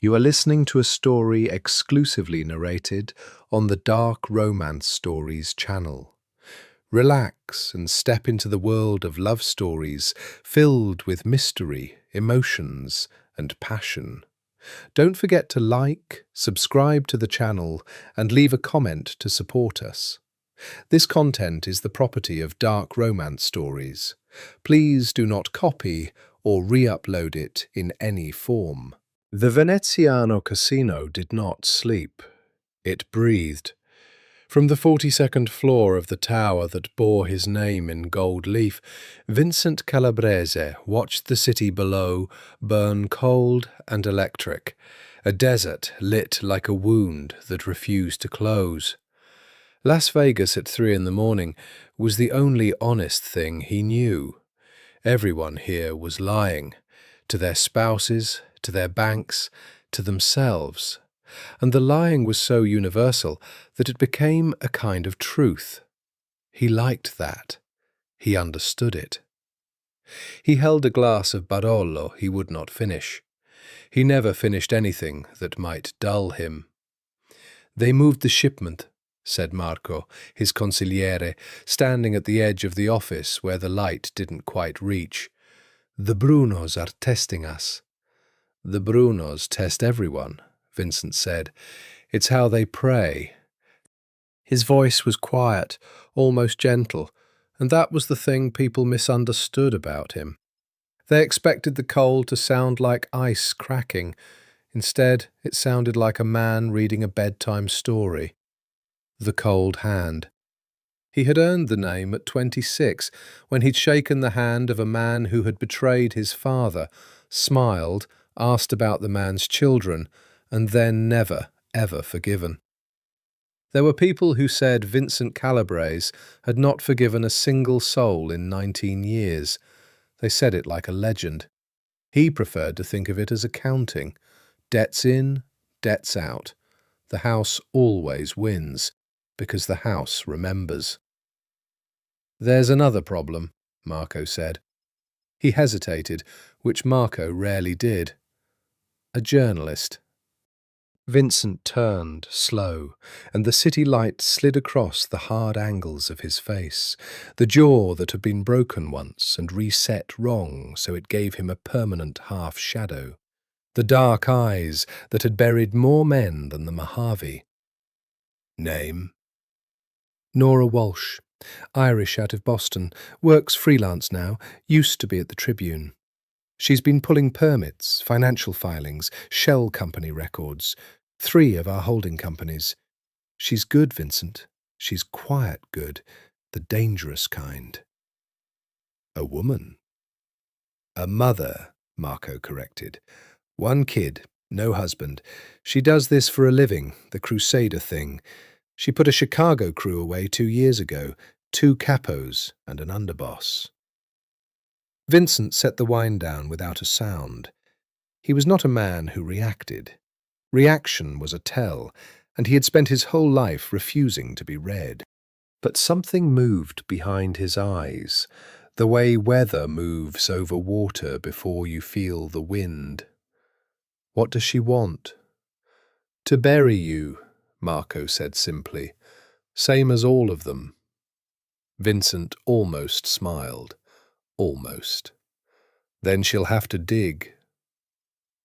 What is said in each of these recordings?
You are listening to a story exclusively narrated on the Dark Romance Stories channel. Relax and step into the world of love stories filled with mystery, emotions, and passion. Don't forget to like, subscribe to the channel, and leave a comment to support us. This content is the property of Dark Romance Stories. Please do not copy or re-upload it in any form. The Veneziano casino did not sleep. It breathed. From the 42nd floor of the tower that bore his name in gold leaf, Vincent Calabrese watched the city below burn cold and electric, a desert lit like a wound that refused to close. Las Vegas at 3 in the morning was the only honest thing he knew. Everyone here was lying, to their spouses, to their banks, to themselves. And the lying was so universal that it became a kind of truth. He liked that. He understood it. He held a glass of Barolo he would not finish. He never finished anything that might dull him. "They moved the shipment," said Marco, his consigliere, standing at the edge of the office where the light didn't quite reach. "The Brunos are testing us." "The Brunos test everyone," Vincent said. "It's how they prey." His voice was quiet, almost gentle, and that was the thing people misunderstood about him. They expected the coal to sound like ice cracking. Instead, it sounded like a man reading a bedtime story. The Cold Hand. He had earned the name at 26, when he'd shaken the hand of a man who had betrayed his father, smiled, asked about the man's children, and then never, ever forgiven. There were people who said Vincent Calabrese had not forgiven a single soul in 19 years. They said it like a legend. He preferred to think of it as accounting. Debts in, debts out. The house always wins, because the house remembers. "There's another problem," Marco said. He hesitated, which Marco rarely did. "A journalist." Vincent turned, slow, and the city light slid across the hard angles of his face, the jaw that had been broken once and reset wrong so it gave him a permanent half-shadow, the dark eyes that had buried more men than the Mojave. "Name?" "Nora Walsh. Irish out of Boston, works freelance now, used to be at the Tribune. She's been pulling permits, financial filings, shell company records, 3 of our holding companies. She's good, Vincent. She's quiet good, the dangerous kind." "A woman?" "A mother," Marco corrected. "1 kid, no husband. She does this for a living, the Crusader thing. She put a Chicago crew away 2 years ago, 2 capos and an underboss." Vincent set the wine down without a sound. He was not a man who reacted. Reaction was a tell, and he had spent his whole life refusing to be read. But something moved behind his eyes, the way weather moves over water before you feel the wind. "What does she want?" "To bury you," Marco said simply. "Same as all of them." Vincent almost smiled. Almost. "Then she'll have to dig."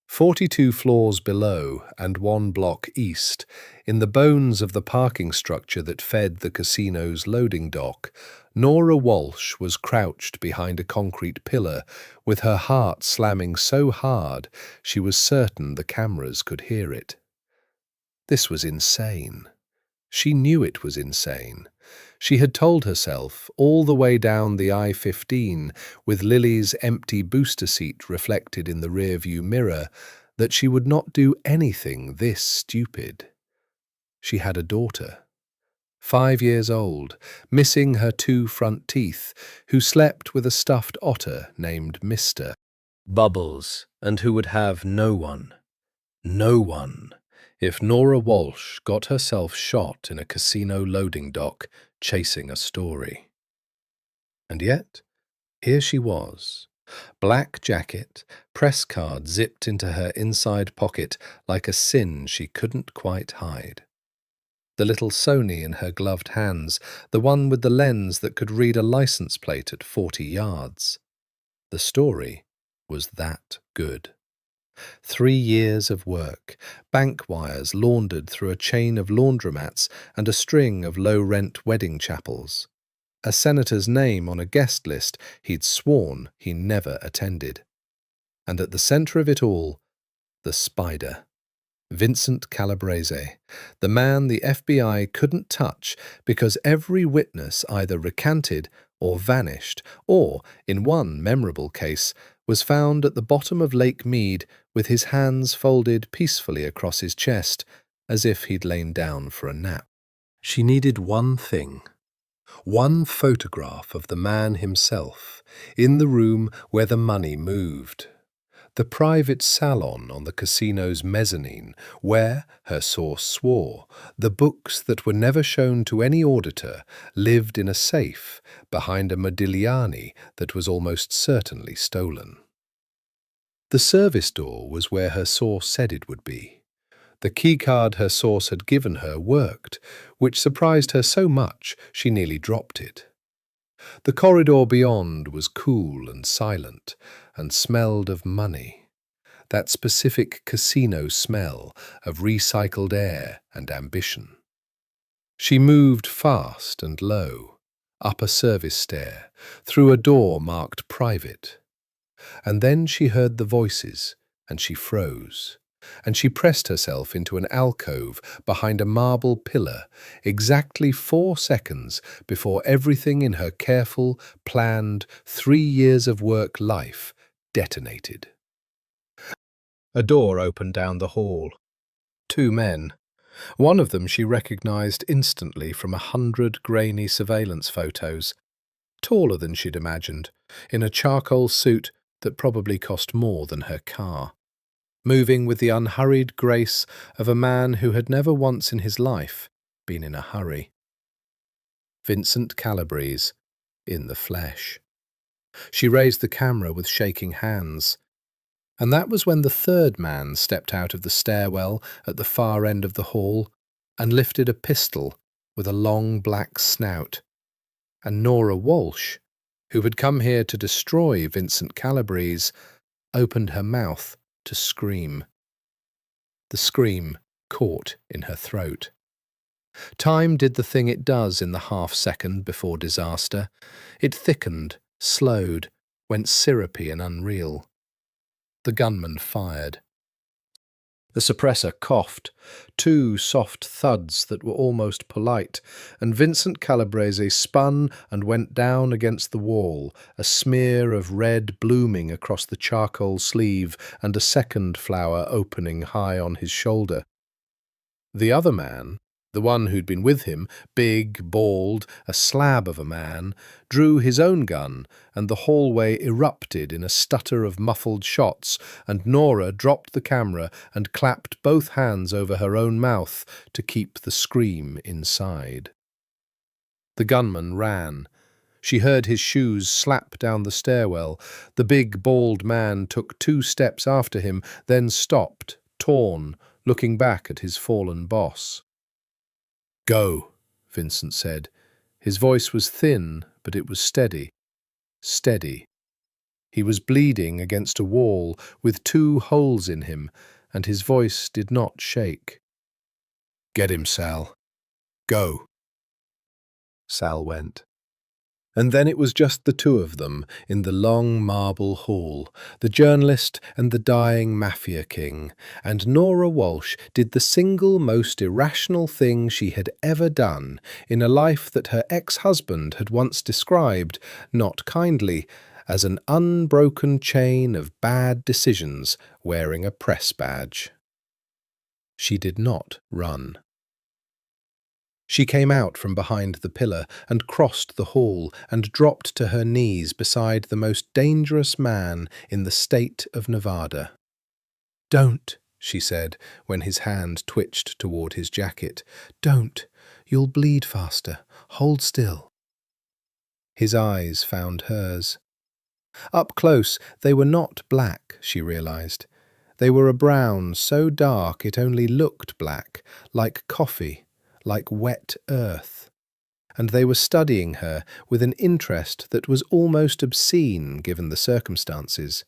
42 floors below and 1 block east, in the bones of the parking structure that fed the casino's loading dock, Nora Walsh was crouched behind a concrete pillar, with her heart slamming so hard she was certain the cameras could hear it. This was insane. She knew it was insane. She had told herself, all the way down the I-15, with Lily's empty booster seat reflected in the rearview mirror, that she would not do anything this stupid. She had a daughter, 5 years old, missing her 2 front teeth, who slept with a stuffed otter named Mr. Bubbles, and who would have no one, if Nora Walsh got herself shot in a casino loading dock chasing a story. And yet, here she was, Black jacket, press card zipped into her inside pocket like a sin she couldn't quite hide. The little Sony in her gloved hands, the one with the lens that could read a license plate at 40 yards. The story was that good. 3 years of work, bank wires laundered through a chain of laundromats and a string of low-rent wedding chapels. A senator's name on a guest list he'd sworn he never attended. And at the centre of it all, the spider. Vincent Calabrese, the man the FBI couldn't touch because every witness either recanted or vanished, or, in one memorable case, was found at the bottom of Lake Mead with his hands folded peacefully across his chest, as if he'd lain down for a nap. She needed one thing. One photograph of the man himself, in the room where the money moved. The private salon on the casino's mezzanine, where, her source swore, the books that were never shown to any auditor lived in a safe behind a Modigliani that was almost certainly stolen. The service door was where her source said it would be. The keycard her source had given her worked, which surprised her so much she nearly dropped it. The corridor beyond was cool and silent, and smelled of money, that specific casino smell of recycled air and ambition. She moved fast and low, up a service stair, through a door marked private. And then she heard the voices, and she froze. And she pressed herself into an alcove behind a marble pillar exactly 4 seconds before everything in her careful, planned 3 years of work life detonated. A door opened down the hall. 2 men. One of them she recognized instantly from 100 grainy surveillance photos. Taller than she'd imagined, in a charcoal suit that probably cost more than her car. Moving with the unhurried grace of a man who had never once in his life been in a hurry. Vincent Calabrese, in the flesh. She raised the camera with shaking hands. And that was when the third man stepped out of the stairwell at the far end of the hall and lifted a pistol with a long black snout. And Nora Walsh, who had come here to destroy Vincent Calabrese, opened her mouth to scream. The scream caught in her throat. Time did the thing it does in the half-second before disaster. It thickened, slowed, went syrupy and unreal. The gunman fired. The suppressor coughed, 2 soft thuds that were almost polite, and Vincent Calabrese spun and went down against the wall, a smear of red blooming across the charcoal sleeve and a second flower opening high on his shoulder. The other man, the one who'd been with him, big, bald, a slab of a man, drew his own gun, and the hallway erupted in a stutter of muffled shots, and Nora dropped the camera and clapped both hands over her own mouth to keep the scream inside. The gunman ran. She heard his shoes slap down the stairwell. The big, bald man took 2 steps after him, then stopped, torn, looking back at his fallen boss. "Go," Vincent said. His voice was thin, but it was steady. Steady. He was bleeding against a wall with 2 holes in him, and his voice did not shake. "Get him, Sal. Go." Sal went. And then it was just the 2 of them in the long marble hall, the journalist and the dying Mafia king, and Nora Walsh did the single most irrational thing she had ever done in a life that her ex-husband had once described, not kindly, as an unbroken chain of bad decisions wearing a press badge. She did not run. She came out from behind the pillar and crossed the hall and dropped to her knees beside the most dangerous man in the state of Nevada. "Don't," she said, when his hand twitched toward his jacket. "Don't. You'll bleed faster. Hold still." His eyes found hers. Up close, they were not black, she realized. They were a brown so dark it only looked black, like coffee, like wet earth. And they were studying her with an interest that was almost obscene given the circumstances.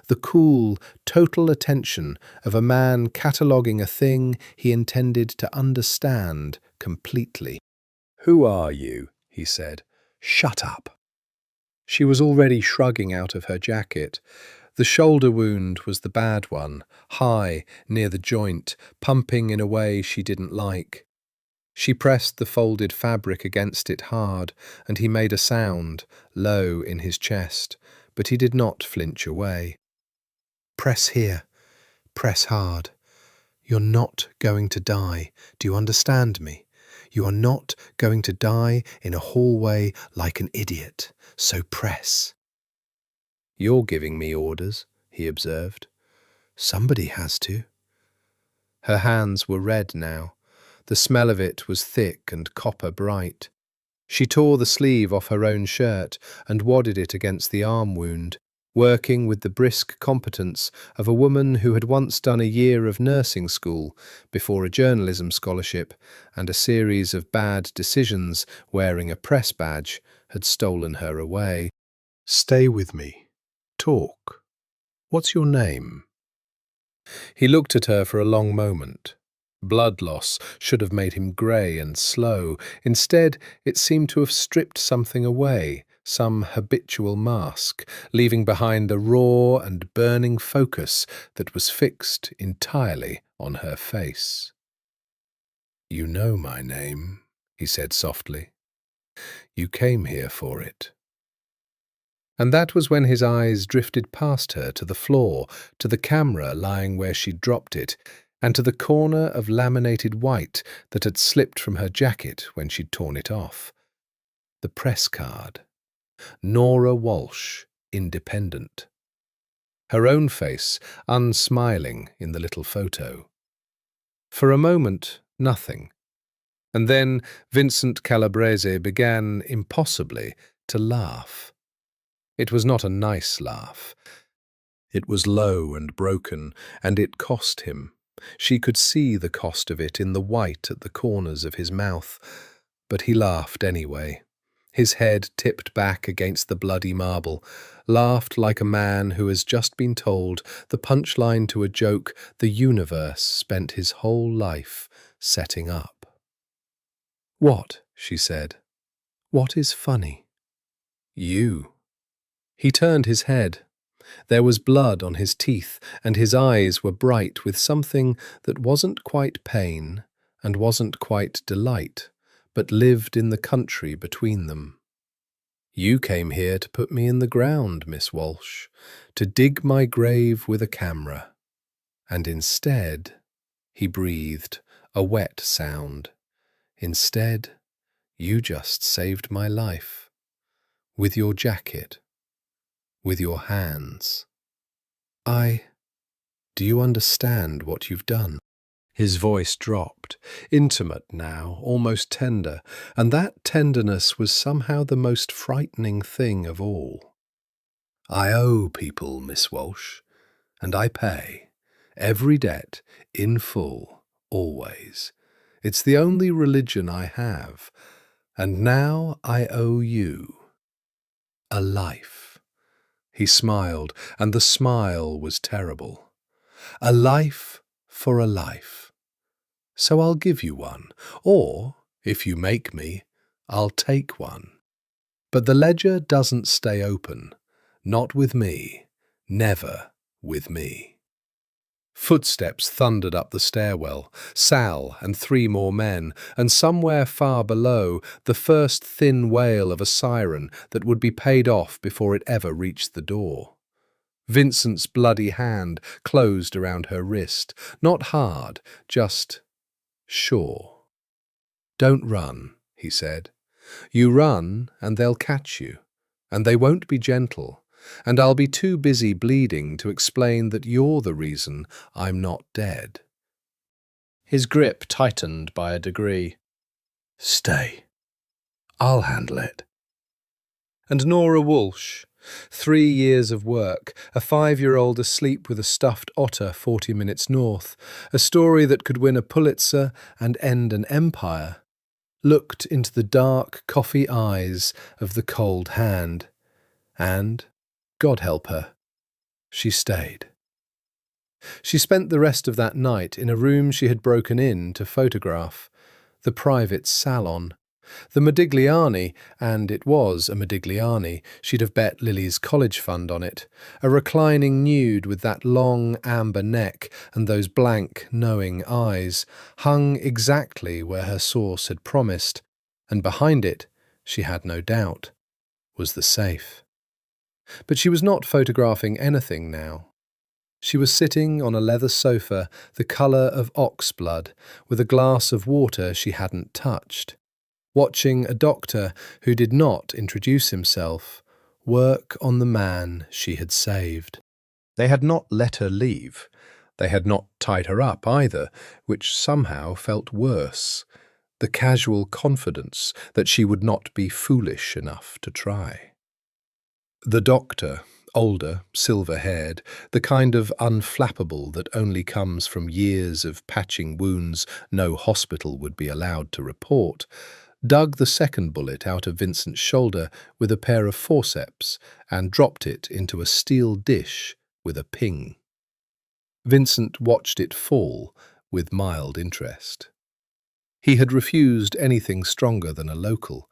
The cool, total attention of a man cataloguing a thing he intended to understand completely. "Who are you?" he said. "Shut up." She was already shrugging out of her jacket. The shoulder wound was the bad one, high, near the joint, pumping in a way she didn't like. She pressed the folded fabric against it hard, and he made a sound, low in his chest, but he did not flinch away. "Press here. Press hard. You're not going to die. Do you understand me? You are not going to die in a hallway like an idiot, so press." "You're giving me orders," he observed. "Somebody has to." Her hands were red now. The smell of it was thick and copper bright. She tore the sleeve off her own shirt and wadded it against the arm wound, working with the brisk competence of a woman who had once done a year of nursing school before a journalism scholarship, and a series of bad decisions wearing a press badge had stolen her away. "Stay with me. Talk. What's your name?" He looked at her for a long moment. Blood loss should have made him grey and slow. Instead, it seemed to have stripped something away, some habitual mask, leaving behind a raw and burning focus that was fixed entirely on her face. "You know my name," he said softly. "You came here for it." And that was when his eyes drifted past her to the floor, to the camera lying where she'd dropped it, and to the corner of laminated white that had slipped from her jacket when she'd torn it off. The press card. Nora Walsh, independent. Her own face unsmiling in the little photo. For a moment, nothing. And then Vincent Calabrese began, impossibly, to laugh. It was not a nice laugh. It was low and broken, and it cost him. She could see the cost of it in the white at the corners of his mouth, but he laughed anyway. His head tipped back against the bloody marble, laughed like a man who has just been told the punchline to a joke the universe spent his whole life setting up. "What?" she said. "What is funny?" "You." He turned his head. There was blood on his teeth, and his eyes were bright with something that wasn't quite pain and wasn't quite delight, but lived in the country between them. "You came here to put me in the ground, Miss Walsh, to dig my grave with a camera. And instead," he breathed, a wet sound, "instead, you just saved my life. With your jacket. With your hands. Do you understand what you've done?" His voice dropped, intimate now, almost tender, and that tenderness was somehow the most frightening thing of all. "I owe people, Miss Walsh, and I pay. Every debt, in full, always. It's the only religion I have, and now I owe you a life." He smiled, and the smile was terrible. "A life for a life. So I'll give you one, or, if you make me, I'll take one. But the ledger doesn't stay open. Not with me. Never with me." Footsteps thundered up the stairwell, Sal and 3 more men, and somewhere far below, the first thin wail of a siren that would be paid off before it ever reached the door. Vincent's bloody hand closed around her wrist, not hard, just sure. "Don't run," he said. "You run and they'll catch you, and they won't be gentle. And I'll be too busy bleeding to explain that you're the reason I'm not dead." His grip tightened by a degree. "Stay. I'll handle it." And Nora Walsh, 3 years of work, a 5-year-old asleep with a stuffed otter 40 minutes north, a story that could win a Pulitzer and end an empire, looked into the dark coffee eyes of the cold hand. And, God help her, she stayed. She spent the rest of that night in a room she had broken in to photograph, the private salon. The Modigliani, and it was a Modigliani, she'd have bet Lily's college fund on it, a reclining nude with that long amber neck and those blank, knowing eyes, hung exactly where her source had promised, and behind it, she had no doubt, was the safe. But she was not photographing anything now. She was sitting on a leather sofa the colour of ox blood, with a glass of water she hadn't touched, watching a doctor who did not introduce himself work on the man she had saved. They had not let her leave. They had not tied her up either, which somehow felt worse. The casual confidence that she would not be foolish enough to try. The doctor, older, silver-haired, the kind of unflappable that only comes from years of patching wounds no hospital would be allowed to report, dug the second bullet out of Vincent's shoulder with a pair of forceps and dropped it into a steel dish with a ping. Vincent watched it fall with mild interest. He had refused anything stronger than a local.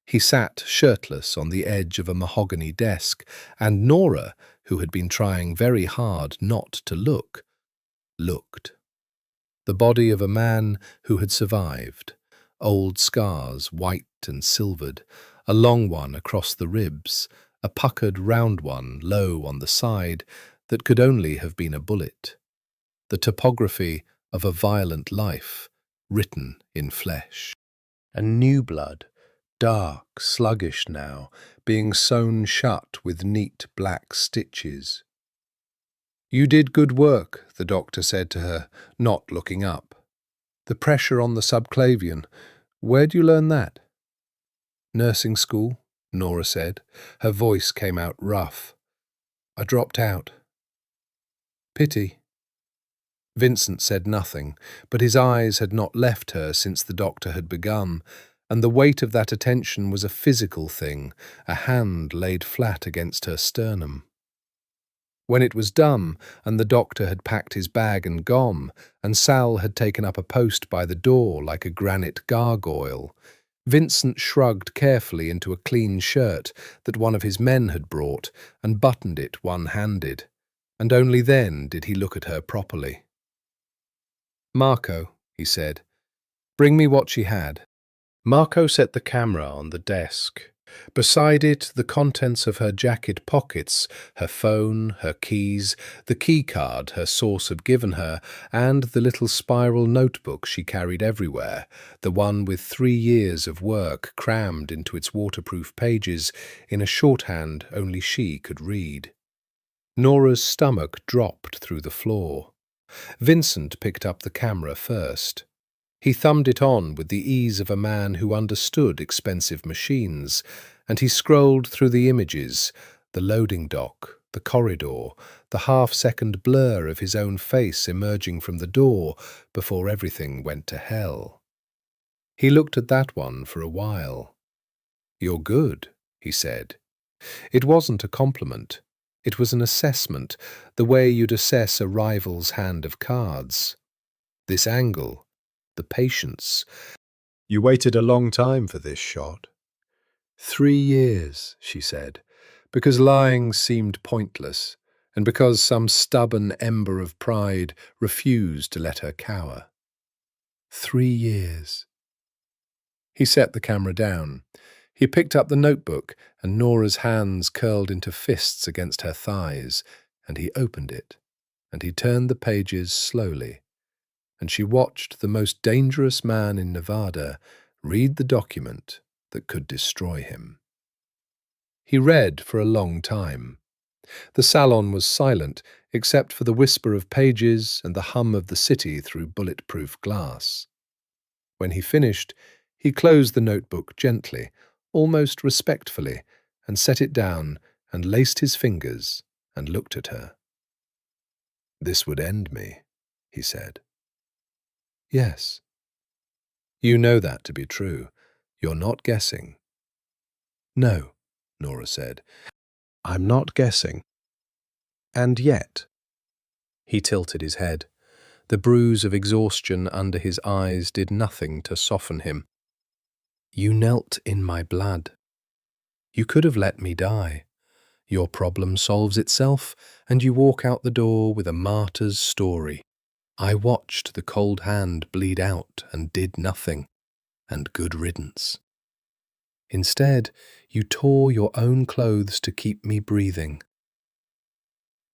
He sat shirtless on the edge of a mahogany desk, and Nora, who had been trying very hard not to look, looked. The body of a man who had survived, old scars white and silvered, a long one across the ribs, a puckered round one low on the side that could only have been a bullet. The topography of a violent life, written in flesh. And new blood, dark, sluggish now, being sewn shut with neat black stitches. "You did good work," the doctor said to her, not looking up. "The pressure on the subclavian. Where'd you learn that?" "Nursing school," Nora said. Her voice came out rough. "I dropped out." "Pity." Vincent said nothing, but his eyes had not left her since the doctor had begun, and the weight of that attention was a physical thing, a hand laid flat against her sternum. When it was done, and the doctor had packed his bag and gone, and Sal had taken up a post by the door like a granite gargoyle, Vincent shrugged carefully into a clean shirt that one of his men had brought and buttoned it one-handed, and only then did he look at her properly. "Marco," he said, "bring me what she had." Marco set the camera on the desk. Beside it, the contents of her jacket pockets, her phone, her keys, the key card her source had given her, and the little spiral notebook she carried everywhere, the one with 3 years of work crammed into its waterproof pages in a shorthand only she could read. Nora's stomach dropped through the floor. Vincent picked up the camera first. He thumbed it on with the ease of a man who understood expensive machines, and he scrolled through the images, the loading dock, the corridor, the half-second blur of his own face emerging from the door before everything went to hell. He looked at that one for a while. "You're good," he said. It wasn't a compliment. It was an assessment, the way you'd assess a rival's hand of cards. This angle, the patience. "You waited a long time for this shot." 3 years, she said, because lying seemed pointless, and because some stubborn ember of pride refused to let her cower. 3 years. He set the camera down. He picked up the notebook, and Nora's hands curled into fists against her thighs, and he opened it, and he turned the pages slowly, and she watched the most dangerous man in Nevada read the document that could destroy him. He read for a long time. The salon was silent, except for the whisper of pages and the hum of the city through bulletproof glass. When he finished, he closed the notebook gently, almost respectfully, and set it down and laced his fingers and looked at her. "This would end me," he said. "Yes. You know that to be true. You're not guessing." "No," Nora said. "I'm not guessing." "And yet—" He tilted his head. The bruise of exhaustion under his eyes did nothing to soften him. "You knelt in my blood. You could have let me die. Your problem solves itself, and you walk out the door with a martyr's story. I watched the cold hand bleed out and did nothing, and good riddance. Instead, you tore your own clothes to keep me breathing.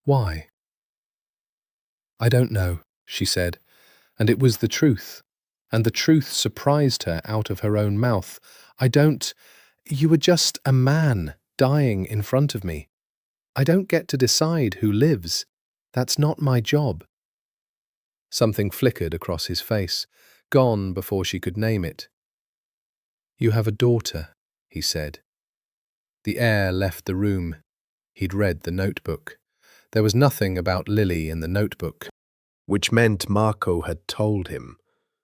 Why?" "I don't know," she said, and it was the truth, and the truth surprised her out of her own mouth. You were just a man dying in front of me. I don't get to decide who lives. That's not my job." Something flickered across his face, gone before she could name it. "You have a daughter," he said. The air left the room. He'd read the notebook. There was nothing about Lily in the notebook, which meant Marco had told him,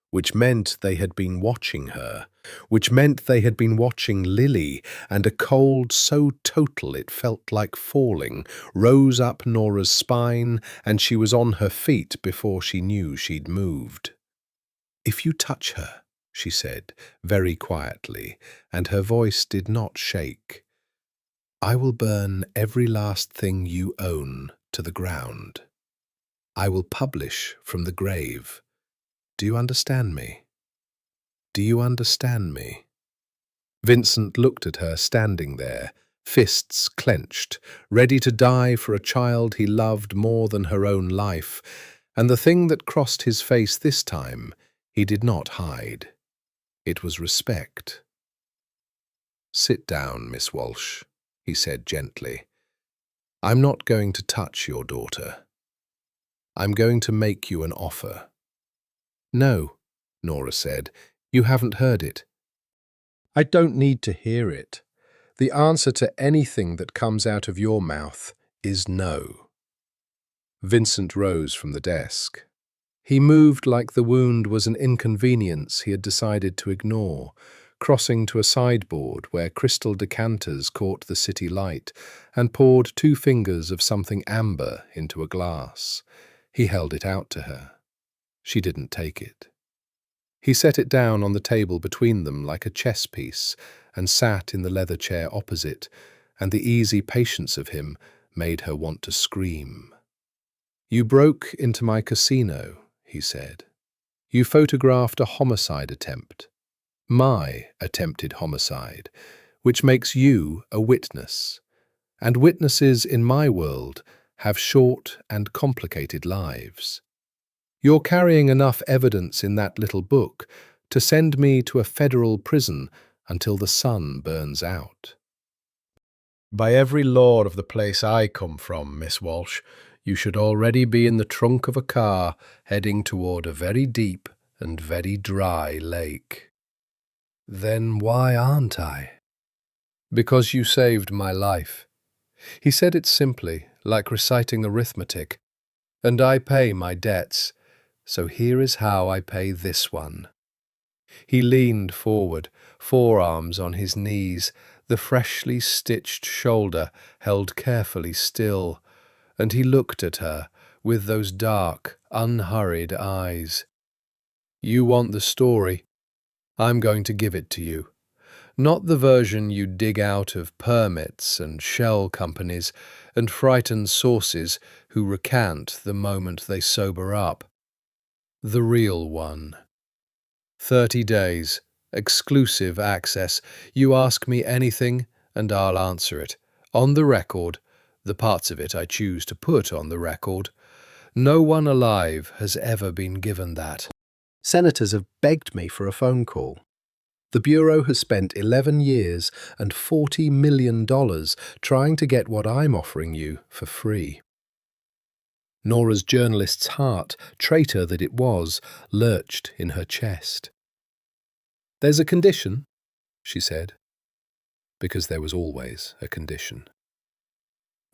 which meant they had been watching her, which meant they had been watching Lily, and a cold so total it felt like falling rose up Nora's spine, and she was on her feet before she knew she'd moved. "If you touch her," she said, very quietly, and her voice did not shake, "I will burn every last thing you own to the ground. I will publish from the grave. Do you understand me? Do you understand me?" Vincent looked at her standing there, fists clenched, ready to die for a child he loved more than her own life, and the thing that crossed his face this time he did not hide. It was respect. "Sit down, Miss Walsh," he said gently. "I'm not going to touch your daughter. I'm going to make you an offer." "No," Nora said. "You haven't heard it." "I don't need to hear it. The answer to anything that comes out of your mouth is no." Vincent rose from the desk. He moved like the wound was an inconvenience he had decided to ignore, crossing to a sideboard where crystal decanters caught the city light, and poured 2 fingers of something amber into a glass. He held it out to her. She didn't take it. He set it down on the table between them like a chess piece and sat in the leather chair opposite, and the easy patience of him made her want to scream. "You broke into my casino," he said. "You photographed a homicide attempt. My attempted homicide, which makes you a witness. And witnesses in my world have short and complicated lives. You're carrying enough evidence in that little book to send me to a federal prison until the sun burns out." "By every law of the place I come from, Miss Walsh, you should already be in the trunk of a car heading toward a very deep and very dry lake." "Then why aren't I?" "Because you saved my life." He said it simply, like reciting arithmetic. "And I pay my debts. So here is how I pay this one." He leaned forward, forearms on his knees, the freshly stitched shoulder held carefully still, and he looked at her with those dark, unhurried eyes. "You want the story. I'm going to give it to you. Not the version you dig out of permits and shell companies and frightened sources who recant the moment they sober up. The real one. 30 days, exclusive access. You ask me anything, and I'll answer it. On the record, the parts of it I choose to put on the record. No one alive has ever been given that. Senators have begged me for a phone call. The Bureau has spent 11 years and $40 million trying to get what I'm offering you for free." Nora's journalist's heart, traitor that it was, lurched in her chest. "There's a condition," she said, because there was always a condition.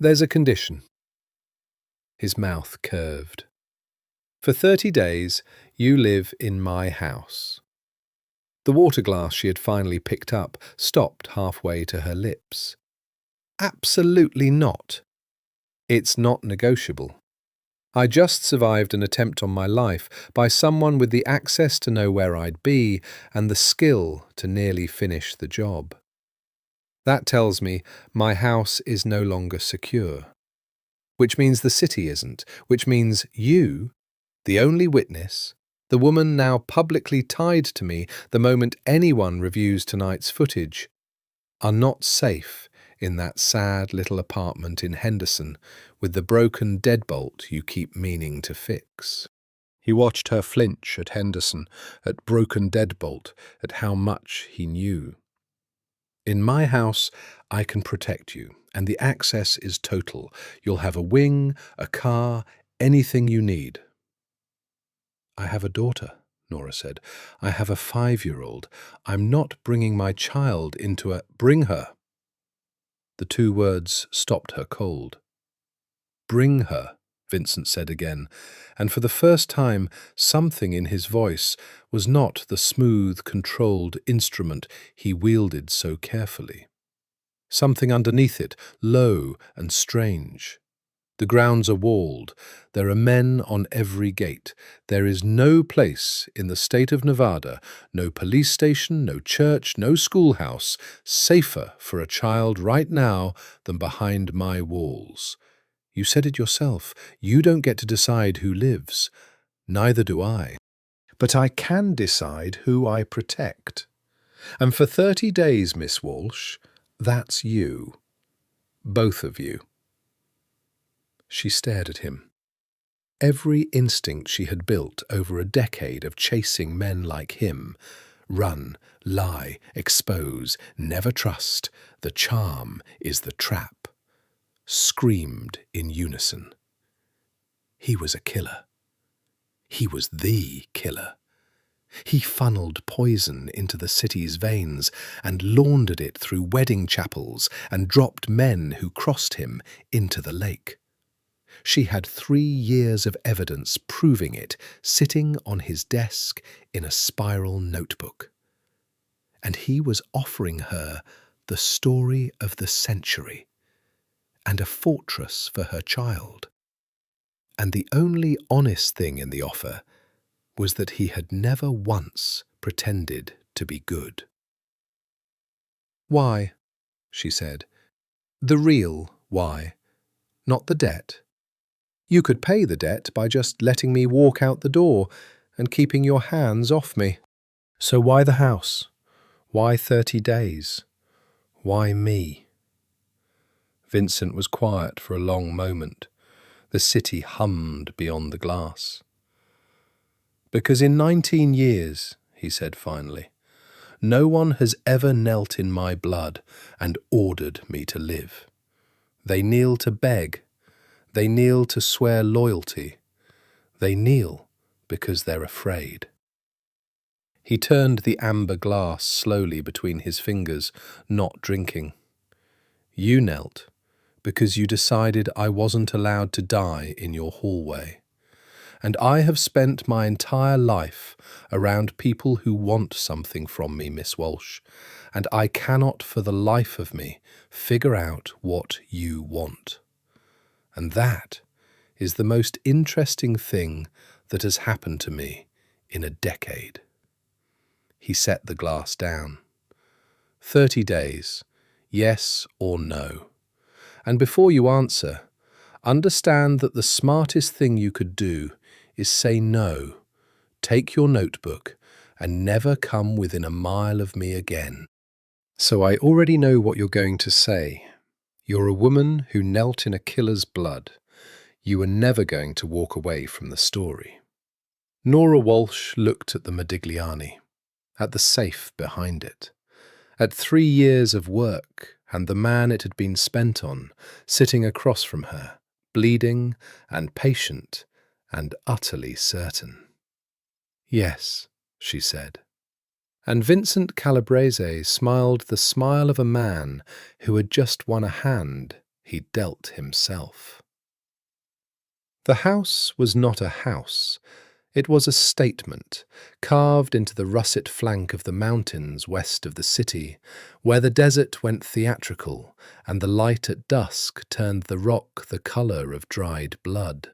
There's a condition. His mouth curved. For 30 days, you live in my house. The water glass she had finally picked up stopped halfway to her lips. Absolutely not. It's not negotiable. I just survived an attempt on my life by someone with the access to know where I'd be and the skill to nearly finish the job. That tells me my house is no longer secure. Which means the city isn't, which means you, the only witness, the woman now publicly tied to me the moment anyone reviews tonight's footage, are not safe in that sad little apartment in Henderson with the broken deadbolt you keep meaning to fix. He watched her flinch at Henderson, at broken deadbolt, at how much he knew. In my house, I can protect you, and the access is total. You'll have a wing, a car, anything you need. I have a daughter, Nora said. I have a 5-year-old. I'm not bringing my child into a— Bring her. The two words stopped her cold. Bring her, Vincent said again, and for the first time something in his voice was not the smooth, controlled instrument he wielded so carefully. Something underneath it, low and strange. The grounds are walled. There are men on every gate. There is no place in the state of Nevada, no police station, no church, no schoolhouse, safer for a child right now than behind my walls. You said it yourself. You don't get to decide who lives. Neither do I. But I can decide who I protect. And for 30 days, Miss Walsh, that's you. Both of you. She stared at him. Every instinct she had built over a decade of chasing men like him— run, lie, expose, never trust, the charm is the trap— screamed in unison. He was a killer. He was the killer. He funneled poison into the city's veins and laundered it through wedding chapels and dropped men who crossed him into the lake. She had 3 years of evidence proving it, sitting on his desk in a spiral notebook. And he was offering her the story of the century and a fortress for her child. And the only honest thing in the offer was that he had never once pretended to be good. Why? She said. The real why, not the debt. You could pay the debt by just letting me walk out the door and keeping your hands off me. So why the house? Why 30 days? Why me? Vincent was quiet for a long moment. The city hummed beyond the glass. Because in 19 years, he said finally, no one has ever knelt in my blood and ordered me to live. They kneel to beg. They kneel to swear loyalty. They kneel because they're afraid. He turned the amber glass slowly between his fingers, not drinking. You knelt because you decided I wasn't allowed to die in your hallway. And I have spent my entire life around people who want something from me, Miss Walsh, and I cannot for the life of me figure out what you want. And that is the most interesting thing that has happened to me in a decade. He set the glass down. 30 days, yes or no. And before you answer, understand that the smartest thing you could do is say no, take your notebook, and never come within a mile of me again. So I already know what you're going to say. You're a woman who knelt in a killer's blood. You were never going to walk away from the story. Nora Walsh looked at the Modigliani, at the safe behind it, at 3 years of work and the man it had been spent on, sitting across from her, bleeding and patient and utterly certain. Yes, she said. And Vincent Calabrese smiled the smile of a man who had just won a hand he'd dealt himself. The house was not a house. It was a statement, carved into the russet flank of the mountains west of the city, where the desert went theatrical and the light at dusk turned the rock the colour of dried blood.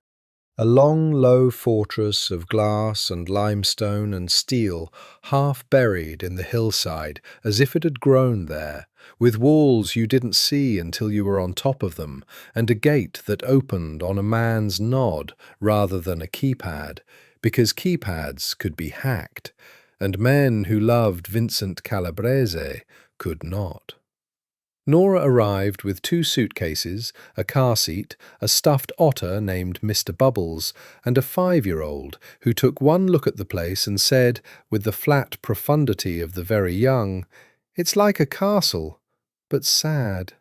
A long, low fortress of glass and limestone and steel, half buried in the hillside as if it had grown there, with walls you didn't see until you were on top of them, and a gate that opened on a man's nod rather than a keypad, because keypads could be hacked, and men who loved Vincent Calabrese could not. Nora arrived with 2 suitcases, a car seat, a stuffed otter named Mr. Bubbles, and a 5-year-old who took one look at the place and said, with the flat profundity of the very young, "It's like a castle, but sad."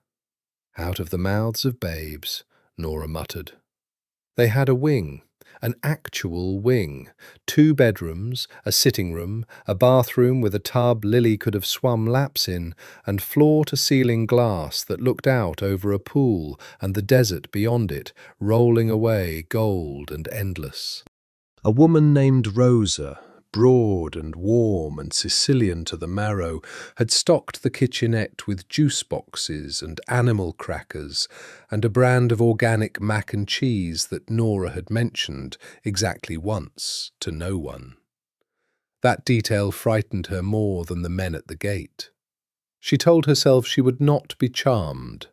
Out of the mouths of babes, Nora muttered. They had a wing. An actual wing, 2 bedrooms, a sitting room, a bathroom with a tub Lily could have swum laps in, and floor-to-ceiling glass that looked out over a pool and the desert beyond it, rolling away gold and endless. A woman named Rosa, broad and warm and Sicilian to the marrow, had stocked the kitchenette with juice boxes and animal crackers and a brand of organic mac and cheese that Nora had mentioned exactly once to no one. That detail frightened her more than the men at the gate. She told herself she would not be charmed.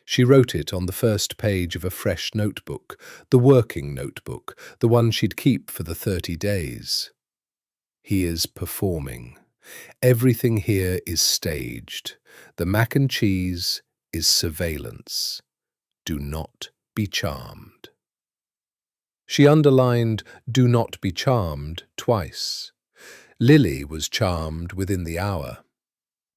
She wrote it on the first page of a fresh notebook, the working notebook, the one she'd keep for the 30 days. He is performing. Everything here is staged. The mac and cheese is surveillance. Do not be charmed. She underlined "do not be charmed" twice. Lily was charmed within the hour.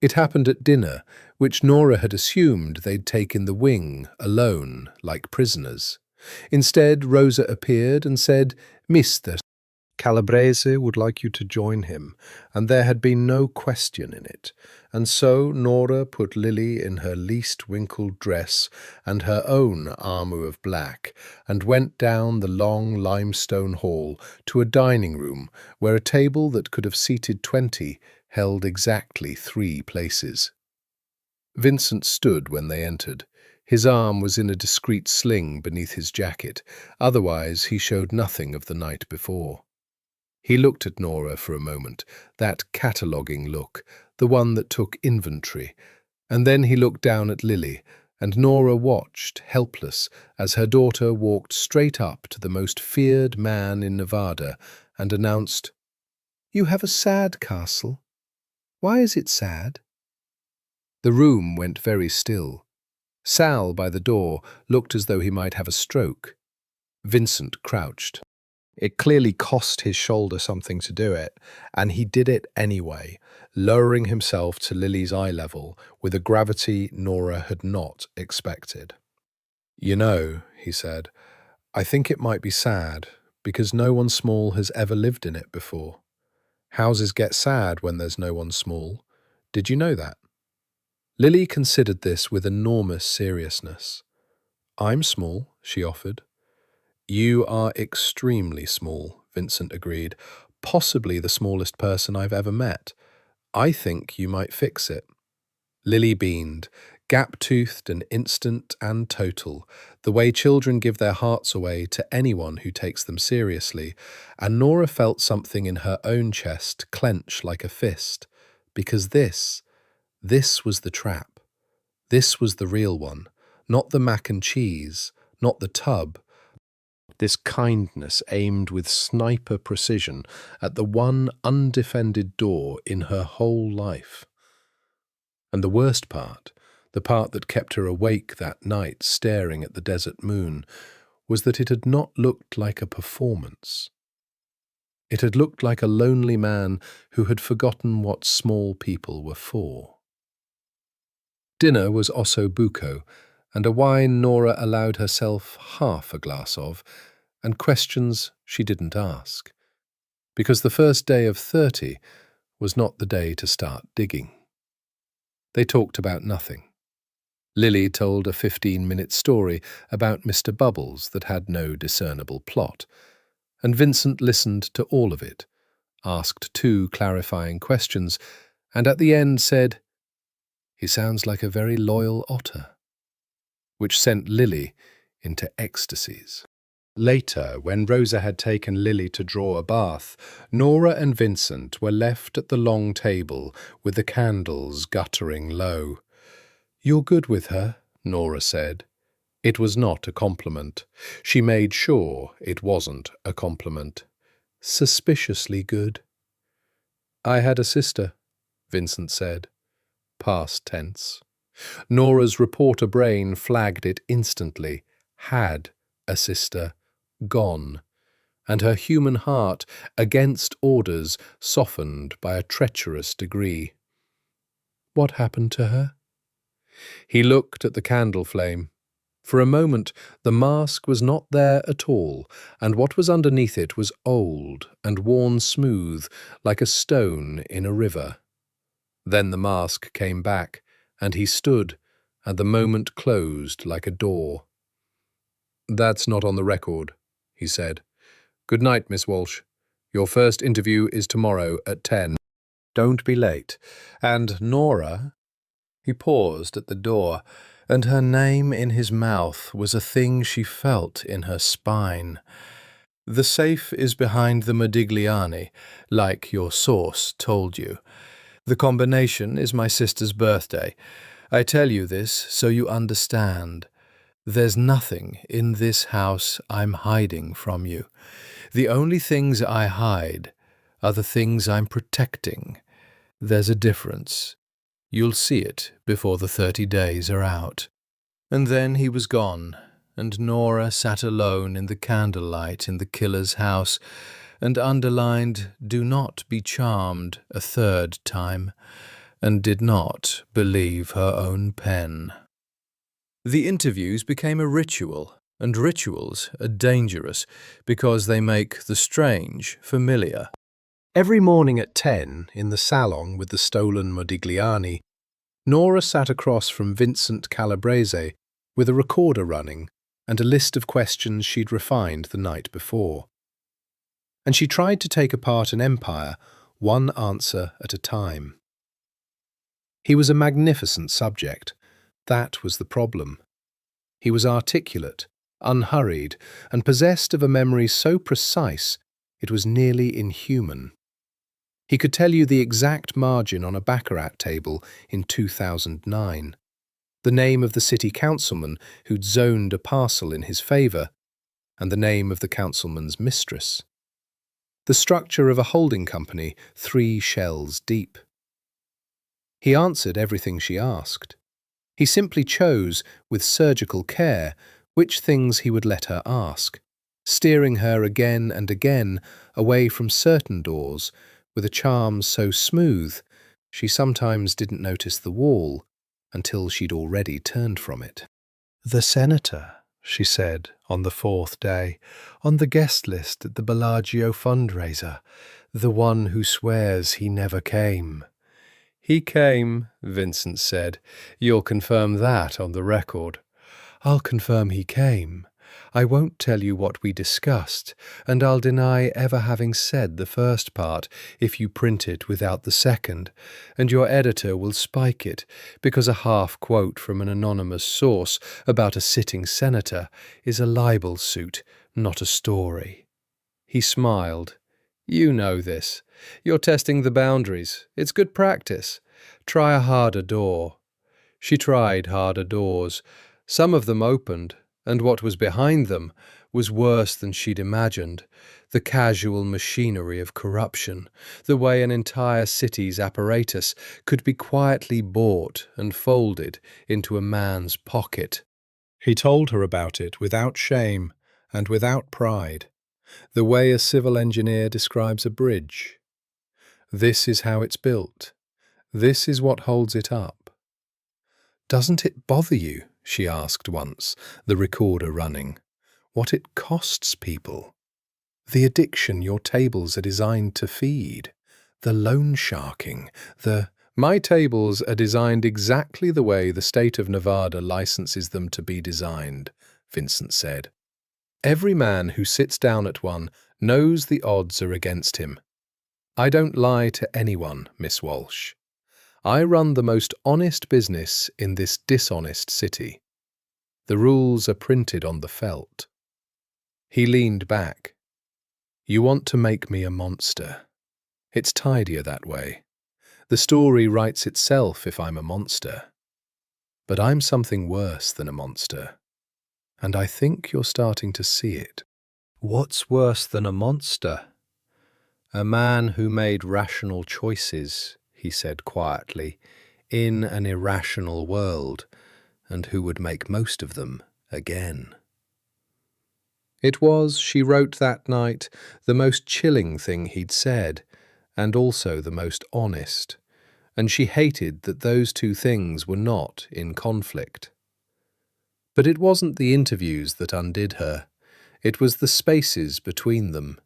It happened at dinner, which Nora had assumed they'd take in the wing, alone, like prisoners. Instead, Rosa appeared and said, "Mr. Calabrese would like you to join him," and there had been no question in it. And so Nora put Lily in her least wrinkled dress and her own armour of black, and went down the long limestone hall to a dining room where a table that could have seated 20 held exactly 3 places. Vincent stood when they entered. His arm was in a discreet sling beneath his jacket, otherwise he showed nothing of the night before. He looked at Nora for a moment, that cataloguing look, the one that took inventory, and then he looked down at Lily, and Nora watched, helpless, as her daughter walked straight up to the most feared man in Nevada and announced, "You have a sad castle. Why is it sad?" The room went very still. Sal, by the door, looked as though he might have a stroke. Vincent crouched. It clearly cost his shoulder something to do it, and he did it anyway, lowering himself to Lily's eye level with a gravity Nora had not expected. "You know," he said, "I think it might be sad, because no one small has ever lived in it before. Houses get sad when there's no one small. Did you know that?" Lily considered this with enormous seriousness. "I'm small," she offered. "You are extremely small," Vincent agreed, "possibly the smallest person I've ever met. I think you might fix it." Lily beamed, gap-toothed and instant and total, the way children give their hearts away to anyone who takes them seriously, and Nora felt something in her own chest clench like a fist, because this was the trap. This was the real one, not the mac and cheese, not the tub. This kindness aimed with sniper precision at the one undefended door in her whole life. And the worst part, the part that kept her awake that night staring at the desert moon, was that it had not looked like a performance. It had looked like a lonely man who had forgotten what small people were for. Dinner was osso buco, and a wine Nora allowed herself half a glass of, and questions she didn't ask, because the first day of 30 was not the day to start digging. They talked about nothing. Lily told a 15-minute story about Mr. Bubbles that had no discernible plot, and Vincent listened to all of it, asked 2 clarifying questions, and at the end said, "He sounds like a very loyal otter," which sent Lily into ecstasies. Later, when Rosa had taken Lily to draw a bath, Nora and Vincent were left at the long table with the candles guttering low. "You're good with her," Nora said. It was not a compliment. She made sure it wasn't a compliment. "Suspiciously good." "I had a sister," Vincent said. Past tense. Nora's reporter brain flagged it instantly. Had a sister. Gone. And her human heart, against orders, softened by a treacherous degree. What happened to her? He looked at the candle flame. For a moment, the mask was not there at all, and what was underneath it was old and worn smooth like a stone in a river. Then the mask came back, and he stood, and the moment closed like a door. "That's not on the record," he said. "Good night, Miss Walsh. Your first interview is tomorrow at 10. Don't be late. And Nora—" He paused at the door, and her name in his mouth was a thing she felt in her spine. "The safe is behind the Modigliani, like your source told you. The combination is my sister's birthday. I tell you this so you understand. There's nothing in this house I'm hiding from you. The only things I hide are the things I'm protecting. There's a difference. You'll see it before the 30 days are out." And then he was gone, and Nora sat alone in the candlelight in the killer's house, and underlined "Do not be charmed" a 3rd time, and did not believe her own pen. The interviews became a ritual, and rituals are dangerous because they make the strange familiar. Every morning at 10, in the salon with the stolen Modigliani, Nora sat across from Vincent Calabrese with a recorder running and a list of questions she'd refined the night before. And she tried to take apart an empire, one answer at a time. He was a magnificent subject. That was the problem. He was articulate, unhurried, and possessed of a memory so precise it was nearly inhuman. He could tell you the exact margin on a baccarat table in 2009, the name of the city councilman who'd zoned a parcel in his favour, and the name of the councilman's mistress. The structure of a holding company 3 shells deep. He answered everything she asked. He simply chose, with surgical care, which things he would let her ask, steering her again and again away from certain doors, with a charm so smooth she sometimes didn't notice the wall until she'd already turned from it. "The senator," she said on the 4th day, "on the guest list at the Bellagio fundraiser, the one who swears he never came." "He came," Vincent said. "You'll confirm that on the record." "I'll confirm he came. I won't tell you what we discussed, and I'll deny ever having said the first part if you print it without the second, and your editor will spike it, because a half-quote from an anonymous source about a sitting senator is a libel suit, not a story." He smiled. "You know this. You're testing the boundaries. It's good practice. Try a harder door." She tried harder doors. Some of them opened, and what was behind them was worse than she'd imagined. The casual machinery of corruption, the way an entire city's apparatus could be quietly bought and folded into a man's pocket. He told her about it without shame and without pride, the way a civil engineer describes a bridge. This is how it's built. This is what holds it up. "Doesn't it bother you," she asked once, the recorder running, "what it costs people? The addiction your tables are designed to feed, the loan sharking, the My tables are designed exactly the way the state of Nevada licenses them to be designed, Vincent said. Every man who sits down at one knows the odds are against him. I don't lie to anyone, Miss Walsh. I run the most honest business in this dishonest city. The rules are printed on the felt. He leaned back. You want to make me a monster. It's tidier that way. The story writes itself if I'm a monster. But I'm something worse than a monster. And I think you're starting to see it. What's worse than a monster? A man who made rational choices, he said quietly, in an irrational world, and who would make most of them again. It was, she wrote that night, the most chilling thing he'd said, and also the most honest, and she hated that those two things were not in conflict. But it wasn't the interviews that undid her. It was the spaces between them.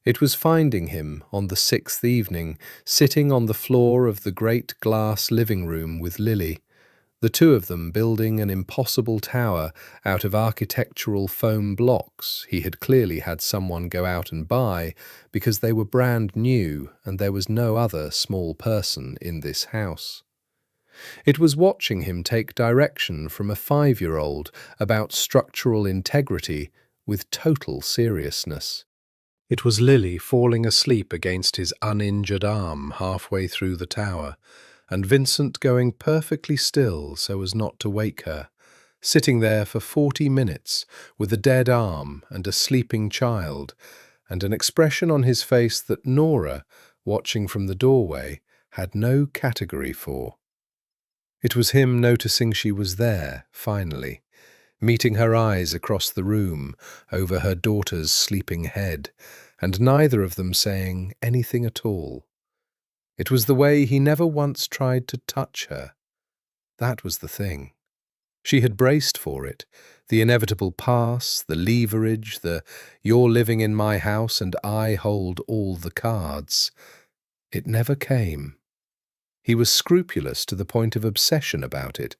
It was finding him on the sixth evening, sitting on the floor of the great glass living room with Lily, the two of them building an impossible tower out of architectural foam blocks he had clearly had someone go out and buy because they were brand new and there was no other small person in this house. It was watching him take direction from a 5-year-old about structural integrity with total seriousness. It was Lily falling asleep against his uninjured arm halfway through the tower, and Vincent going perfectly still so as not to wake her, sitting there for 40 minutes with a dead arm and a sleeping child, and an expression on his face that Nora, watching from the doorway, had no category for. It was him noticing she was there, finally, meeting her eyes across the room over her daughter's sleeping head, and neither of them saying anything at all. It was the way he never once tried to touch her. That was the thing. She had braced for it, the inevitable pass, the leverage, the "you're living in my house and I hold all the cards." It never came. He was scrupulous to the point of obsession about it,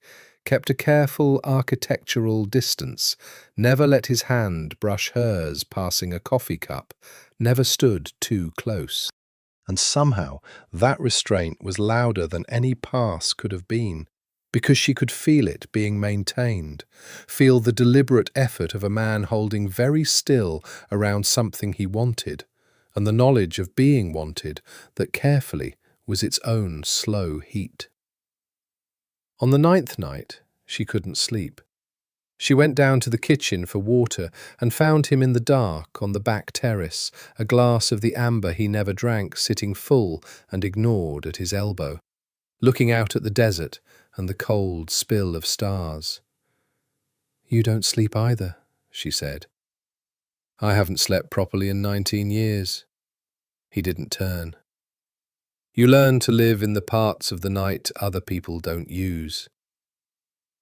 kept a careful architectural distance, never let his hand brush hers passing a coffee cup, never stood too close. And somehow that restraint was louder than any pass could have been, because she could feel it being maintained, feel the deliberate effort of a man holding very still around something he wanted, and the knowledge of being wanted that carefully was its own slow heat. On the 9th night, she couldn't sleep. She went down to the kitchen for water and found him in the dark on the back terrace, a glass of the amber he never drank sitting full and ignored at his elbow, looking out at the desert and the cold spill of stars. "You don't sleep either," she said. "I haven't slept properly in 19 years. He didn't turn. You learn to live in the parts of the night other people don't use.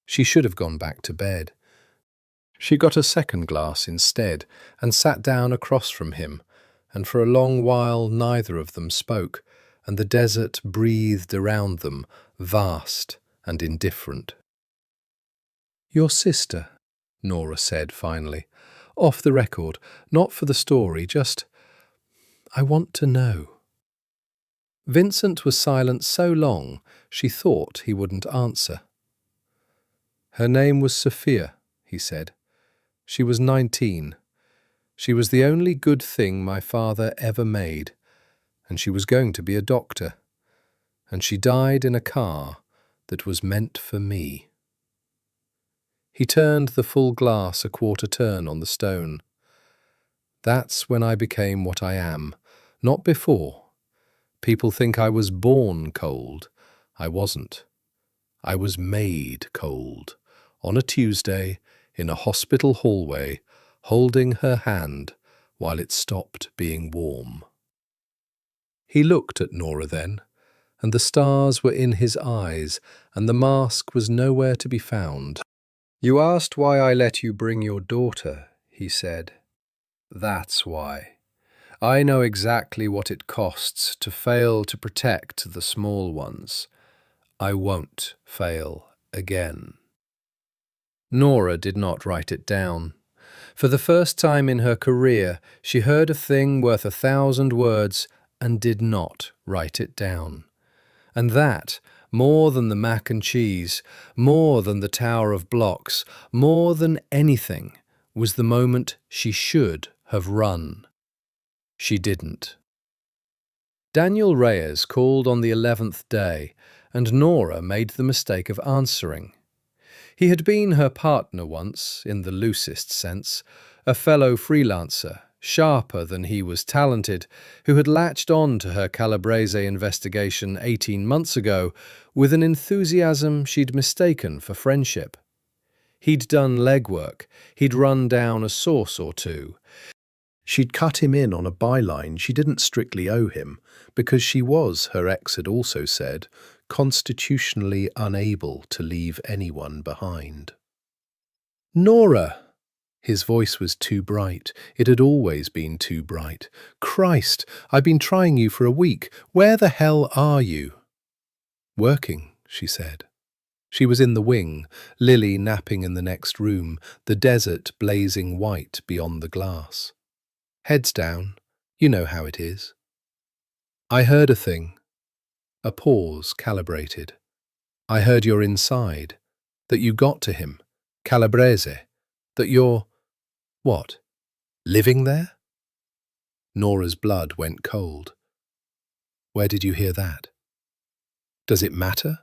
She should have gone back to bed. She got a second glass instead and sat down across from him, and for a long while neither of them spoke, and the desert breathed around them, vast and indifferent. "Your sister," Nora said finally, "off the record, not for the story, just, I want to know." Vincent was silent so long she thought he wouldn't answer. "Her name was Sophia," he said. "She was 19. She was the only good thing my father ever made, and she was going to be a doctor. And she died in a car that was meant for me." He turned the full glass a quarter turn on the stone. "That's when I became what I am, not before. People think I was born cold. I wasn't. I was made cold, on a Tuesday, in a hospital hallway, holding her hand while it stopped being warm." He looked at Nora then, and the stars were in his eyes, and the mask was nowhere to be found. "You asked why I let you bring your daughter," he said. "That's why. I know exactly what it costs to fail to protect the small ones. I won't fail again. Nora did not write it down. For the first time in her career, she heard a thing worth 1,000 words and did not write it down. And that, more than the mac and cheese, more than the tower of blocks, more than anything, was the moment she should have run. She didn't. Daniel Reyes called on the 11th day, and Nora made the mistake of answering. He had been her partner once, in the loosest sense, a fellow freelancer, sharper than he was talented, who had latched on to her Calabrese investigation 18 months ago with an enthusiasm she'd mistaken for friendship. He'd done legwork, he'd run down a source or two. She'd cut him in on a byline she didn't strictly owe him, because she was, her ex had also said, constitutionally unable to leave anyone behind. Nora! His voice was too bright. It had always been too bright. Christ, I've been trying you for a week. Where the hell are you? Working, she said. She was in the wing, Lily napping in the next room, the desert blazing white beyond the glass. Heads down. You know how it is. I heard a thing. A pause calibrated. I heard you're inside, that you got to him, Calabrese, that you're, what, living there? Nora's blood went cold. Where did you hear that? Does it matter?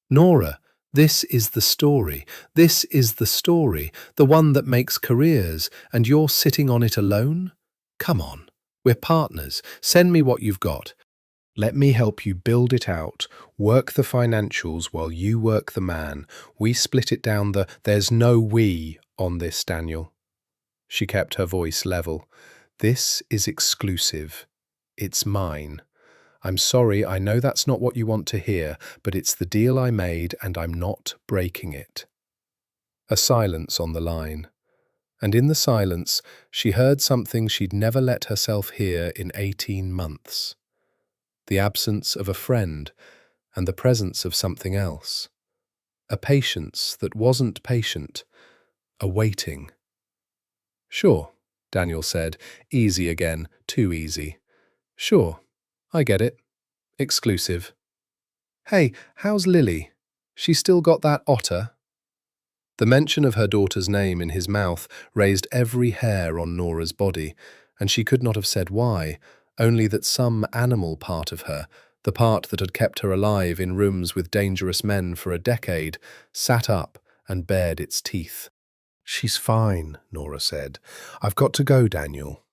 Nora, this is the story. This is the story, the one that makes careers, and you're sitting on it alone? Come on, we're partners. Send me what you've got. Let me help you build it out, work the financials while you work the man. We split it down there's no we on this, Daniel. She kept her voice level. This is exclusive. It's mine. I'm sorry, I know that's not what you want to hear, but it's the deal I made and I'm not breaking it. A silence on the line. And in the silence, she heard something she'd never let herself hear in 18 months. The absence of a friend and the presence of something else. A patience that wasn't patient. A waiting. Sure, Daniel said, easy again, too easy. Sure, I get it. Exclusive. Hey, how's Lily? She still got that otter? The mention of her daughter's name in his mouth raised every hair on Nora's body, and she could not have said why, only that some animal part of her, the part that had kept her alive in rooms with dangerous men for a decade, sat up and bared its teeth. She's fine, Nora said. I've got to go, Daniel.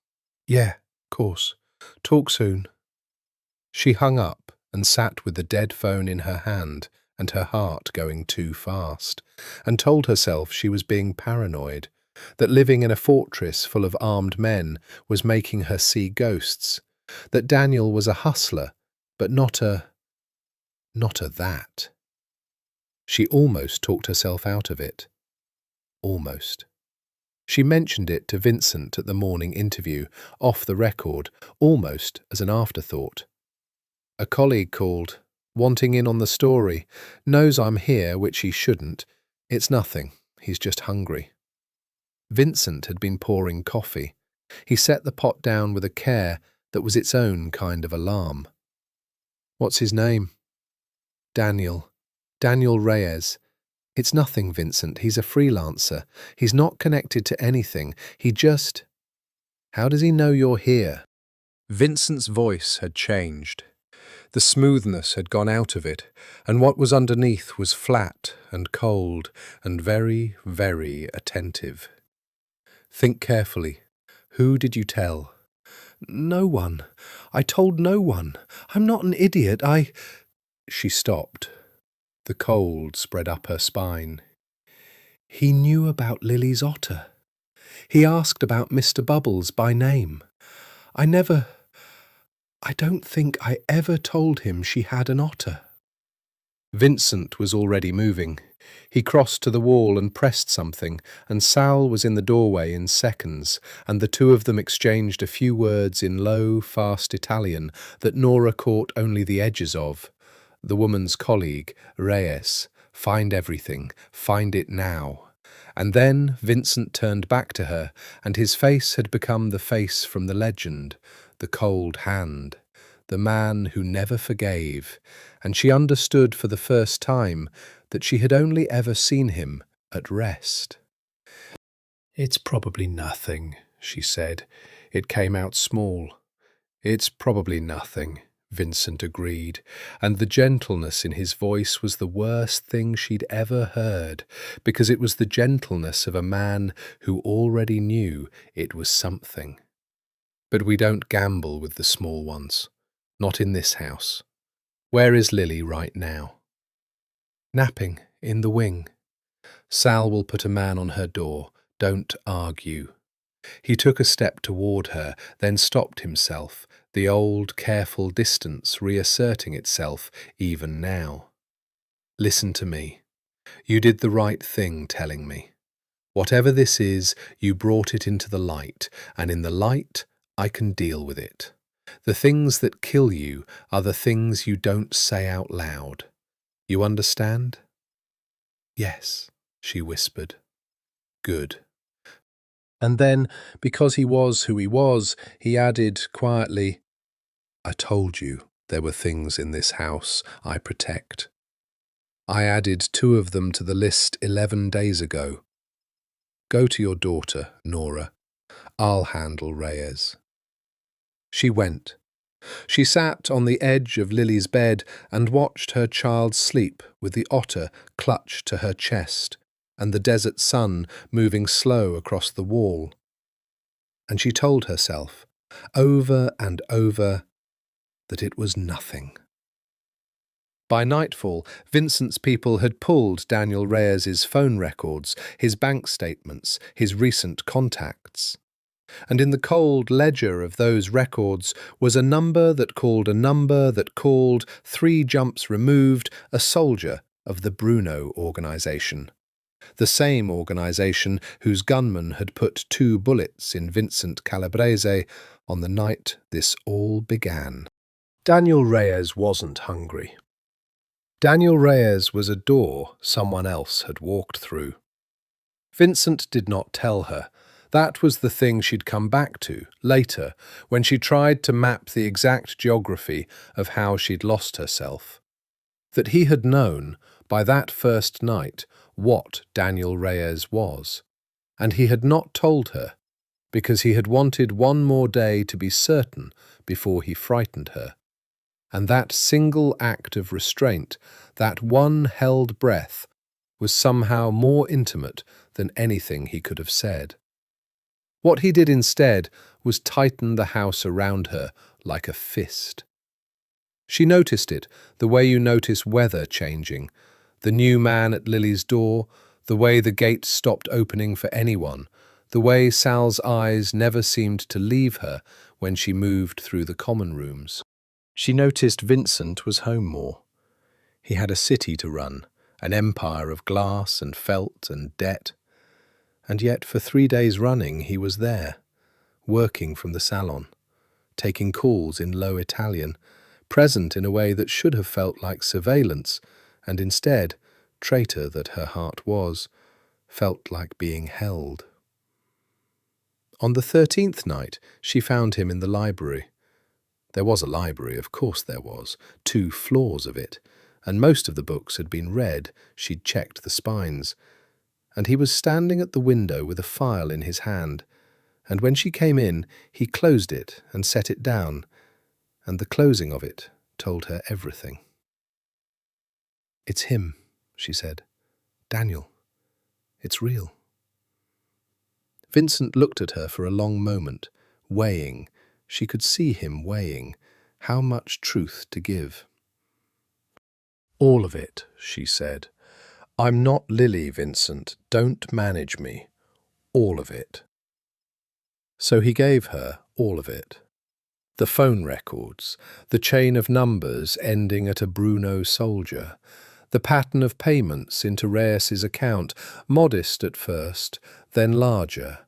Yeah, course. Talk soon. She hung up and sat with the dead phone in her hand and her heart going too fast, and told herself she was being paranoid, that living in a fortress full of armed men was making her see ghosts, that Daniel was a hustler, but not a that. She almost talked herself out of it. Almost. She mentioned it to Vincent at the morning interview, off the record, almost as an afterthought. A colleague called, wanting in on the story, knows I'm here, which he shouldn't. It's nothing, he's just hungry. Vincent had been pouring coffee. He set the pot down with a care that was its own kind of alarm. What's his name? Daniel Reyes. It's nothing, Vincent. He's a freelancer. He's not connected to anything. He just... How does he know you're here? Vincent's voice had changed. The smoothness had gone out of it, and what was underneath was flat and cold and very, very attentive. Think carefully. Who did you tell? No one. I told no one. I'm not an idiot. She stopped. The cold spread up her spine. He knew about Lily's otter. He asked about Mr. Bubbles by name. I don't think I ever told him she had an otter. Vincent was already moving. He crossed to the wall and pressed something, and Sal was in the doorway in seconds, and the two of them exchanged a few words in low, fast Italian that Nora caught only the edges of. The woman's colleague, Reyes, find everything, find it now. And then Vincent turned back to her, and his face had become the face from the legend, the cold hand, the man who never forgave, and she understood for the first time that she had only ever seen him at rest. "It's probably nothing," she said. It came out small. "It's probably nothing," Vincent agreed, and the gentleness in his voice was the worst thing she'd ever heard, because it was the gentleness of a man who already knew it was something. "But we don't gamble with the small ones. Not in this house. Where is Lily right now?" "Napping, in the wing. Sal will put a man on her door. Don't argue." He took a step toward her, then stopped himself, the old, careful distance reasserting itself even now. "Listen to me. You did the right thing telling me. Whatever this is, you brought it into the light, and in the light, I can deal with it. The things that kill you are the things you don't say out loud. You understand?" "Yes," she whispered. "Good." And then, because he was who he was, he added quietly, "I told you there were things in this house I protect. I added 2 of them to the list 11 days ago. Go to your daughter, Nora. I'll handle Reyes." She went. She sat on the edge of Lily's bed and watched her child sleep with the otter clutched to her chest and the desert sun moving slow across the wall. And she told herself, over and over, that it was nothing. By nightfall, Vincent's people had pulled Daniel Reyes's phone records, his bank statements, his recent contacts. And in the cold ledger of those records was a number that called a number that called, 3 jumps removed, a soldier of the Bruno organization. The same organization whose gunman had put 2 bullets in Vincent Calabrese on the night this all began. Daniel Reyes wasn't hungry. Daniel Reyes was a door someone else had walked through. Vincent did not tell her. That was the thing she'd come back to, later, when she tried to map the exact geography of how she'd lost herself. That he had known, by that first night, what Daniel Reyes was, and he had not told her, because he had wanted one more day to be certain before he frightened her. And that single act of restraint, that one held breath, was somehow more intimate than anything he could have said. What he did instead was tighten the house around her like a fist. She noticed it, the way you notice weather changing, the new man at Lily's door, the way the gate stopped opening for anyone, the way Sal's eyes never seemed to leave her when she moved through the common rooms. She noticed Vincent was home more. He had a city to run, an empire of glass and felt and debt. And yet for 3 days running he was there, working from the salon, taking calls in low Italian, present in a way that should have felt like surveillance, and instead, traitor that her heart was, felt like being held. On the 13th night, she found him in the library. There was a library, of course there was, 2 floors of it, and most of the books had been read, she'd checked the spines. And he was standing at the window with a file in his hand, and when she came in, he closed it and set it down, and the closing of it told her everything. "It's him," she said. "Daniel. It's real." Vincent looked at her for a long moment, weighing. She could see him weighing how much truth to give. "All of it," she said. "I'm not Lily, Vincent. Don't manage me. All of it." So he gave her all of it. The phone records, the chain of numbers ending at a Bruno soldier, the pattern of payments into Reyes's account, modest at first, then larger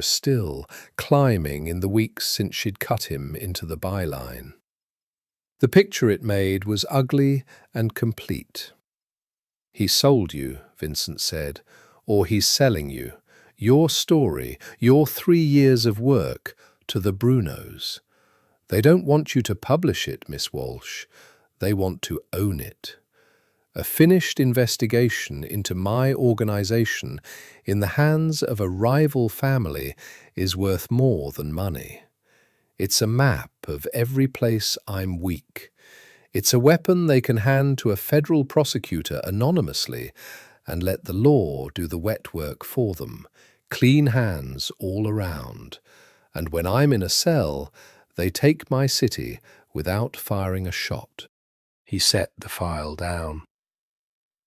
still, climbing in the weeks since she'd cut him into the byline. The picture it made was ugly and complete. "He sold you," Vincent said, "or he's selling you. Your story, your 3 years of work, to the Brunos. They don't want you to publish it, Miss Walsh. They want to own it. A finished investigation into my organization in the hands of a rival family is worth more than money. It's a map of every place I'm weak. It's a weapon they can hand to a federal prosecutor anonymously and let the law do the wet work for them. Clean hands all around. And when I'm in a cell, they take my city without firing a shot." He set the file down.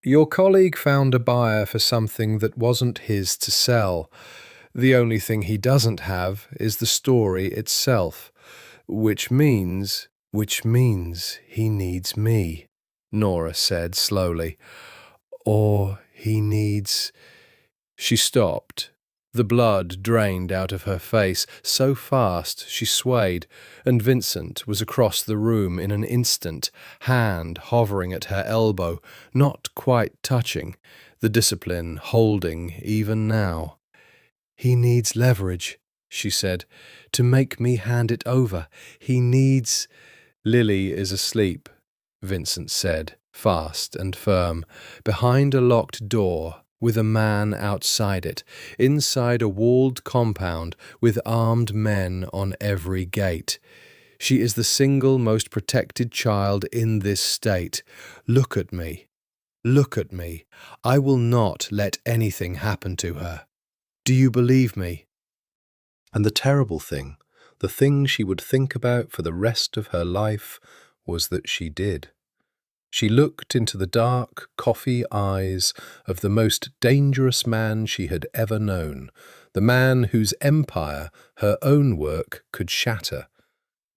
"Your colleague found a buyer for something that wasn't his to sell. The only thing he doesn't have is the story itself, which means he needs me," Nora said slowly. "Or he needs—" She stopped. The blood drained out of her face so fast she swayed, and Vincent was across the room in an instant, hand hovering at her elbow, not quite touching, the discipline holding even now. "He needs leverage," she said, "to make me hand it over. He needs—" "Lily is asleep," Vincent said, fast and firm, behind a locked door, with a man outside it, inside a walled compound with armed men on every gate. "She is the single most protected child in this state. Look at me. Look at me. I will not let anything happen to her. Do you believe me?" And the terrible thing, the thing she would think about for the rest of her life, was that she did. She looked into the dark, coffee eyes of the most dangerous man she had ever known, the man whose empire her own work could shatter,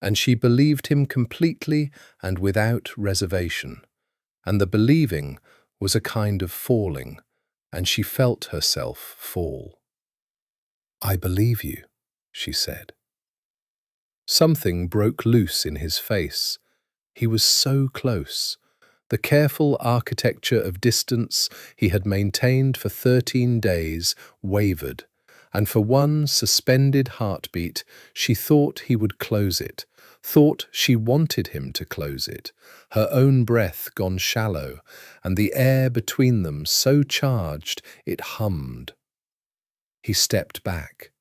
and she believed him completely and without reservation. And the believing was a kind of falling, and she felt herself fall. "I believe you," she said. Something broke loose in his face. He was so close. The careful architecture of distance he had maintained for 13 days wavered, and for one suspended heartbeat she thought he would close it, thought she wanted him to close it, her own breath gone shallow, and the air between them so charged it hummed. He stepped back.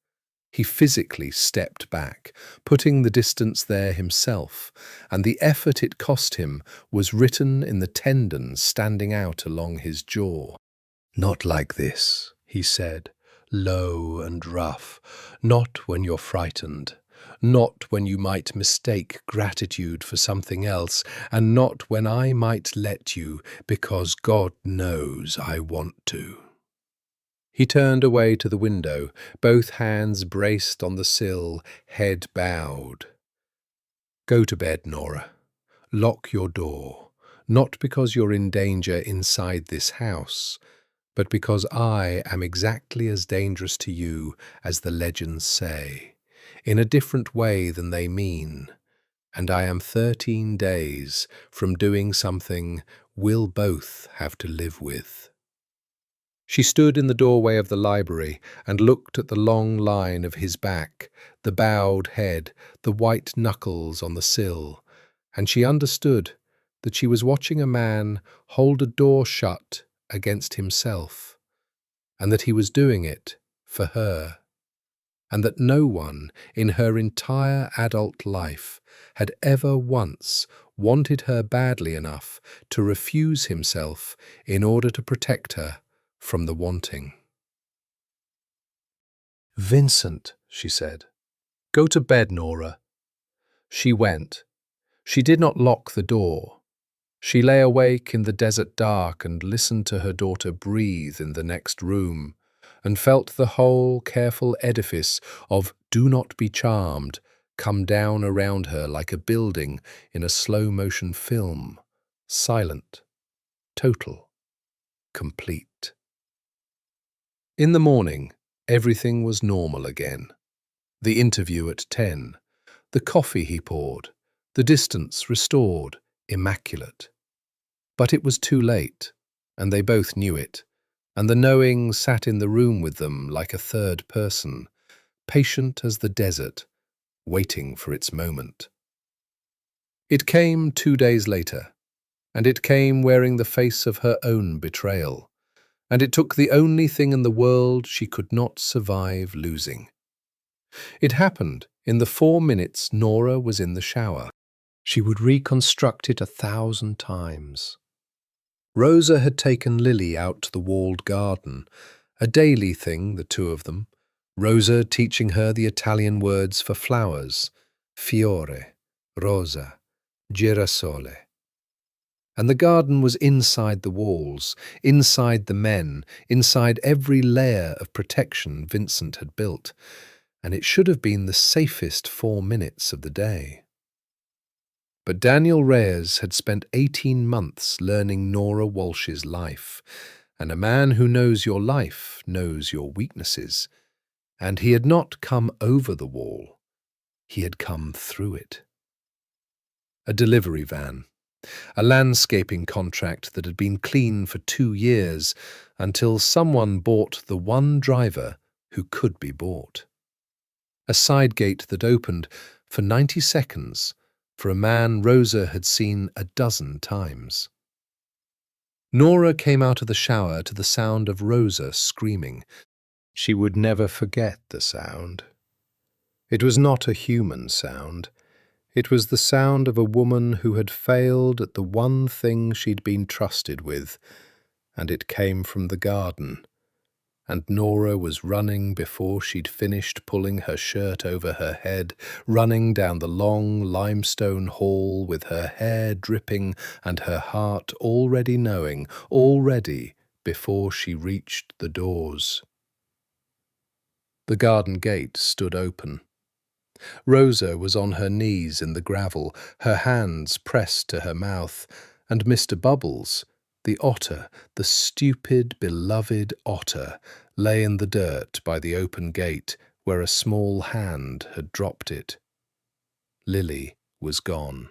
He physically stepped back, putting the distance there himself, and the effort it cost him was written in the tendons standing out along his jaw. "Not like this," he said, low and rough. "Not when you're frightened. Not when you might mistake gratitude for something else, and not when I might let you, because God knows I want to." He turned away to the window, both hands braced on the sill, head bowed. "Go to bed, Nora. Lock your door, not because you're in danger inside this house, but because I am exactly as dangerous to you as the legends say, in a different way than they mean, and I am 13 days from doing something we'll both have to live with." She stood in the doorway of the library and looked at the long line of his back, the bowed head, the white knuckles on the sill, and she understood that she was watching a man hold a door shut against himself, and that he was doing it for her, and that no one in her entire adult life had ever once wanted her badly enough to refuse himself in order to protect her from the wanting. "Vincent," she said. "Go to bed, Nora." She went. She did not lock the door. She lay awake in the desert dark and listened to her daughter breathe in the next room, and felt the whole careful edifice of "Do Not Be Charmed" come down around her like a building in a slow-motion film, silent, total, complete. In the morning, everything was normal again. The interview at 10, the coffee he poured, The distance restored, immaculate. But it was too late, and they both knew it, and the knowing sat in the room with them like a third person, patient as the desert, waiting for its moment. It came 2 days later, and it came wearing the face of her own betrayal, and it took the only thing in the world she could not survive losing. It happened in the 4 minutes Nora was in the shower. She would reconstruct it 1,000 times. Rosa had taken Lily out to the walled garden, a daily thing, the two of them, Rosa teaching her the Italian words for flowers, fiore, rosa, girasole. And the garden was inside the walls, inside the men, inside every layer of protection Vincent had built, and it should have been the safest 4 minutes of the day. But Daniel Reyes had spent 18 months learning Nora Walsh's life, and a man who knows your life knows your weaknesses, and he had not come over the wall, he had come through it. A delivery van, a landscaping contract that had been clean for 2 years until someone bought the one driver who could be bought. A side gate that opened for 90 seconds for a man Rosa had seen a dozen times. Nora came out of the shower to the sound of Rosa screaming. She would never forget the sound. It was not a human sound. It was the sound of a woman who had failed at the one thing she'd been trusted with, and it came from the garden. And Nora was running before she'd finished pulling her shirt over her head, running down the long limestone hall with her hair dripping and her heart already knowing, already before she reached the doors. The garden gate stood open. Rosa was on her knees in the gravel, her hands pressed to her mouth, and Mr. Bubbles, the otter, the stupid, beloved otter, lay in the dirt by the open gate where a small hand had dropped it. Lily was gone.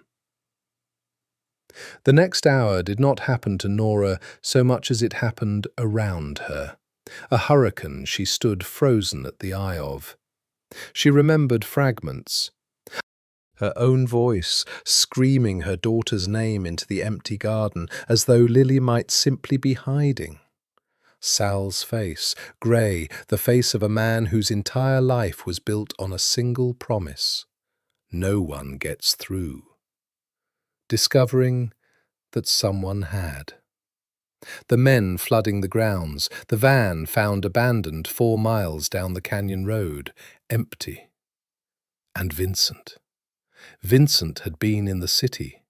The next hour did not happen to Nora so much as it happened around her, a hurricane she stood frozen at the eye of. She remembered fragments. Her own voice screaming her daughter's name into the empty garden as though Lily might simply be hiding. Sal's face, grey, the face of a man whose entire life was built on a single promise. No one gets through. Discovering that someone had. The men flooding the grounds, the van found abandoned 4 miles down the canyon road, empty. And Vincent. Vincent had been in the city.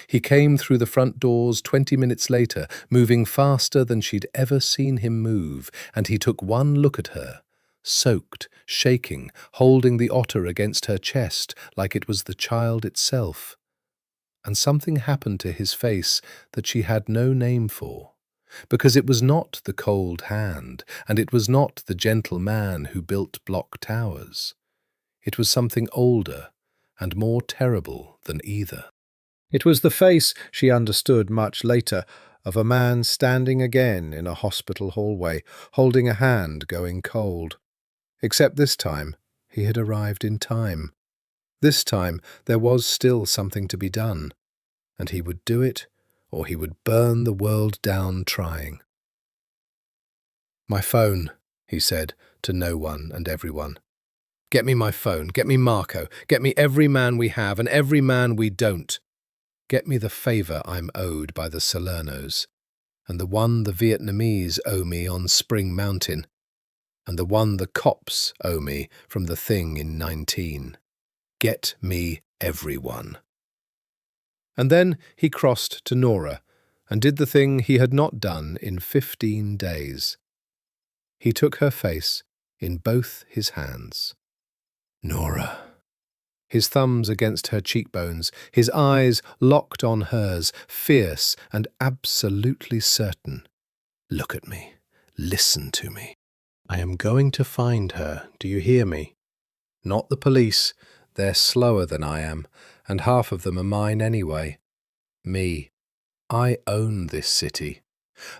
He came through the front doors 20 minutes later, moving faster than she'd ever seen him move, and he took one look at her, soaked, shaking, holding the otter against her chest like it was the child itself. And something happened to his face that she had no name for, because it was not the cold hand, and it was not the gentle man who built block towers. It was something older and more terrible than either. It was the face, she understood much later, of a man standing again in a hospital hallway, holding a hand going cold. Except this time, he had arrived in time. This time, there was still something to be done, and he would do it, or he would burn the world down trying. "My phone," he said, to no one and everyone. "Get me my phone, get me Marco, get me every man we have and every man we don't. Get me the favour I'm owed by the Salernos, and the one the Vietnamese owe me on Spring Mountain, and the one the cops owe me from the thing in 19. Get me everyone." And then he crossed to Nora and did the thing he had not done in 15 days. He took her face in both his hands. Nora. His thumbs against her cheekbones, his eyes locked on hers, fierce and absolutely certain. "Look at me. Listen to me. I am going to find her, do you hear me? Not the police, they're slower than I am, and half of them are mine anyway. Me. I own this city.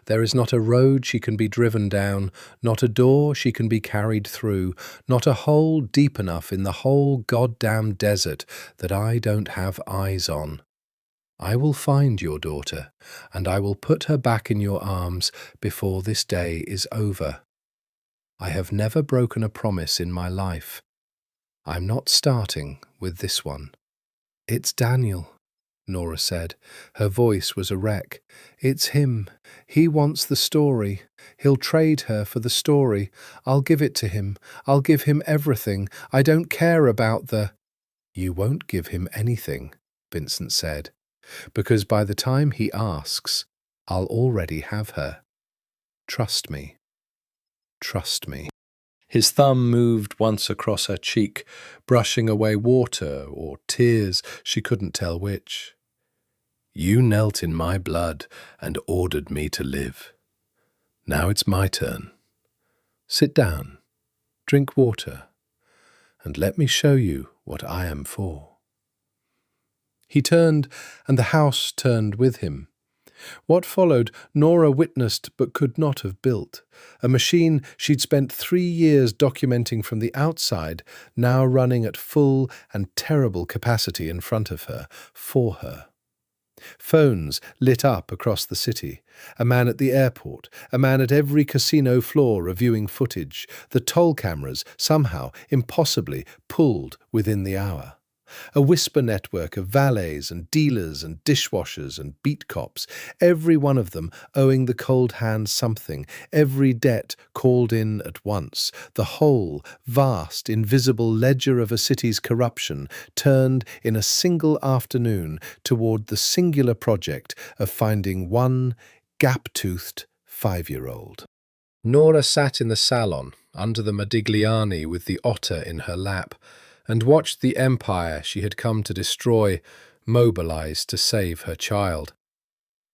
There is not a road she can be driven down, not a door she can be carried through, not a hole deep enough in the whole goddamn desert that I don't have eyes on. I will find your daughter, and I will put her back in your arms before this day is over. I have never broken a promise in my life. I'm not starting with this one. It's Daniel, Nora said. Her voice was a wreck. It's him. He wants the story. He'll trade her for the story. I'll give it to him. I'll give him everything. I don't care about the— You won't give him anything, Vincent said, because by the time he asks, I'll already have her. Trust me. Trust me. His thumb moved once across her cheek, brushing away water or tears, she couldn't tell which. You knelt in my blood and ordered me to live. Now it's my turn. Sit down, drink water, and let me show you what I am for. He turned, and the house turned with him. What followed, Nora witnessed but could not have built. A machine she'd spent 3 years documenting from the outside, now running at full and terrible capacity in front of her, for her. Phones lit up across the city. A man at the airport, a man at every casino floor reviewing footage. The toll cameras, somehow, impossibly, pulled within the hour. A whisper network of valets and dealers and dishwashers and beat cops, every one of them owing the cold hand something, every debt called in at once. The whole, vast, invisible ledger of a city's corruption turned in a single afternoon toward the singular project of finding one gap-toothed 5-year-old. Nora sat in the salon, under the Modigliani with the otter in her lap, and watched the empire she had come to destroy mobilize to save her child.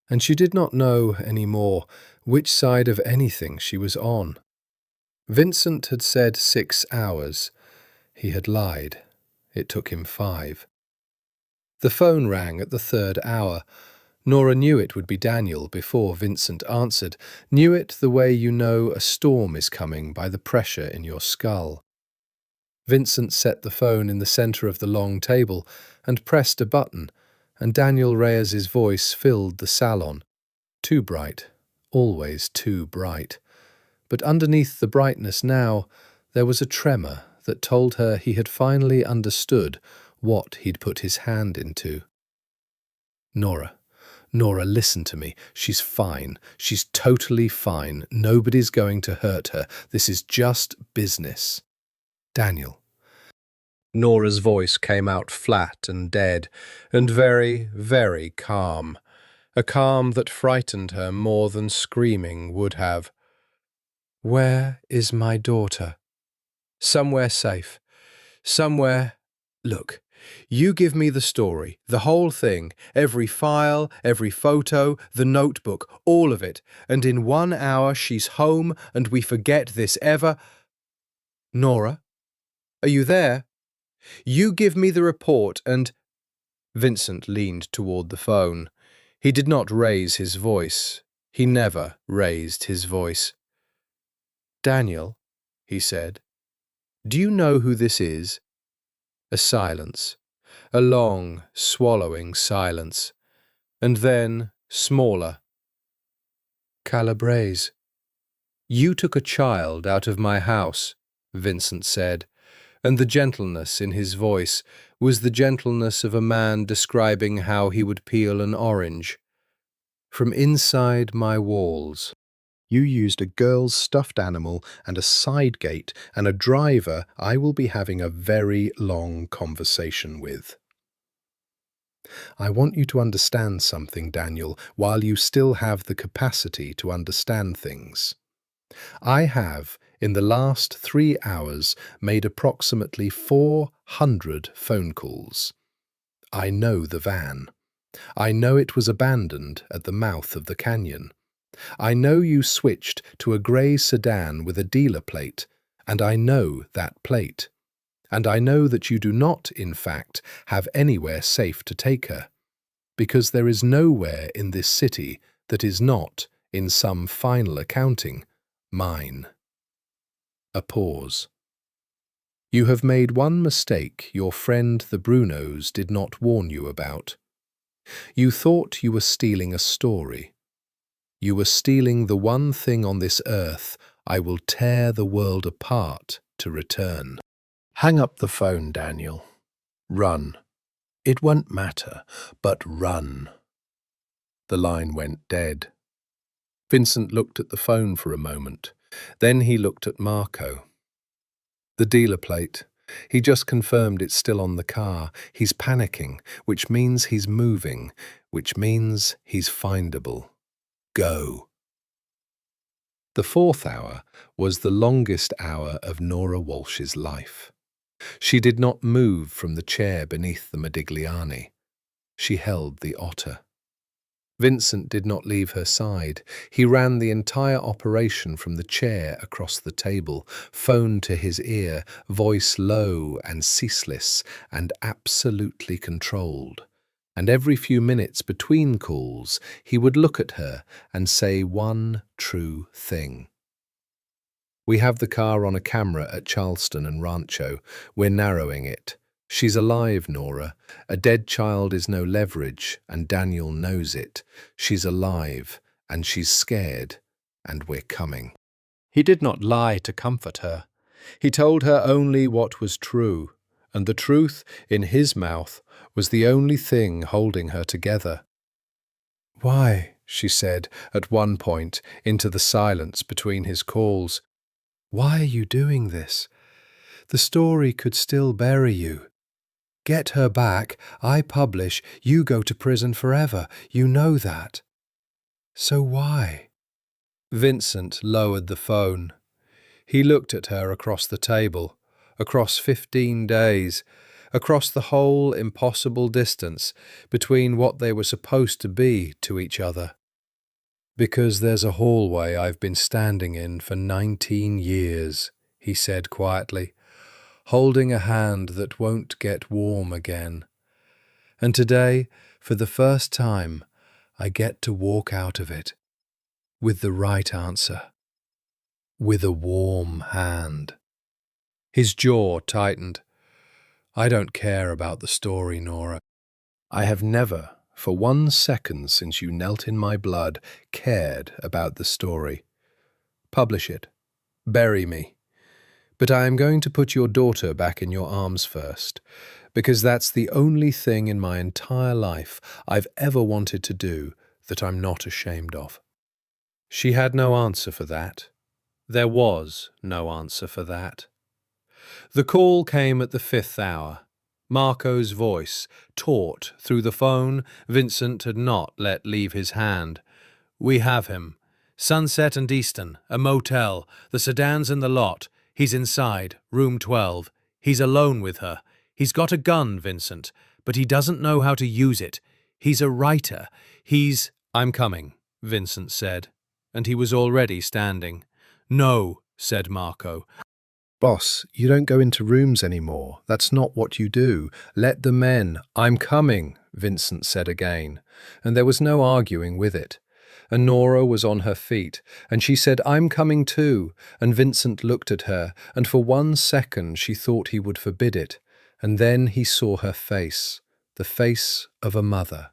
And she did not know any more which side of anything she was on. Vincent had said 6 hours. He had lied. It took him 5. The phone rang at the 3rd hour. Nora knew it would be Daniel before Vincent answered, knew it the way you know a storm is coming by the pressure in your skull. Vincent set the phone in the centre of the long table and pressed a button, and Daniel Reyes's voice filled the salon. Too bright, always too bright. But underneath the brightness now, there was a tremor that told her he had finally understood what he'd put his hand into. Nora, listen to me. She's fine. She's totally fine. Nobody's going to hurt her. This is just business. Daniel. Nora's voice came out flat and dead, and very, very calm. A calm that frightened her more than screaming would have. Where is my daughter? Somewhere safe. Somewhere. Look, you give me the story, the whole thing, every file, every photo, the notebook, all of it, and in 1 hour she's home and we forget this ever. Nora? Are you there? You give me the report and— Vincent leaned toward the phone. He did not raise his voice. He never raised his voice. Daniel, he said, do you know who this is? A silence. A long, swallowing silence. And then, smaller. Calabrese. You took a child out of my house, Vincent said, and the gentleness in his voice was the gentleness of a man describing how he would peel an orange. From inside my walls. You used a girl's stuffed animal and a side gate and a driver I will be having a very long conversation with. I want you to understand something, Daniel, while you still have the capacity to understand things. I have, in the last 3 hours, made approximately 400 phone calls. I know the van. I know it was abandoned at the mouth of the canyon. I know you switched to a grey sedan with a dealer plate, and I know that plate. And I know that you do not, in fact, have anywhere safe to take her, because there is nowhere in this city that is not, in some final accounting, mine. A pause. You have made one mistake your friend the Brunos did not warn you about. You thought you were stealing a story. You were stealing the one thing on this earth I will tear the world apart to return. Hang up the phone, Daniel. Run. It won't matter, but run. The line went dead. Vincent looked at the phone for a moment. Then he looked at Marco. The dealer plate. He just confirmed it's still on the car. He's panicking, which means he's moving, which means he's findable. Go. The 4th hour was the longest hour of Nora Walsh's life. She did not move from the chair beneath the Modigliani. She held the otter. Vincent did not leave her side. He ran the entire operation from the chair across the table, phone to his ear, voice low and ceaseless and absolutely controlled. And every few minutes between calls, he would look at her and say one true thing. We have the car on a camera at Charleston and Rancho. We're narrowing it. She's alive, Nora. A dead child is no leverage, and Daniel knows it. She's alive, and she's scared, and we're coming. He did not lie to comfort her. He told her only what was true, and the truth in his mouth was the only thing holding her together. Why, she said at one point into the silence between his calls, why are you doing this? The story could still bury you. Get her back, I publish, you go to prison forever. You know that. So why? Vincent lowered the phone. He looked at her across the table, across 15 days, across the whole impossible distance between what they were supposed to be to each other. Because there's a hallway I've been standing in for 19 years, he said quietly, holding a hand that won't get warm again. And today, for the first time, I get to walk out of it with the right answer, with a warm hand. His jaw tightened. I don't care about the story, Nora. I have never, for 1 second since you knelt in my blood, cared about the story. Publish it. Bury me. But I am going to put your daughter back in your arms first, because that's the only thing in my entire life I've ever wanted to do that I'm not ashamed of. She had no answer for that. There was no answer for that. The call came at the 5th hour. Marco's voice, taut through the phone, Vincent had not let leave his hand. We have him. Sunset and Easton, a motel, the sedan's in the lot. He's inside, room 12. He's alone with her. He's got a gun, Vincent, but he doesn't know how to use it. He's a writer. I'm coming, Vincent said, and he was already standing. No, said Marco. Boss, you don't go into rooms anymore. That's not what you do. Let the men. I'm coming, Vincent said again, and there was no arguing with it. And Nora was on her feet, and she said, I'm coming too, and Vincent looked at her, and for 1 second she thought he would forbid it, and then he saw her face, the face of a mother,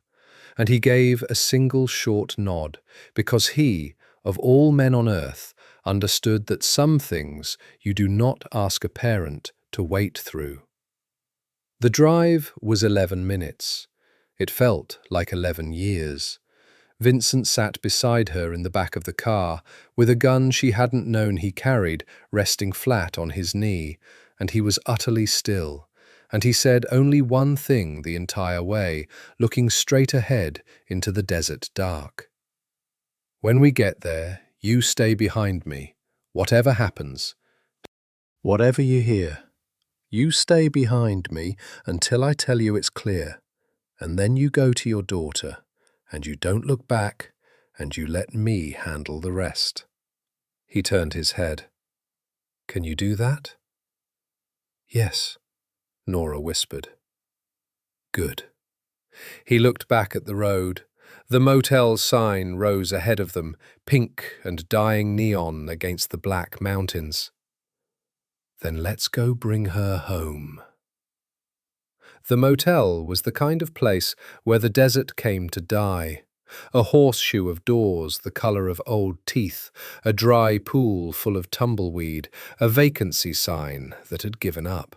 and he gave a single short nod, because he, of all men on earth, understood that some things you do not ask a parent to wait through. The drive was 11 minutes. It felt like 11 years. Vincent sat beside her in the back of the car, with a gun she hadn't known he carried resting flat on his knee, and he was utterly still, and he said only one thing the entire way, looking straight ahead into the desert dark. When we get there, you stay behind me, whatever happens. Whatever you hear, you stay behind me until I tell you it's clear, and then you go to your daughter, and you don't look back, and you let me handle the rest. He turned his head. Can you do that? Yes, Nora whispered. Good. He looked back at the road. The motel's sign rose ahead of them, pink and dying neon against the black mountains. Then let's go bring her home. The motel was the kind of place where the desert came to die. A horseshoe of doors the colour of old teeth, a dry pool full of tumbleweed, a vacancy sign that had given up.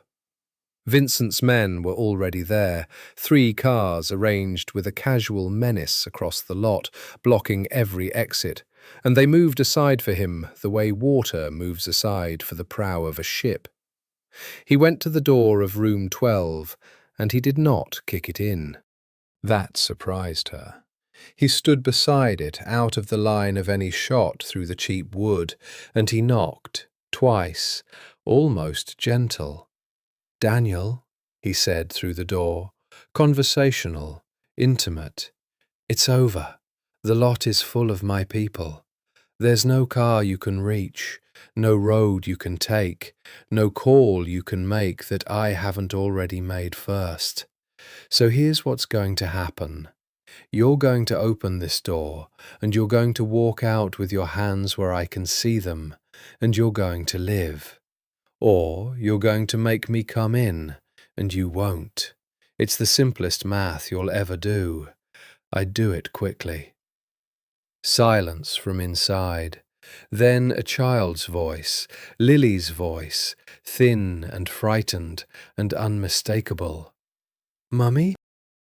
Vincent's men were already there, 3 cars arranged with a casual menace across the lot, blocking every exit, and they moved aside for him the way water moves aside for the prow of a ship. He went to the door of room 12, and he did not kick it in. That surprised her. He stood beside it, out of the line of any shot through the cheap wood, and he knocked, twice, almost gentle. "Daniel," he said through the door, conversational, intimate. "It's over. The lot is full of my people. There's no car you can reach, no road you can take, no call you can make that I haven't already made first. So here's what's going to happen. You're going to open this door, and you're going to walk out with your hands where I can see them, and you're going to live. Or you're going to make me come in, and you won't. It's the simplest math you'll ever do. I'd do it quickly." Silence from inside. Then a child's voice, Lily's voice, thin and frightened and unmistakable. "Mummy?"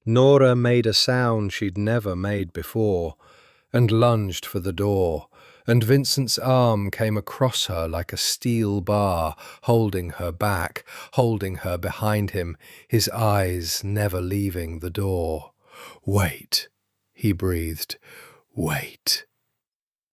Nora made a sound she'd never made before, and lunged for the door, and Vincent's arm came across her like a steel bar, holding her back, holding her behind him, his eyes never leaving the door. "Wait," he breathed. "Wait."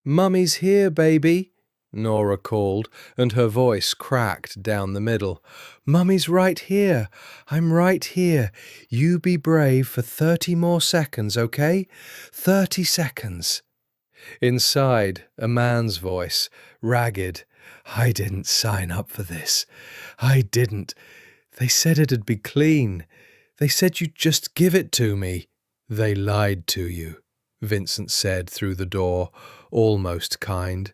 "Mummy's here, baby," Nora called, and her voice cracked down the middle. "Mummy's right here. I'm right here. You be brave for 30 more seconds, okay? 30 seconds. Inside, a man's voice, ragged. "I didn't sign up for this. I didn't. They said it'd be clean. They said you'd just give it to me." "They lied to you," Vincent said through the door, almost kind.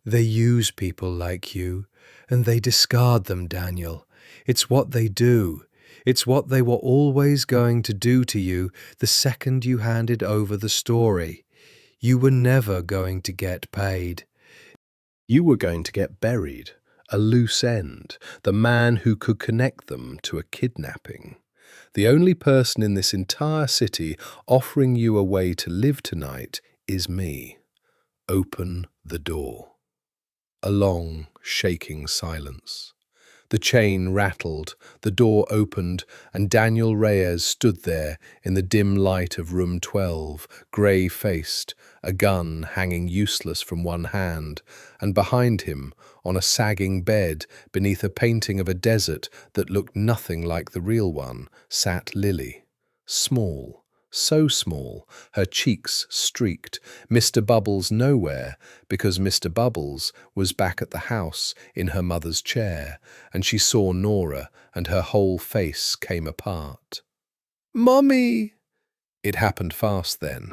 "They use people like you, and they discard them, Daniel. It's what they do. It's what they were always going to do to you the second you handed over the story. You were never going to get paid. You were going to get buried, a loose end, the man who could connect them to a kidnapping. The only person in this entire city offering you a way to live tonight is me. Open the door." A long, shaking silence. The chain rattled, the door opened, and Daniel Reyes stood there in the dim light of room 12, grey-faced, a gun hanging useless from one hand, and behind him, on a sagging bed beneath a painting of a desert that looked nothing like the real one, sat Lily. Small, so small, her cheeks streaked, Mr. Bubbles nowhere, because Mr. Bubbles was back at the house in her mother's chair, and she saw Nora, and her whole face came apart. "Mummy!" It happened fast then.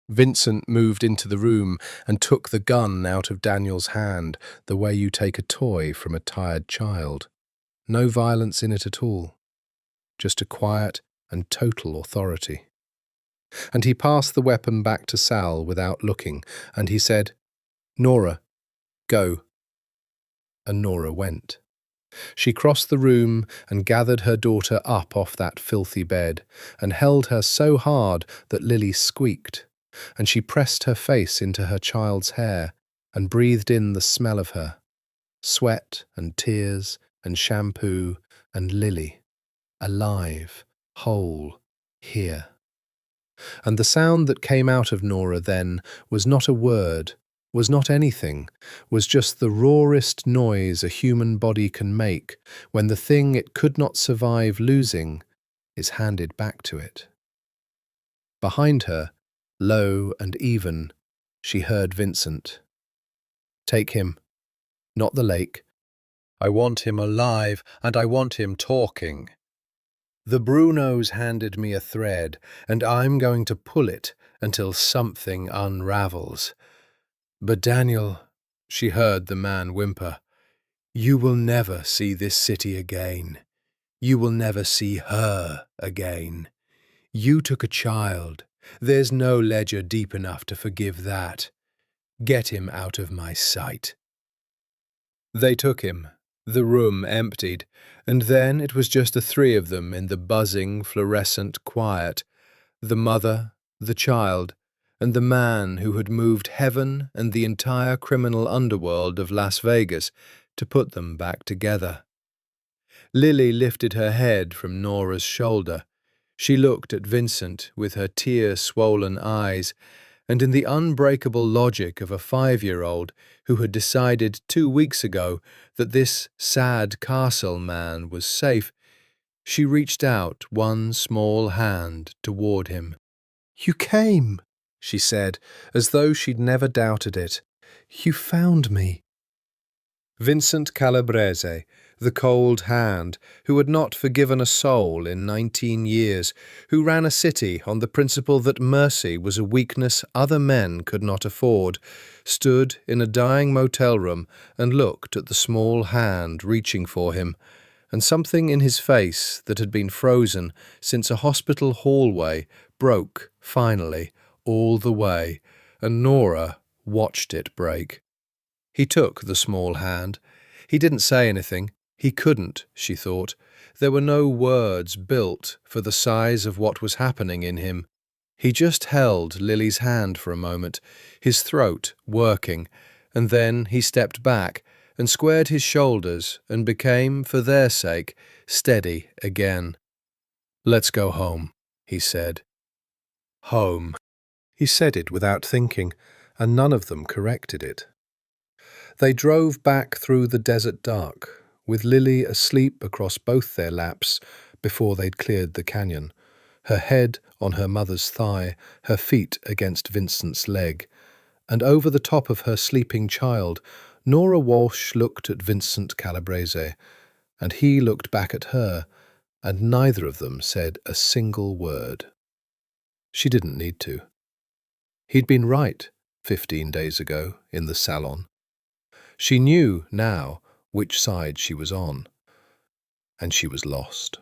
Vincent moved into the room and took the gun out of Daniel's hand, the way you take a toy from a tired child. No violence in it at all. Just a quiet and total authority. And he passed the weapon back to Sal without looking, and he said, "Nora, go." And Nora went. She crossed the room and gathered her daughter up off that filthy bed, and held her so hard that Lily squeaked, and she pressed her face into her child's hair and breathed in the smell of her, sweat and tears and shampoo and Lily, alive, whole, here. And the sound that came out of Nora then was not a word, was not anything, was just the rawest noise a human body can make when the thing it could not survive losing is handed back to it. Behind her, low and even, she heard Vincent. "Take him, not the lake. I want him alive, and I want him talking. The Brunos handed me a thread, and I'm going to pull it until something unravels. But Daniel, she heard the man whimper, you will never see this city again. You will never see her again. You took a child. There's no ledger deep enough to forgive that. Get him out of my sight. They took him. The room emptied, and then it was just the three of them in the buzzing, fluorescent quiet, the mother, the child, and the man who had moved heaven and the entire criminal underworld of Las Vegas to put them back together. Lily lifted her head from Nora's shoulder. She looked at Vincent with her tear-swollen eyes, and in the unbreakable logic of a 5-year-old who had decided 2 weeks ago that this sad castle man was safe, she reached out one small hand toward him. "You came," she said, as though she'd never doubted it. "You found me." Vincent Calabrese, the cold hand, who had not forgiven a soul in 19 years, who ran a city on the principle that mercy was a weakness other men could not afford, stood in a dying motel room and looked at the small hand reaching for him, and something in his face that had been frozen since a hospital hallway broke, finally, all the way, and Nora watched it break. He took the small hand. He didn't say anything. He couldn't, she thought. There were no words built for the size of what was happening in him. He just held Lily's hand for a moment, his throat working, and then he stepped back and squared his shoulders and became, for their sake, steady again. "Let's go home," he said. Home. He said it without thinking, and none of them corrected it. They drove back through the desert dark, with Lily asleep across both their laps before they'd cleared the canyon, her head on her mother's thigh, her feet against Vincent's leg, and over the top of her sleeping child, Nora Walsh looked at Vincent Calabrese, and he looked back at her, and neither of them said a single word. She didn't need to. He'd been right 15 days ago in the salon. She knew now which side she was on, and she was lost.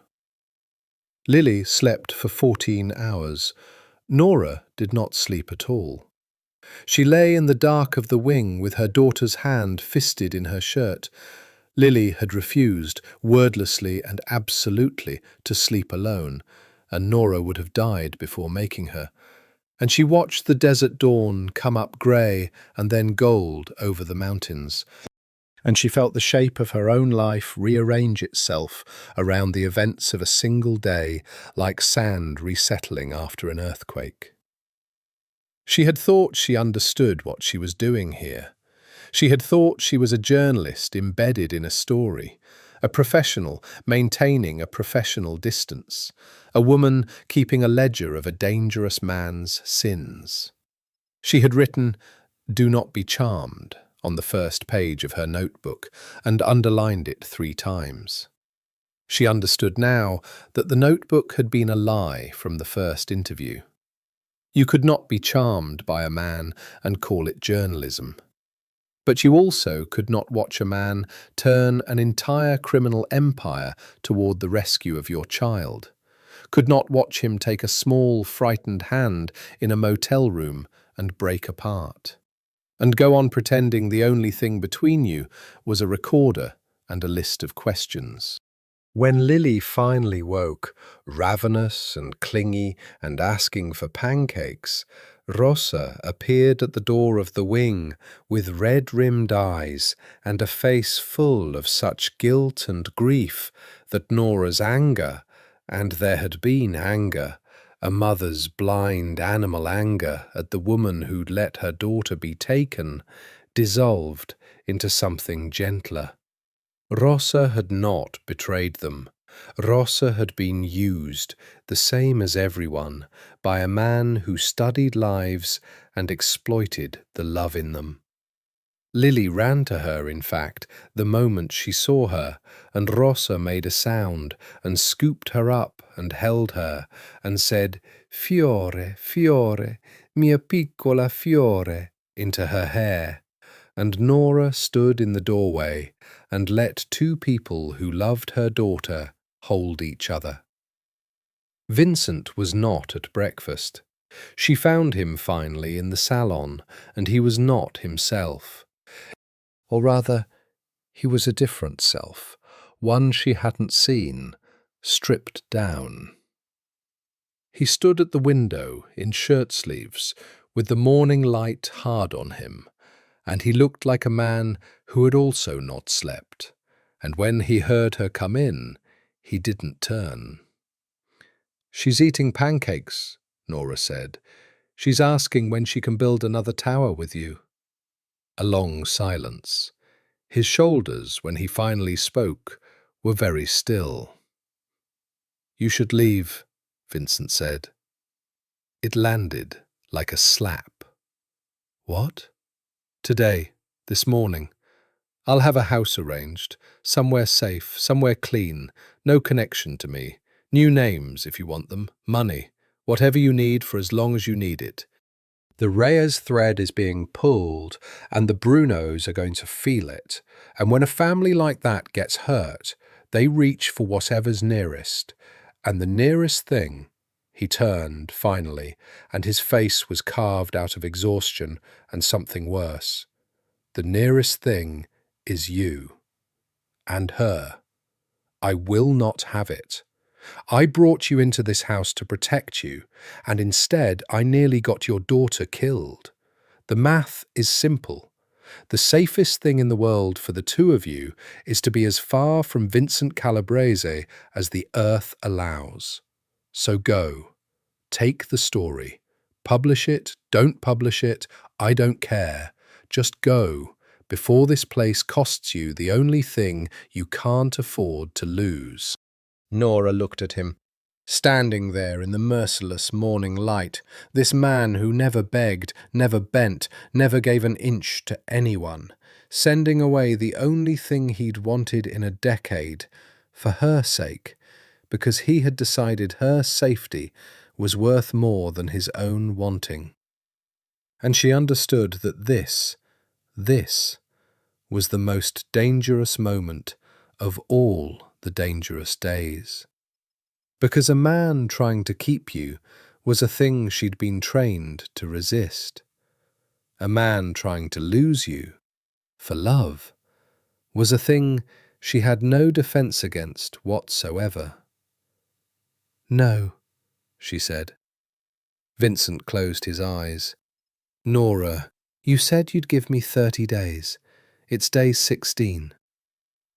Lily slept for 14 hours. Nora did not sleep at all. She lay in the dark of the wing with her daughter's hand fisted in her shirt. Lily had refused, wordlessly and absolutely, to sleep alone, and Nora would have died before making her. And she watched the desert dawn come up grey and then gold over the mountains. And she felt the shape of her own life rearrange itself around the events of a single day, like sand resettling after an earthquake. She had thought she understood what she was doing here. She had thought she was a journalist embedded in a story, a professional maintaining a professional distance, a woman keeping a ledger of a dangerous man's sins. She had written, "Do not be charmed," on the first page of her notebook and underlined it 3 times. She understood now that the notebook had been a lie from the first interview. You could not be charmed by a man and call it journalism. But you also could not watch a man turn an entire criminal empire toward the rescue of your child, could not watch him take a small, frightened hand in a motel room and break apart, and go on pretending the only thing between you was a recorder and a list of questions. When Lily finally woke, ravenous and clingy and asking for pancakes, Rosa appeared at the door of the wing with red-rimmed eyes and a face full of such guilt and grief that Nora's anger, and there had been anger, a mother's blind animal anger at the woman who'd let her daughter be taken, dissolved into something gentler. Rosa had not betrayed them. Rosa had been used, the same as everyone, by a man who studied lives and exploited the love in them. Lily ran to her, in fact, the moment she saw her, and Rosa made a sound, and scooped her up, and held her, and said, "Fiore, fiore, mia piccola fiore," into her hair, and Nora stood in the doorway, and let two people who loved her daughter hold each other. Vincent was not at breakfast. She found him finally in the salon, and he was not himself. Or rather, he was a different self, one she hadn't seen, stripped down. He stood at the window in shirt-sleeves, with the morning light hard on him, and he looked like a man who had also not slept, and when he heard her come in, he didn't turn. "She's eating pancakes," Nora said. "She's asking when she can build another tower with you." A long silence. His shoulders, when he finally spoke, were very still. "You should leave," Vincent said. It landed like a slap. "What?" "Today, this morning. I'll have a house arranged, somewhere safe, somewhere clean, no connection to me. New names, if you want them, money, whatever you need for as long as you need it. The Reyes thread is being pulled, and the Brunos are going to feel it. And when a family like that gets hurt, they reach for whatever's nearest. And the nearest thing—" He turned, finally, and his face was carved out of exhaustion and something worse. "The nearest thing is you. And her. I will not have it. I brought you into this house to protect you, and instead I nearly got your daughter killed. The math is simple. The safest thing in the world for the two of you is to be as far from Vincent Calabrese as the earth allows. So go. Take the story. Publish it, don't publish it, I don't care. Just go, before this place costs you the only thing you can't afford to lose." Nora looked at him, standing there in the merciless morning light, this man who never begged, never bent, never gave an inch to anyone, sending away the only thing he'd wanted in a decade, for her sake, because he had decided her safety was worth more than his own wanting. And she understood that this was the most dangerous moment of all the dangerous days. Because a man trying to keep you was a thing she'd been trained to resist. A man trying to lose you, for love, was a thing she had no defense against whatsoever. "No," she said. Vincent closed his eyes. "Nora, you said you'd give me 30 days. It's day 16.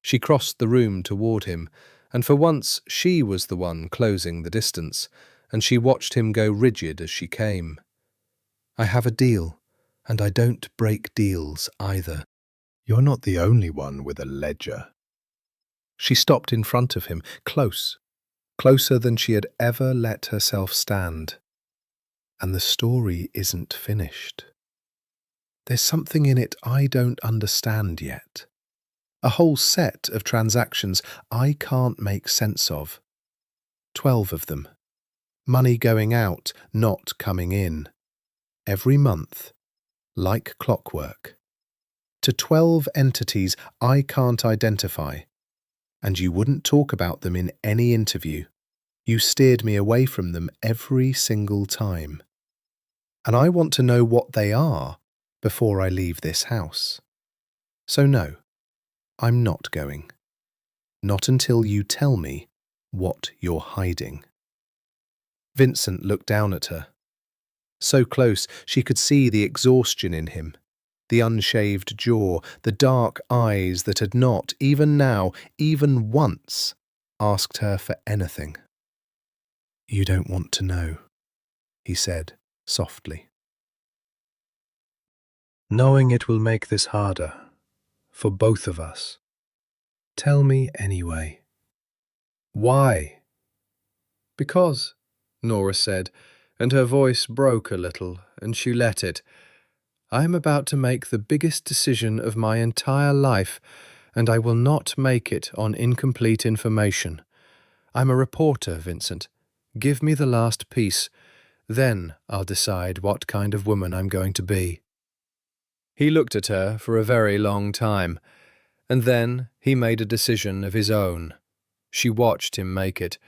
She crossed the room toward him, and for once she was the one closing the distance, and she watched him go rigid as she came. "I have a deal, and I don't break deals either." "You're not the only one with a ledger." She stopped in front of him, close, closer than she had ever let herself stand. "And the story isn't finished. There's something in it I don't understand yet. A whole set of transactions I can't make sense of. 12 of them. Money going out, not coming in. Every month, like clockwork. To 12 entities I can't identify. And you wouldn't talk about them in any interview. You steered me away from them every single time. And I want to know what they are before I leave this house. So no, I'm not going. Not until you tell me what you're hiding." Vincent looked down at her. So close she could see the exhaustion in him, the unshaved jaw, the dark eyes that had not, even now, even once, asked her for anything. "You don't want to know," he said softly. "Knowing it will make this harder, for both of us. Tell me anyway." "Why?" "Because," Nora said, and her voice broke a little, and she let it. I am about to make the biggest decision of my entire life, and I will not make it on incomplete information. I'm a reporter, Vincent. Give me the last piece. Then I'll decide what kind of woman I'm going to be." He looked at her for a very long time, and then he made a decision of his own. She watched him make it,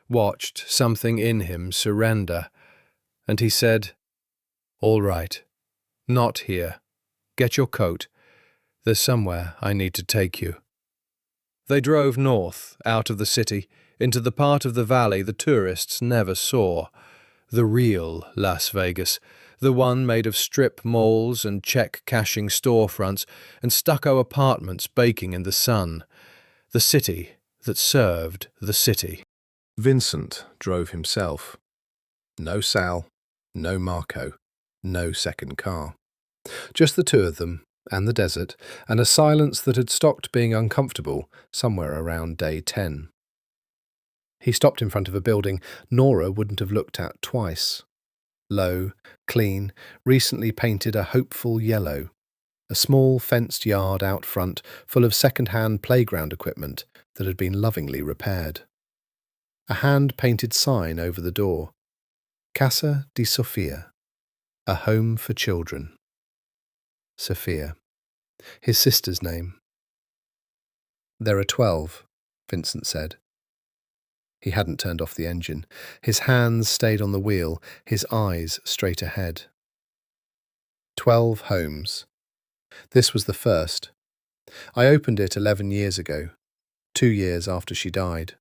watched something in him surrender, and he said, "All right. Not here. Get your coat. There's somewhere I need to take you." They drove north, out of the city, into the part of the valley the tourists never saw. The real Las Vegas, the one made of strip malls and check-cashing storefronts and stucco apartments baking in the sun. The city that served the city. Vincent drove himself. No Sal, no Marco, no second car. Just the two of them, and the desert, and a silence that had stopped being uncomfortable somewhere around day 10. He stopped in front of a building Nora wouldn't have looked at twice. Low, clean, recently painted a hopeful yellow. A small fenced yard out front full of second-hand playground equipment that had been lovingly repaired. A hand-painted sign over the door. Casa di Sofia, a home for children. Sophia, his sister's name. "There are 12, Vincent said. He hadn't turned off the engine. His hands stayed on the wheel, his eyes straight ahead. 12 homes. This was the first. I opened it 11 years ago, 2 years after she died.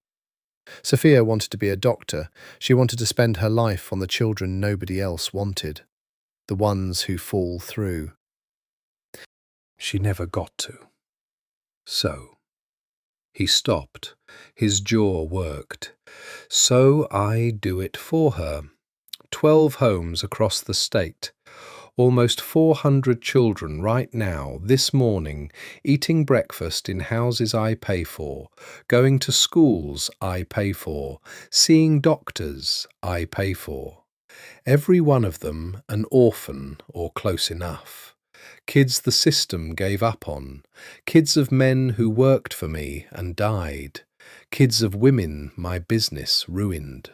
Sophia wanted to be a doctor. She wanted to spend her life on the children nobody else wanted, the ones who fall through. She never got to. So he stopped. His jaw worked. So I do it for her. 12 homes across the state. Almost 400 children right now, this morning, eating breakfast in houses I pay for, going to schools I pay for, seeing doctors I pay for. Every one of them an orphan or close enough. Kids the system gave up on. Kids of men who worked for me and died. Kids of women my business ruined.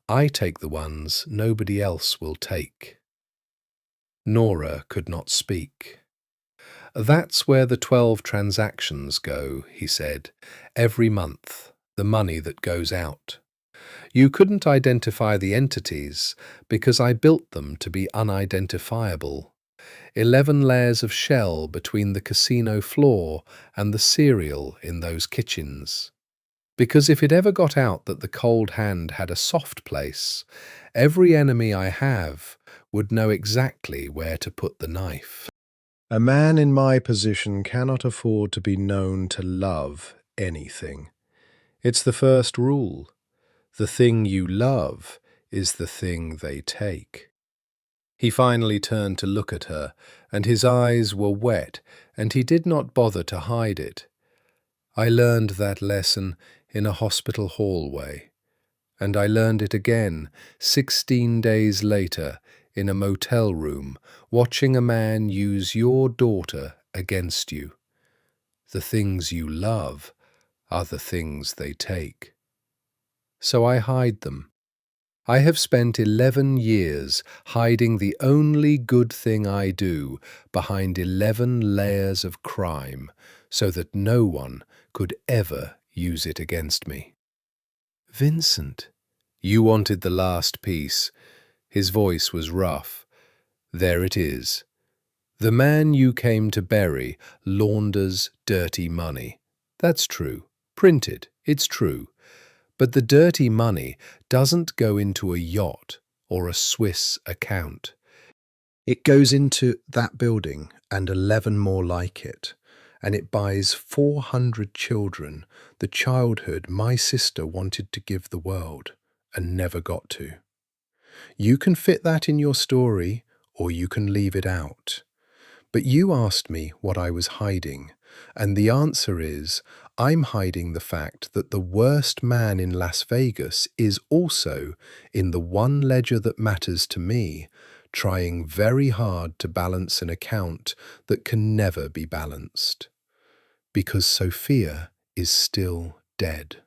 I take the ones nobody else will take." Nora could not speak. "That's where the 12 transactions go," he said. "Every month, the money that goes out. You couldn't identify the entities because I built them to be unidentifiable. 11 layers of shell between the casino floor and the cereal in those kitchens. Because if it ever got out that the cold hand had a soft place, every enemy I have would know exactly where to put the knife. A man in my position cannot afford to be known to love anything. It's the first rule. The thing you love is the thing they take." He finally turned to look at her, and his eyes were wet, and he did not bother to hide it. "I learned that lesson in a hospital hallway, and I learned it again 16 days later in a motel room, watching a man use your daughter against you. The things you love are the things they take. So I hide them. I have spent 11 years hiding the only good thing I do behind 11 layers of crime, so that no one could ever use it against me." "Vincent, you wanted the last piece." His voice was rough. "There it is. The man you came to bury launders dirty money. That's true. Printed. It's true. But the dirty money doesn't go into a yacht or a Swiss account. It goes into that building and 11 more like it, and it buys 400 children the childhood my sister wanted to give the world and never got to. You can fit that in your story, or you can leave it out. But you asked me what I was hiding, and the answer is, I'm hiding the fact that the worst man in Las Vegas is also, in the one ledger that matters to me, trying very hard to balance an account that can never be balanced. Because Sophia is still dead,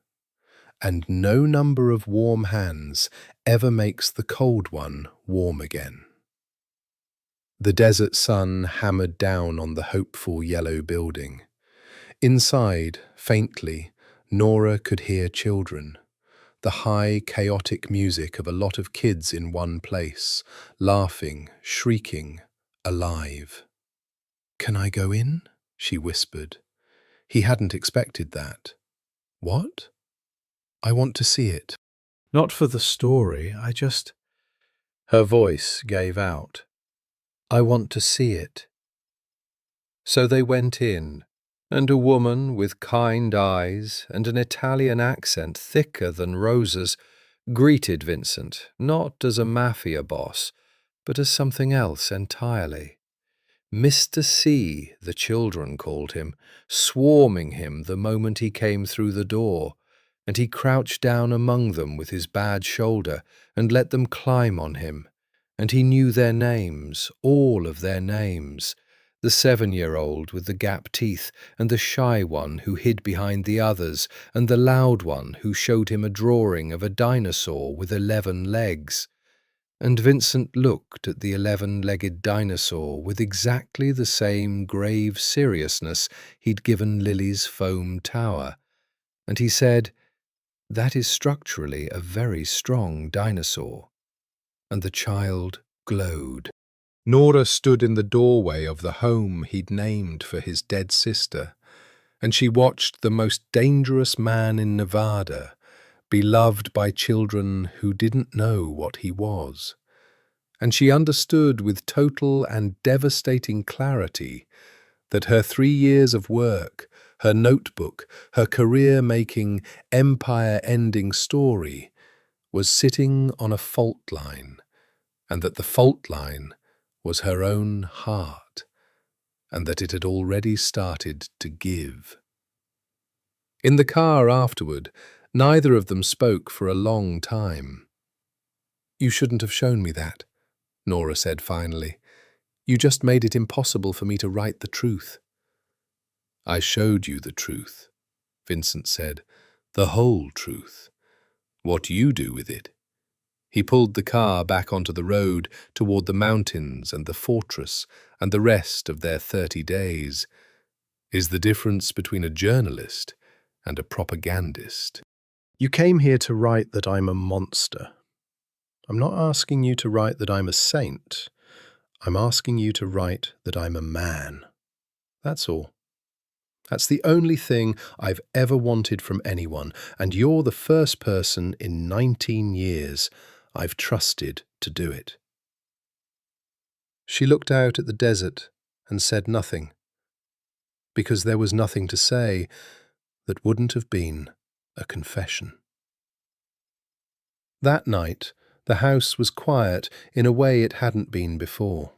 and no number of warm hands ever makes the cold one warm again. The desert sun hammered down on the hopeful yellow building. Inside, faintly, Nora could hear children, the high, chaotic music of a lot of kids in one place, laughing, shrieking, alive. "Can I go in?" she whispered. He hadn't expected that. "What?" "I want to see it." "Not for the story, I just—" Her voice gave out. "I want to see it." So they went in, and a woman with kind eyes and an Italian accent thicker than roses greeted Vincent, not as a Mafia boss, but as something else entirely. Mr. C, the children called him, swarming him the moment he came through the door, and he crouched down among them with his bad shoulder and let them climb on him, and he knew their names, all of their names, the 7-year-old with the gap teeth, and the shy one who hid behind the others, and the loud one who showed him a drawing of a dinosaur with 11 legs. And Vincent looked at the 11-legged dinosaur with exactly the same grave seriousness he'd given Lily's foam tower, and he said, "That is structurally a very strong dinosaur." And the child glowed. Nora stood in the doorway of the home he'd named for his dead sister, and she watched the most dangerous man in Nevada, beloved by children who didn't know what he was. And she understood with total and devastating clarity that her 3 years of work, her notebook, her career-making, empire-ending story was sitting on a fault line, and that the fault line was her own heart, and that it had already started to give. In the car afterward, neither of them spoke for a long time. "You shouldn't have shown me that," Nora said finally. "You just made it impossible for me to write the truth." "I showed you the truth," Vincent said. "The whole truth. What you do with it." He pulled the car back onto the road toward the mountains and the fortress and the rest of their 30 days. Is the difference between a journalist and a propagandist. "You came here to write that I'm a monster. I'm not asking you to write that I'm a saint. I'm asking you to write that I'm a man. That's all. That's the only thing I've ever wanted from anyone, and you're the first person in 19 years I've trusted to do it." She looked out at the desert and said nothing, because there was nothing to say that wouldn't have been a confession. That night, the house was quiet in a way it hadn't been before.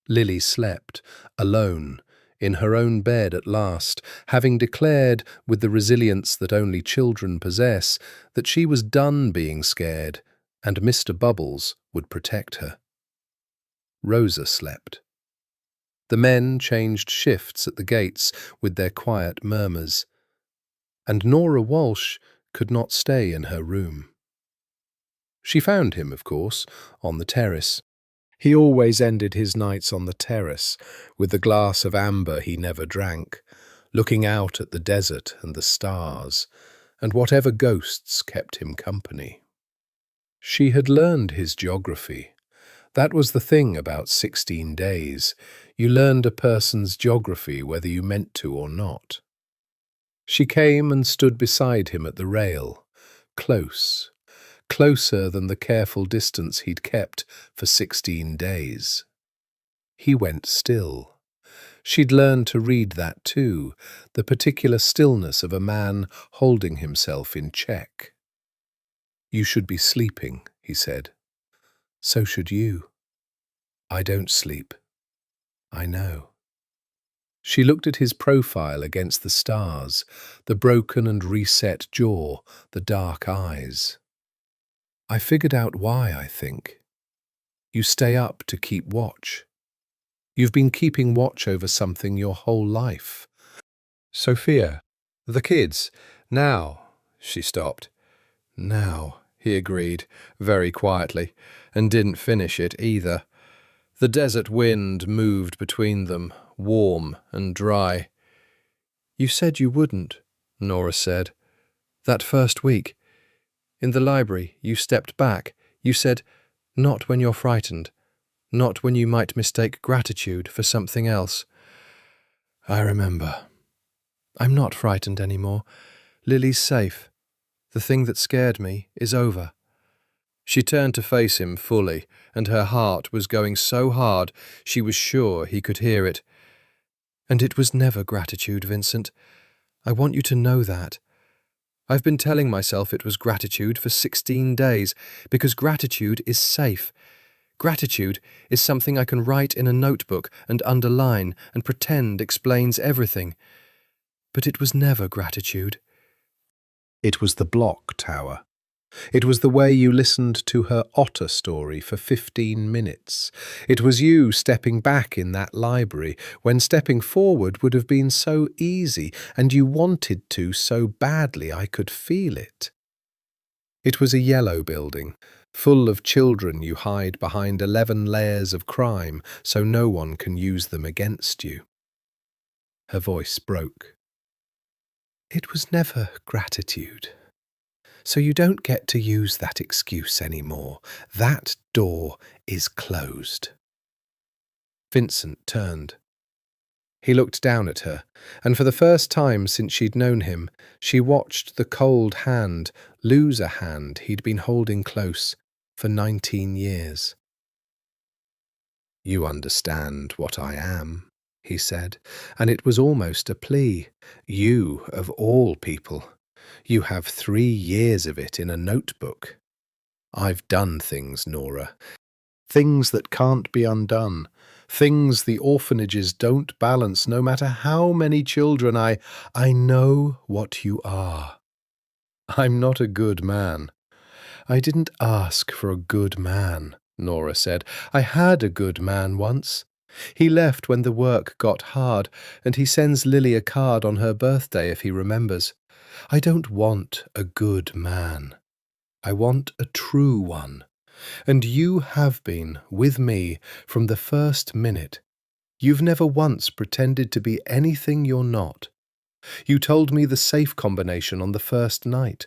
Lily slept, alone, in her own bed at last, having declared, with the resilience that only children possess, that she was done being scared, and Mr. Bubbles would protect her. Rosa slept. The men changed shifts at the gates with their quiet murmurs, and Nora Walsh could not stay in her room. She found him, of course, on the terrace. He always ended his nights on the terrace, with the glass of amber he never drank, looking out at the desert and the stars, and whatever ghosts kept him company. She had learned his geography. That was the thing about 16 days. You learned a person's geography whether you meant to or not. She came and stood beside him at the rail, close, closer than the careful distance he'd kept for 16 days. He went still. She'd learned to read that too, the particular stillness of a man holding himself in check. "You should be sleeping," he said. "So should you." "I don't sleep. I know." She looked at his profile against the stars, the broken and reset jaw, the dark eyes. "I figured out why, I think." You stay up to keep watch. You've been keeping watch over something your whole life. Sophia, the kids, now, she stopped. Now, he agreed, very quietly, and didn't finish it either. The desert wind moved between them, warm and dry. You said you wouldn't, Nora said. That first week. In the library, you stepped back. You said, not when you're frightened. Not when you might mistake gratitude for something else. I remember. I'm not frightened anymore. Lily's safe. The thing that scared me is over. She turned to face him fully, and her heart was going so hard she was sure he could hear it. And it was never gratitude, Vincent. I want you to know that. I've been telling myself it was gratitude for 16 days, because gratitude is safe. Gratitude is something I can write in a notebook and underline and pretend explains everything. But it was never gratitude. It was the block tower. It was the way you listened to her otter story for 15 minutes. It was you stepping back in that library when stepping forward would have been so easy, and you wanted to so badly I could feel it. It was a yellow building, full of children you hide behind 11 layers of crime so no one can use them against you. Her voice broke. It was never gratitude. So you don't get to use that excuse anymore. That door is closed. Vincent turned. He looked down at her, and for the first time since she'd known him, she watched the cold hand lose a hand he'd been holding close for 19 years. You understand what I am, he said, and it was almost a plea. You, of all people. You have 3 years of it in a notebook. I've done things, Nora. Things that can't be undone. Things the orphanages don't balance no matter how many children I know what you are. I'm not a good man. I didn't ask for a good man, Nora said. I had a good man once. He left when the work got hard, and he sends Lily a card on her birthday if he remembers. I don't want a good man. I want a true one. And you have been with me from the first minute. You've never once pretended to be anything you're not. You told me the safe combination on the first night.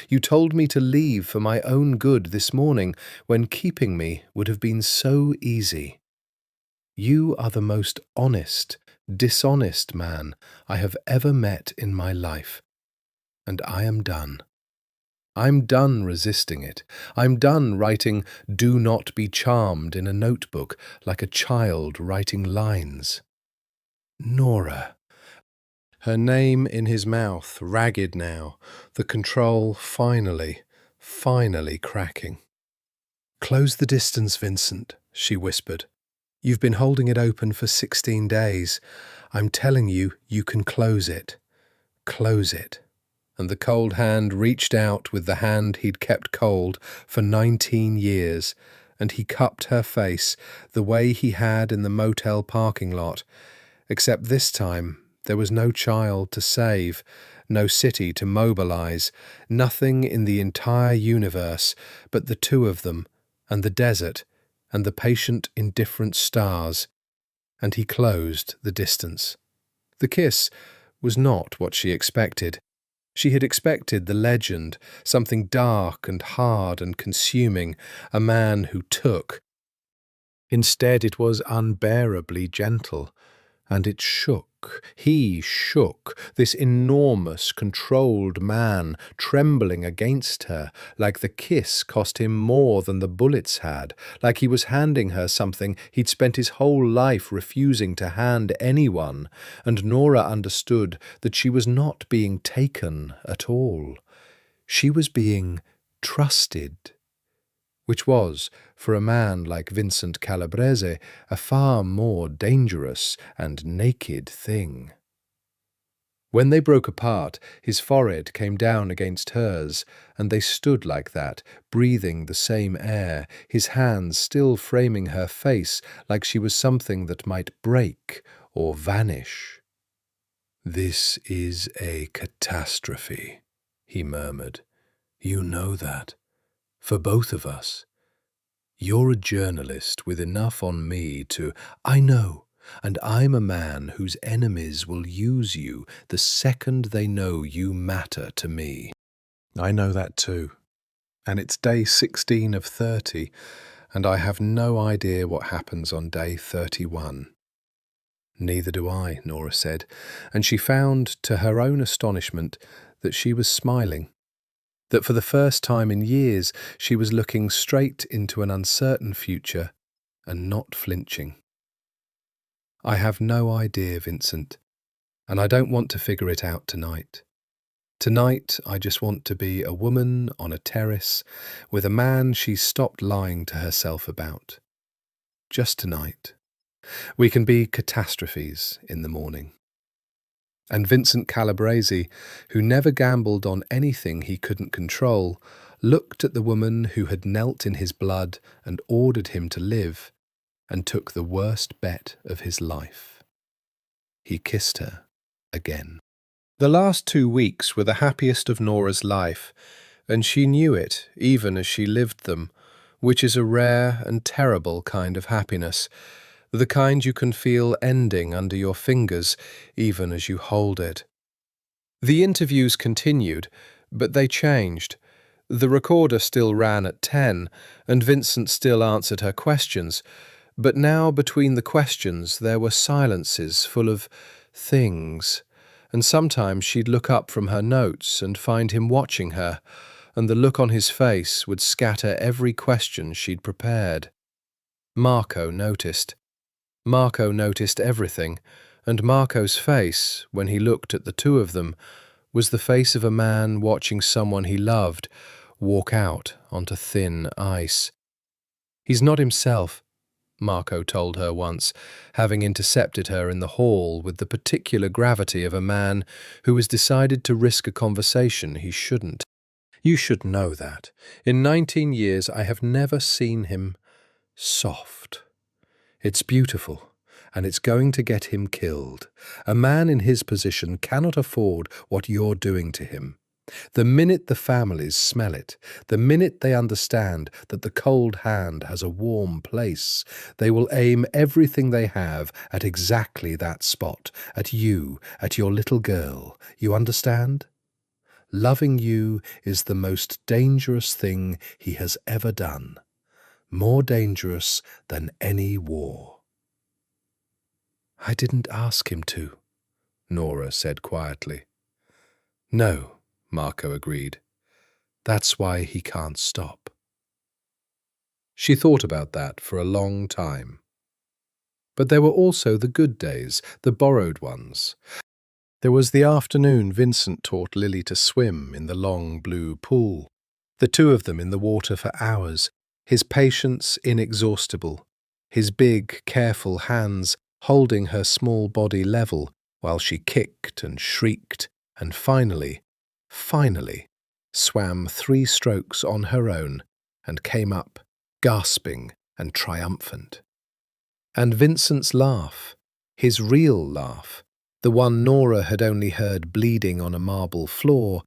You told me to leave for my own good this morning when keeping me would have been so easy. You are the most honest, dishonest man I have ever met in my life. And I am done. I'm done resisting it. I'm done writing "do not be charmed" in a notebook like a child writing lines. Nora. Her name in his mouth, ragged now, the control finally cracking. Close the distance, Vincent, she whispered. You've been holding it open for 16 days. I'm telling you, you can close it. Close it. And the cold hand reached out with the hand he'd kept cold for 19 years, and he cupped her face the way he had in the motel parking lot, except this time there was no child to save, no city to mobilize, nothing in the entire universe but the two of them, and the desert, and the patient indifferent stars, and he closed the distance. The kiss was not what she expected. She had expected the legend, something dark and hard and consuming, a man who took. Instead it was unbearably gentle, and it shook. He shook, this enormous, controlled man, trembling against her, like the kiss cost him more than the bullets had, like he was handing her something he'd spent his whole life refusing to hand anyone, and Nora understood that she was not being taken at all. She was being trusted, which was, for a man like Vincent Calabrese, a far more dangerous and naked thing. When they broke apart, his forehead came down against hers, and they stood like that, breathing the same air, his hands still framing her face like she was something that might break or vanish. "This is a catastrophe," he murmured. "You know that. For both of us. You're a journalist with enough on me to— I know, and I'm a man whose enemies will use you the second they know you matter to me. I know that too. And it's day 16 of 30, and I have no idea what happens on day 31. Neither do I, Nora said, and she found, to her own astonishment, that she was smiling. That for the first time in years she was looking straight into an uncertain future and not flinching. "I have no idea, Vincent, and I don't want to figure it out tonight. Tonight I just want to be a woman on a terrace with a man she's stopped lying to herself about. Just tonight. We can be catastrophes in the morning." And Vincent Calabrese, who never gambled on anything he couldn't control, looked at the woman who had knelt in his blood and ordered him to live, and took the worst bet of his life. He kissed her again. The last 2 weeks were the happiest of Nora's life, and she knew it even as she lived them, which is a rare and terrible kind of happiness, the kind you can feel ending under your fingers even as you hold it. The interviews continued, but they changed. The recorder still ran at 10, and Vincent still answered her questions, but now between the questions there were silences full of things, and sometimes she'd look up from her notes and find him watching her, and the look on his face would scatter every question she'd prepared. Marco noticed. Marco noticed everything, and Marco's face, when he looked at the two of them, was the face of a man watching someone he loved walk out onto thin ice. "He's not himself," Marco told her once, having intercepted her in the hall with the particular gravity of a man who has decided to risk a conversation he shouldn't. "You should know that. In 19 years I have never seen him soft. It's beautiful, and it's going to get him killed. A man in his position cannot afford what you're doing to him. The minute the families smell it, the minute they understand that the cold hand has a warm place, they will aim everything they have at exactly that spot, at you, at your little girl. You understand? Loving you is the most dangerous thing he has ever done. More dangerous than any war." "I didn't ask him to," Nora said quietly. "No," Marco agreed. "That's why he can't stop." She thought about that for a long time. But there were also the good days, the borrowed ones. There was the afternoon Vincent taught Lily to swim in the long blue pool. The two of them in the water for hours, his patience inexhaustible, his big, careful hands holding her small body level while she kicked and shrieked and finally, swam 3 strokes on her own and came up, gasping and triumphant. And Vincent's laugh, his real laugh, the one Nora had only heard bleeding on a marble floor,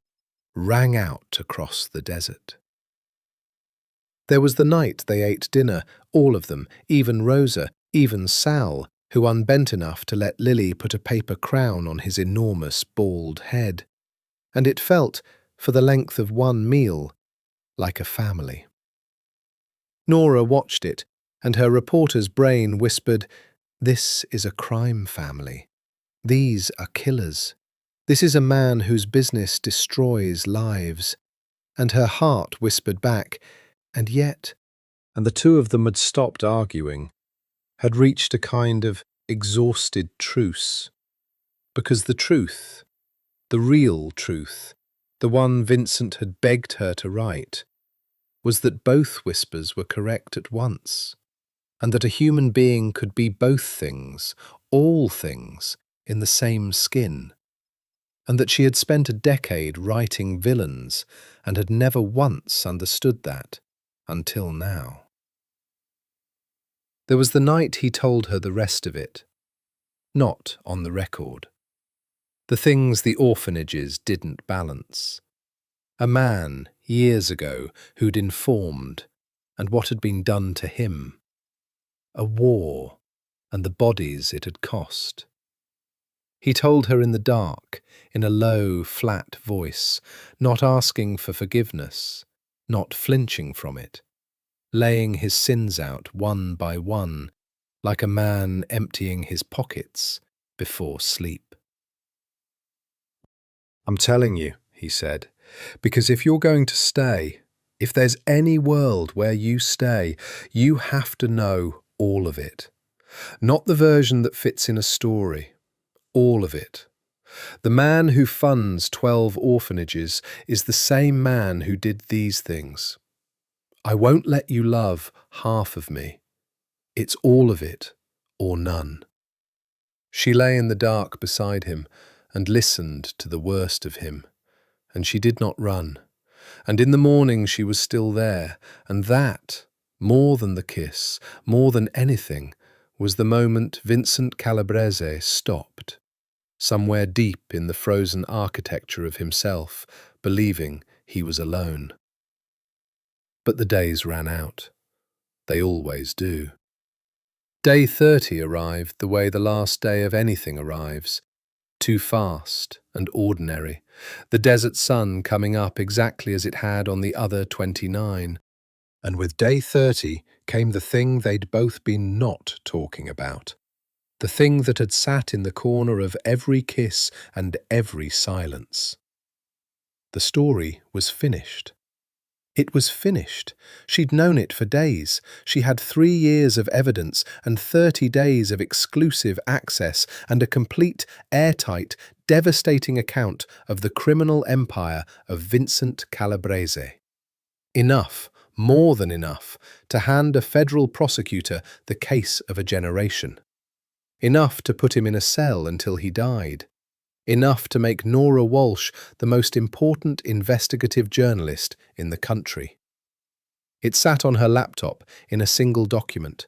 rang out across the desert. There was the night they ate dinner, all of them, even Rosa, even Sal, who unbent enough to let Lily put a paper crown on his enormous bald head. And it felt, for the length of one meal, like a family. Nora watched it, and her reporter's brain whispered, "This is a crime family. These are killers. This is a man whose business destroys lives." And her heart whispered back, "And yet—" And the two of them had stopped arguing, had reached a kind of exhausted truce. Because the truth, the real truth, the one Vincent had begged her to write, was that both whispers were correct at once, and that a human being could be both things, all things, in the same skin. and that she had spent a decade writing villains and had never once understood that, until now. There was the night he told her the rest of it, not on the record. The things the orphanages didn't balance. A man, years ago, who'd informed, and what had been done to him. A war, and the bodies it had cost. He told her in the dark, in a low, flat voice, not asking for forgiveness, not flinching from it, laying his sins out one by one, like a man emptying his pockets before sleep. "I'm telling you," he said, "because if you're going to stay, if there's any world where you stay, you have to know all of it. Not the version that fits in a story. All of it. The man who funds 12 orphanages is the same man who did these things. I won't let you love half of me. It's all of it, or none." She lay in the dark beside him and listened to the worst of him, and she did not run. And in the morning she was still there, and that, more than the kiss, more than anything, was the moment Vincent Calabrese stopped, somewhere deep in the frozen architecture of himself, believing he was alone. But the days ran out. They always do. Day 30 arrived the way the last day of anything arrives, too fast and ordinary, the desert sun coming up exactly as it had on the other 29. And with day 30 came the thing they'd both been not talking about. The thing that had sat in the corner of every kiss and every silence. The story was finished. It was finished. She'd known it for days. She had 3 years of evidence and 30 days of exclusive access and a complete, airtight, devastating account of the criminal empire of Vincent Calabrese. Enough, more than enough, to hand a federal prosecutor the case of a generation. Enough to put him in a cell until he died. Enough to make Nora Walsh the most important investigative journalist in the country. It sat on her laptop in a single document,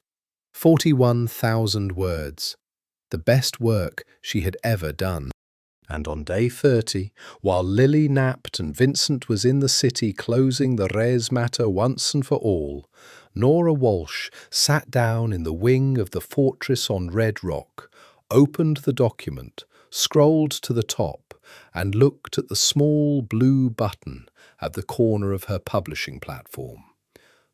41,000 words, the best work she had ever done. And on day 30, while Lily napped and Vincent was in the city closing the res matter once and for all, Nora Walsh sat down in the wing of the fortress on Red Rock, opened the document, scrolled to the top, and looked at the small blue button at the corner of her publishing platform,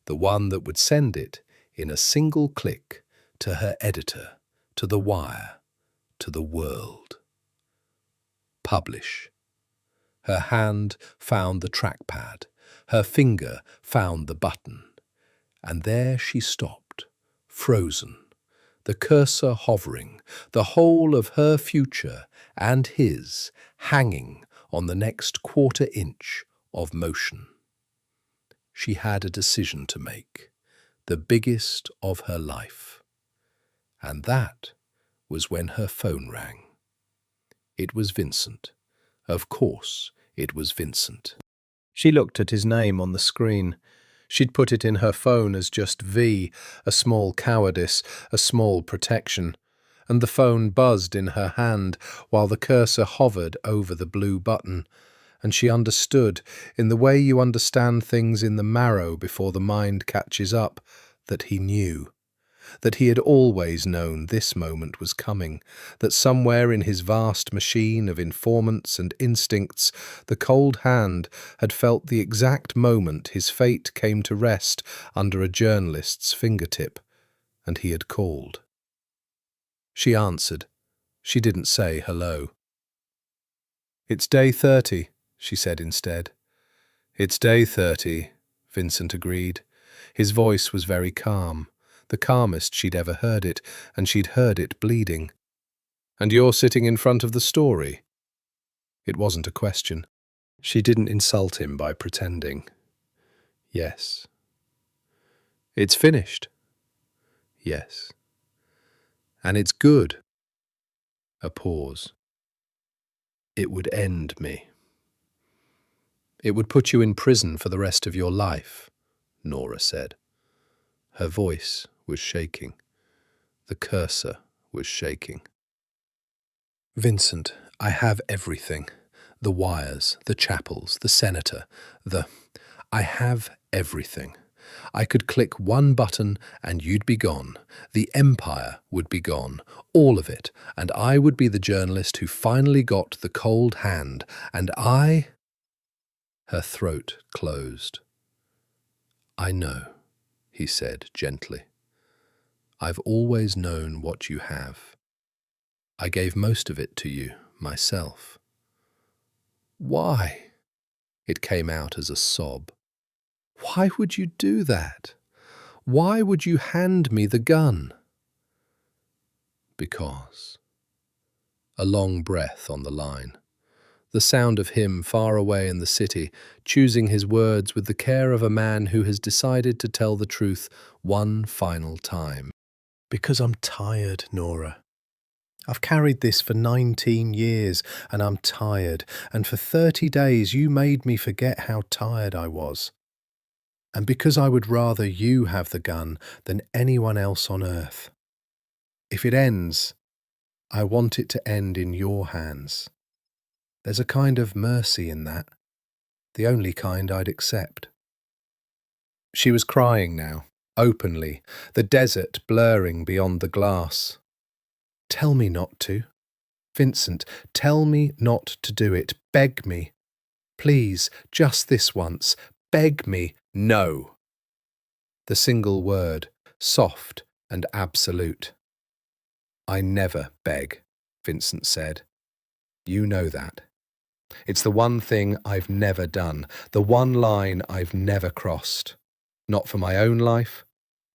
the one that would send it, in a single click, to her editor, to the wire, to the world. Publish. Her hand found the trackpad, her finger found the button, and there she stopped, frozen, the cursor hovering, the whole of her future and his hanging on the next quarter-inch of motion. She had a decision to make, the biggest of her life. And that was when her phone rang. It was Vincent. Of course, it was Vincent. She looked at his name on the screen. She'd put it in her phone as just V, a small cowardice, a small protection. And the phone buzzed in her hand while the cursor hovered over the blue button. And she understood, in the way you understand things in the marrow before the mind catches up, that he knew. That he had always known this moment was coming, that somewhere in his vast machine of informants and instincts, the cold hand had felt the exact moment his fate came to rest under a journalist's fingertip, and he had called. She answered. She didn't say hello. "It's day 30, she said instead. "It's day 30, Vincent agreed. His voice was very calm. The calmest she'd ever heard it, and she'd heard it bleeding. "And you're sitting in front of the story?" It wasn't a question. She didn't insult him by pretending. "Yes." "It's finished?" "Yes." "And it's good?" A pause. It would end me. It would put you in prison for the rest of your life, Nora said. Her voice was shaking. The cursor was shaking. Vincent, I have everything. The wires, the chapels, the senator, I have everything. I could click one button and you'd be gone. The empire would be gone. All of it. And I would be the journalist who finally got the cold hand. And I... Her throat closed. I know, he said gently. I've always known what you have. I gave most of it to you, myself. Why? It came out as a sob. Why would you do that? Why would you hand me the gun? Because. A long breath on the line. The sound of him far away in the city, choosing his words with the care of a man who has decided to tell the truth one final time. Because I'm tired, Nora. I've carried this for 19 years, and I'm tired, and for 30 days you made me forget how tired I was. And because I would rather you have the gun than anyone else on earth. If it ends, I want it to end in your hands. There's a kind of mercy in that, the only kind I'd accept. She was crying now, openly, the desert blurring beyond the glass. Tell me not to. Vincent, tell me not to do it. Beg me. Please, just this once. Beg me. No. The single word, soft and absolute. I never beg, Vincent said. You know that. It's the one thing I've never done, the one line I've never crossed. Not for my own life,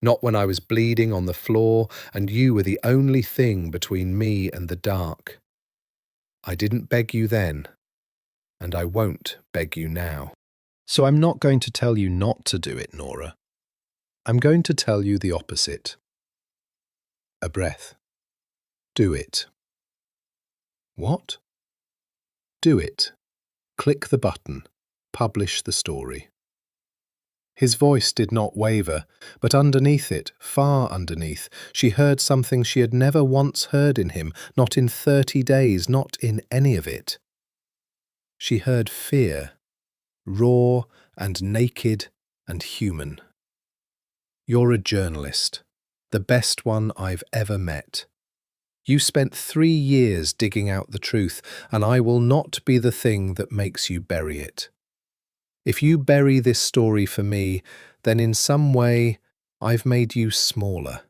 not when I was bleeding on the floor and you were the only thing between me and the dark. I didn't beg you then, and I won't beg you now. So I'm not going to tell you not to do it, Nora. I'm going to tell you the opposite. A breath. Do it. What? Do it. Click the button. Publish the story. His voice did not waver, but underneath it, far underneath, she heard something she had never once heard in him, not in 30 days, not in any of it. She heard fear, raw and naked and human. You're a journalist, the best one I've ever met. You spent 3 years digging out the truth, and I will not be the thing that makes you bury it. If you bury this story for me, then in some way I've made you smaller.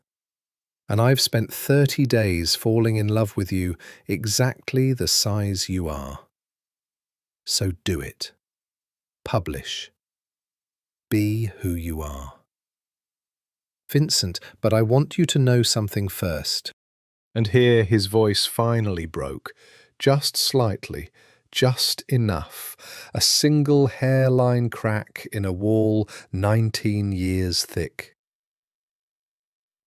And I've spent 30 days falling in love with you exactly the size you are. So do it. Publish. Be who you are. Vincent, but I want you to know something first. And here his voice finally broke, just slightly, just enough, a single hairline crack in a wall 19 years thick.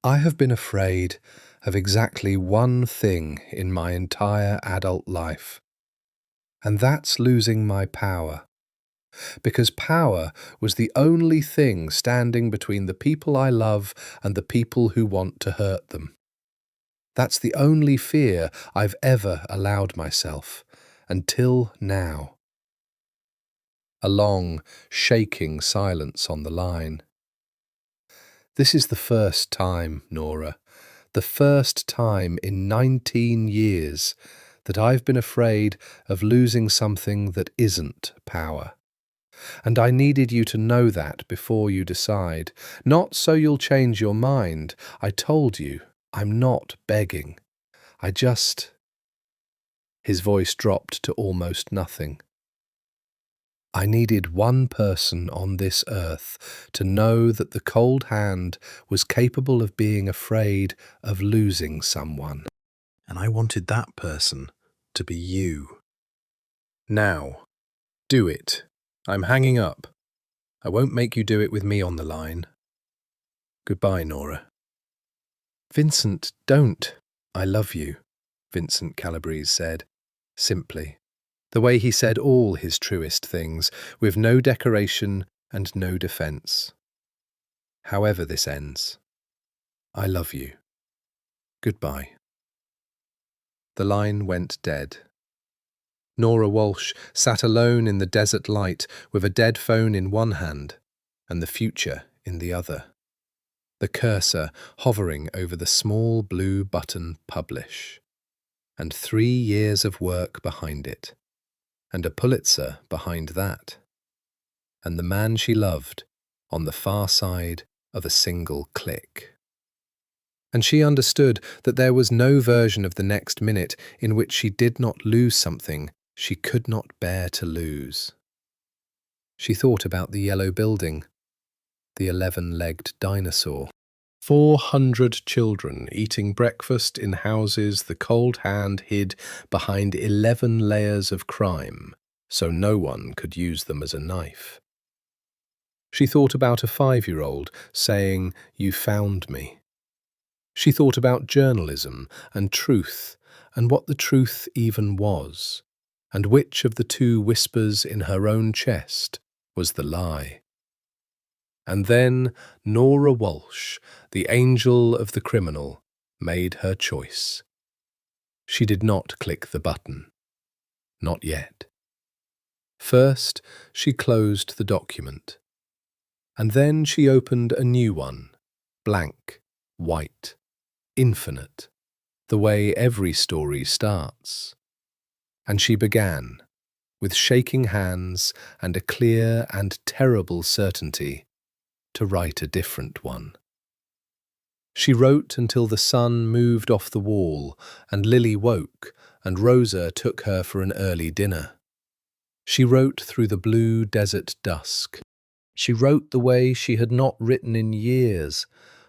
I have been afraid of exactly one thing in my entire adult life, and that's losing my power. Because power was the only thing standing between the people I love and the people who want to hurt them. That's the only fear I've ever allowed myself, until now. A long, shaking silence on the line. This is the first time, Nora, the first time in 19 years that I've been afraid of losing something that isn't power. And I needed you to know that before you decide. Not so you'll change your mind. I told you, I'm not begging. I just... His voice dropped to almost nothing. I needed one person on this earth to know that the cold hand was capable of being afraid of losing someone. And I wanted that person to be you. Now, do it. I'm hanging up. I won't make you do it with me on the line. Goodbye, Nora. Vincent, don't. I love you, Vincent Calabrese said, simply. the way he said all his truest things, with no decoration and no defence. However this ends, I love you. Goodbye. The line went dead. Nora Walsh sat alone in the desert light with a dead phone in one hand and the future in the other, the cursor hovering over the small blue button Publish, and 3 years of work behind it, and a Pulitzer behind that, and the man she loved on the far side of a single click. And she understood that there was no version of the next minute in which she did not lose something she could not bear to lose. She thought about the yellow building, the 11-legged dinosaur. 400 children eating breakfast in houses the cold hand hid behind 11 layers of crime, so no one could use them as a knife. She thought about a 5-year-old saying, "You found me." She thought about journalism and truth, and what the truth even was, and which of the two whispers in her own chest was the lie. And then Nora Walsh, the angel of the criminal, made her choice. She did not click the button. Not yet. First, she closed the document. And then she opened a new one, blank, white, infinite, the way every story starts. And she began, with shaking hands and a clear and terrible certainty, to write a different one. She wrote until the sun moved off the wall and Lily woke and Rosa took her for an early dinner. She wrote through the blue desert dusk. She wrote the way she had not written in years,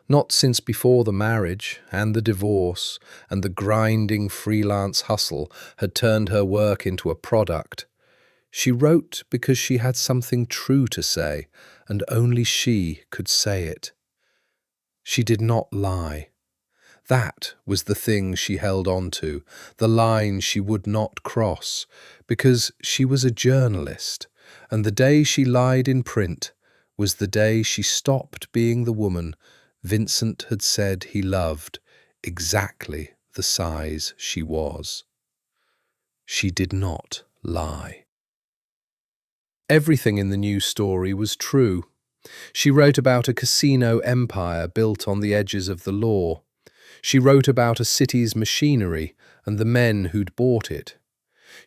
not since before the marriage and the divorce and the grinding freelance hustle had turned her work into a product. She wrote because she had something true to say, and only she could say it. She did not lie. That was the thing she held on to, the line she would not cross, because she was a journalist, and the day she lied in print was the day she stopped being the woman Vincent had said he loved, exactly the size she was. She did not lie. Everything in the new story was true. She wrote about a casino empire built on the edges of the law. She wrote about a city's machinery and the men who'd bought it.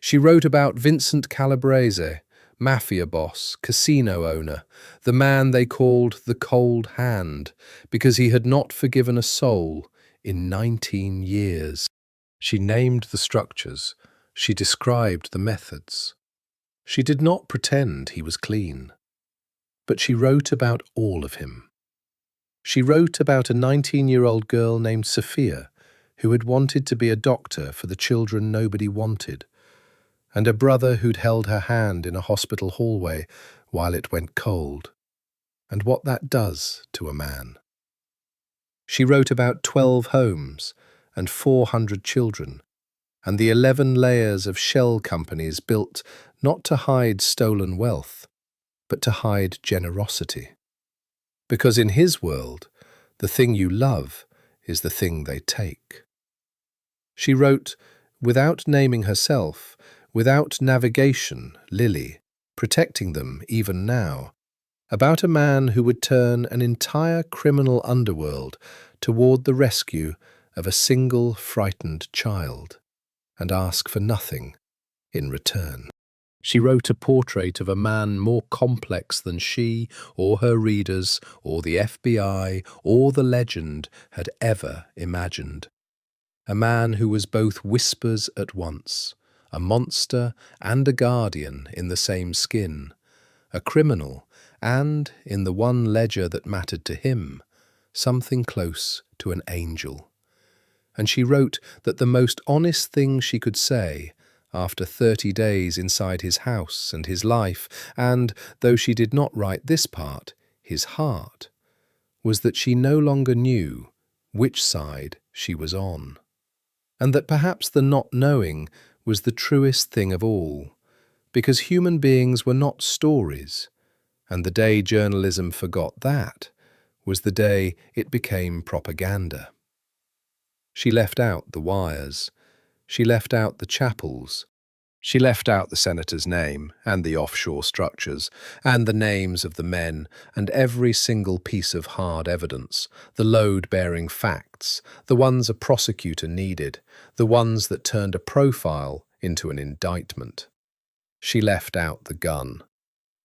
She wrote about Vincent Calabrese, Mafia boss, casino owner, the man they called the Cold Hand, because he had not forgiven a soul in 19 years. She named the structures. She described the methods. She did not pretend he was clean, but she wrote about all of him. She wrote about a 19-year-old girl named Sophia who had wanted to be a doctor for the children nobody wanted, and a brother who'd held her hand in a hospital hallway while it went cold, and what that does to a man. She wrote about 12 homes and 400 children, and the 11 layers of shell companies built not to hide stolen wealth, but to hide generosity. Because in his world, the thing you love is the thing they take. She wrote, without naming herself, without navigation, Lily, protecting them even now, about a man who would turn an entire criminal underworld toward the rescue of a single frightened child, and ask for nothing in return. She wrote a portrait of a man more complex than she, or her readers, or the FBI, or the legend had ever imagined. A man who was both whispers at once, a monster and a guardian in the same skin, a criminal, and, in the one ledger that mattered to him, something close to an angel. And she wrote that the most honest thing she could say, after 30 days inside his house and his life, and, though she did not write this part, his heart, was that she no longer knew which side she was on. And that perhaps the not knowing was the truest thing of all, because human beings were not stories, and the day journalism forgot that was the day it became propaganda. She left out the wires. She left out the chapels. She left out the senator's name and the offshore structures and the names of the men and every single piece of hard evidence, the load-bearing facts, the ones a prosecutor needed, the ones that turned a profile into an indictment. She left out the gun.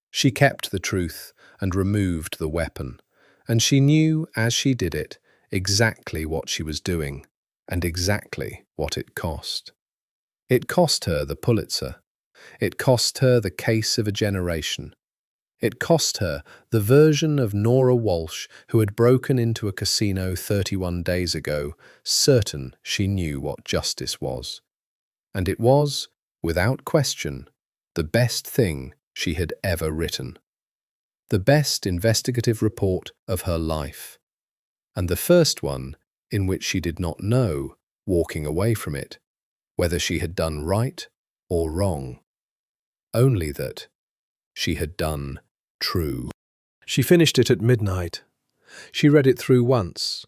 She kept the truth and removed the weapon, and she knew, as she did it, exactly what she was doing and exactly what it cost. It cost her the Pulitzer. It cost her the case of a generation. It cost her the version of Nora Walsh who had broken into a casino 31 days ago, certain she knew what justice was. And it was, without question, the best thing she had ever written. The best investigative report of her life. And the first one in which she did not know, walking away from it, whether she had done right or wrong. Only that she had done true. She finished it at midnight. She read it through once,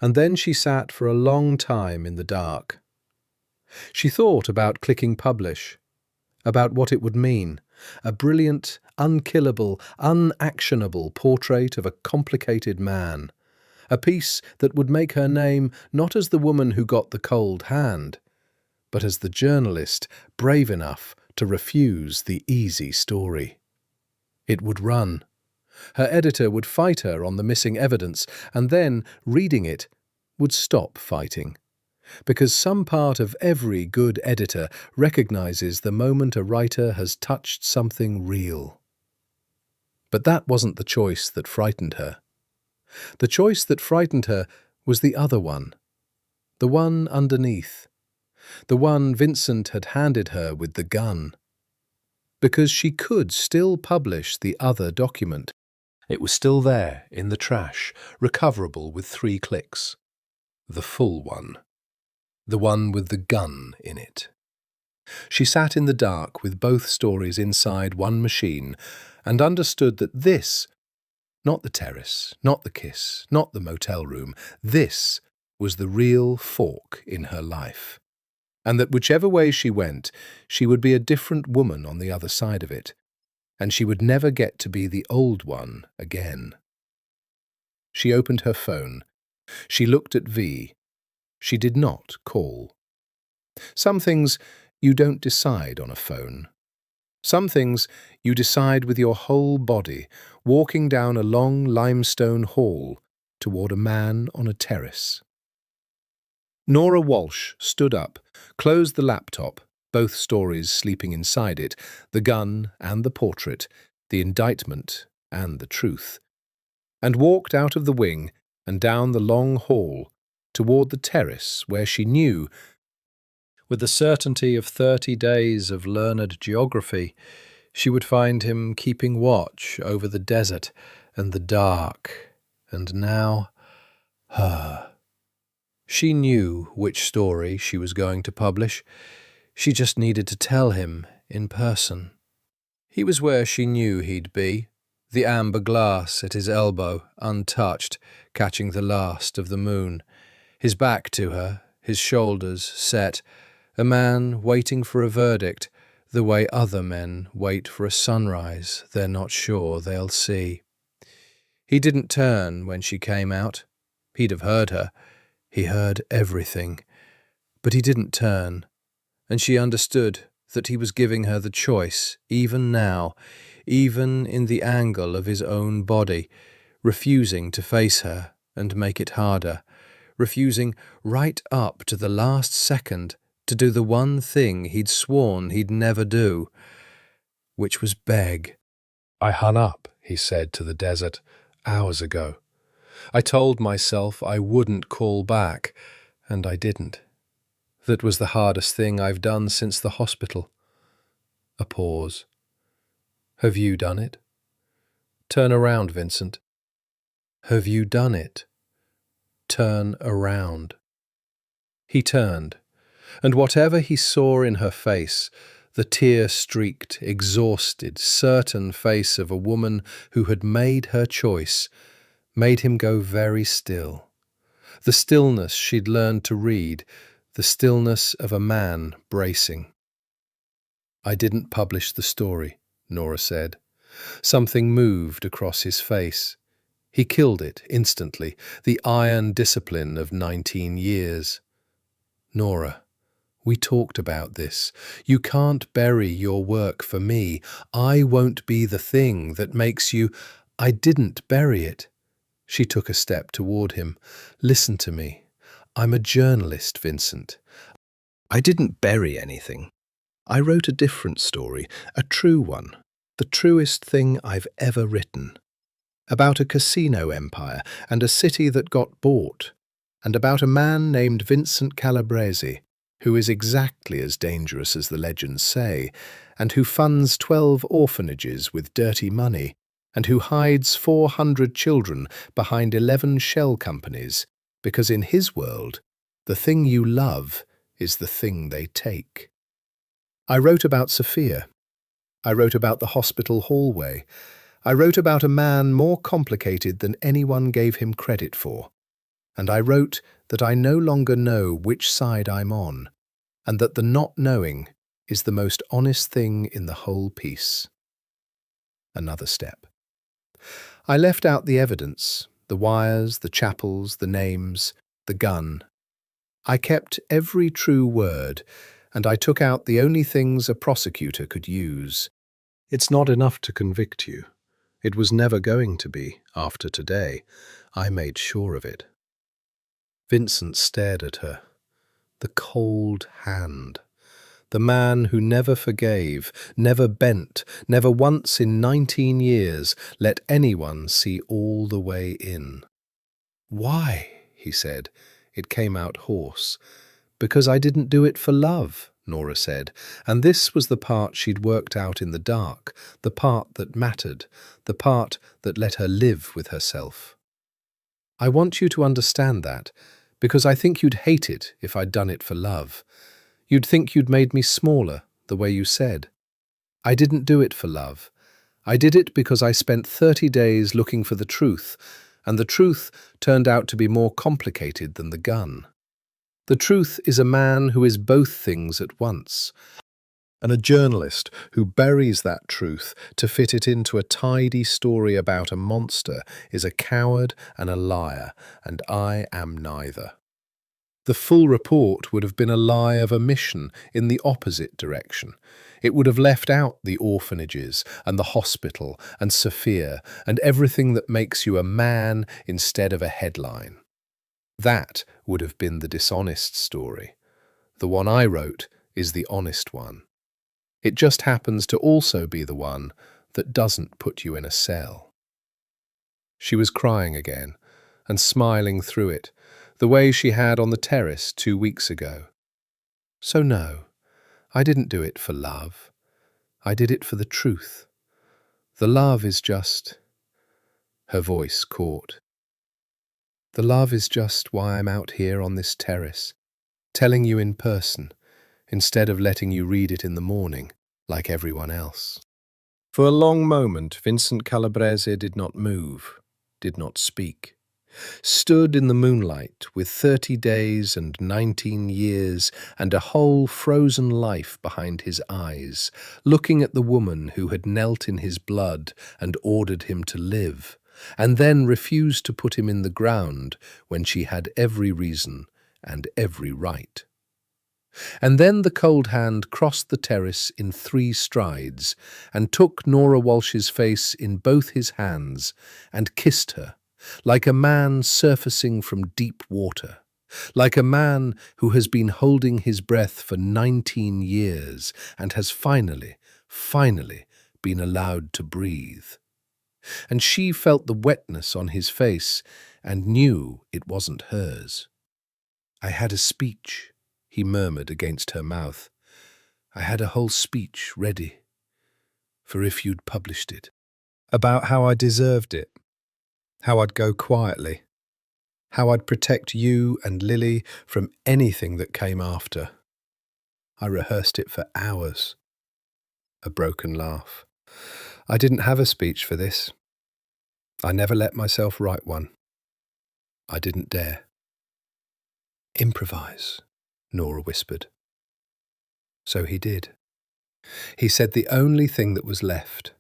and then she sat for a long time in the dark. She thought about clicking publish, about what it would mean, a brilliant, unkillable, unactionable portrait of a complicated man, a piece that would make her name not as the woman who got the cold hand, but as the journalist brave enough to refuse the easy story. It would run. Her editor would fight her on the missing evidence, and then, reading it, would stop fighting. Because some part of every good editor recognizes the moment a writer has touched something real. But that wasn't the choice that frightened her. The choice that frightened her was the other one, the one underneath. The one Vincent had handed her with the gun. Because she could still publish the other document. It was still there, in the trash, recoverable with 3 clicks. The full one. The one with the gun in it. She sat in the dark with both stories inside one machine and understood that this, not the terrace, not the kiss, not the motel room, this was the real fork in her life. And that whichever way she went, she would be a different woman on the other side of it, and she would never get to be the old one again. She opened her phone. She looked at V. She did not call. Some things you don't decide on a phone. Some things you decide with your whole body, walking down a long limestone hall toward a man on a terrace. Nora Walsh stood up, closed the laptop, both stories sleeping inside it, the gun and the portrait, the indictment and the truth, and walked out of the wing and down the long hall toward the terrace where she knew, with the certainty of 30 days of learned geography, she would find him keeping watch over the desert and the dark, and now her. She knew which story she was going to publish. She just needed to tell him in person. He was where she knew he'd be, the amber glass at his elbow, untouched, catching the last of the moon. His back to her, his shoulders set, a man waiting for a verdict, the way other men wait for a sunrise they're not sure they'll see. He didn't turn when she came out. He'd have heard her. He heard everything. But he didn't turn, and she understood that he was giving her the choice, even now, even in the angle of his own body, refusing to face her and make it harder, refusing right up to the last second to do the one thing he'd sworn he'd never do, which was beg. "I hung up," he said to the desert, hours ago. "I told myself I wouldn't call back, and I didn't. That was the hardest thing I've done since the hospital." A pause. "Have you done it?" "Turn around, Vincent." "Have you done it?" "Turn around." He turned, and whatever he saw in her face, The tear-streaked, exhausted, certain face of a woman who had made her choice made him go very still. The stillness she'd learned to read, the stillness of a man bracing. "I didn't publish the story," Nora said. Something moved across his face. He killed it instantly, the iron discipline of 19 years. "Nora, we talked about this. You can't bury your work for me. I won't be the thing that makes you—" "I didn't bury it." She took a step toward him. "Listen to me. I'm a journalist, Vincent. I didn't bury anything. I wrote a different story, a true one, the truest thing I've ever written. About a casino empire and a city that got bought, and about a man named Vincent Calabrese, who is exactly as dangerous as the legends say, and who funds 12 orphanages with dirty money, and who hides 400 children behind 11 shell companies, because in his world, the thing you love is the thing they take. I wrote about Sophia. I wrote about the hospital hallway. I wrote about a man more complicated than anyone gave him credit for. And I wrote that I no longer know which side I'm on, and that the not knowing is the most honest thing in the whole piece." Another step. "I left out the evidence, the wires, the chapels, the names, the gun. I kept every true word, and I took out the only things a prosecutor could use. It's not enough to convict you. It was never going to be, after today. I made sure of it." Vincent stared at her. The cold hand. The man who never forgave, never bent, never once in 19 years let anyone see all the way in. "Why?" he said. It came out hoarse. "Because I didn't do it for love," Nora said, and this was the part she'd worked out in the dark, the part that mattered, the part that let her live with herself. "I want you to understand that, because I think you'd hate it if I'd done it for love. You'd think you'd made me smaller, the way you said. I didn't do it for love. I did it because I spent 30 days looking for the truth, and the truth turned out to be more complicated than the gun. The truth is a man who is both things at once, and a journalist who buries that truth to fit it into a tidy story about a monster is a coward and a liar, and I am neither. The full report would have been a lie of omission in the opposite direction. It would have left out the orphanages and the hospital and Sophia and everything that makes you a man instead of a headline. That would have been the dishonest story. The one I wrote is the honest one. It just happens to also be the one that doesn't put you in a cell." She was crying again and smiling through it, the way she had on the terrace 2 weeks ago. "So no, I didn't do it for love. I did it for the truth. The love is just—" Her voice caught. "The love is just why I'm out here on this terrace, telling you in person, instead of letting you read it in the morning, like everyone else." For a long moment, Vincent Calabrese did not move, did not speak. Stood in the moonlight with 30 days and 19 years and a whole frozen life behind his eyes, looking at the woman who had knelt in his blood and ordered him to live, and then refused to put him in the ground when she had every reason and every right. And then the cold hand crossed the terrace in 3 strides and took Nora Walsh's face in both his hands and kissed her, like a man surfacing from deep water, like a man who has been holding his breath for 19 years and has finally been allowed to breathe. And she felt the wetness on his face and knew it wasn't hers. "I had a speech," he murmured against her mouth. "I had a whole speech ready, for if you'd published it, about how I deserved it, how I'd go quietly, how I'd protect you and Lily from anything that came after. I rehearsed it for hours, A broken laugh. I didn't have a speech for this. I never let myself write one. I didn't dare. Improvise, Nora whispered. So he did. He said the only thing that was left,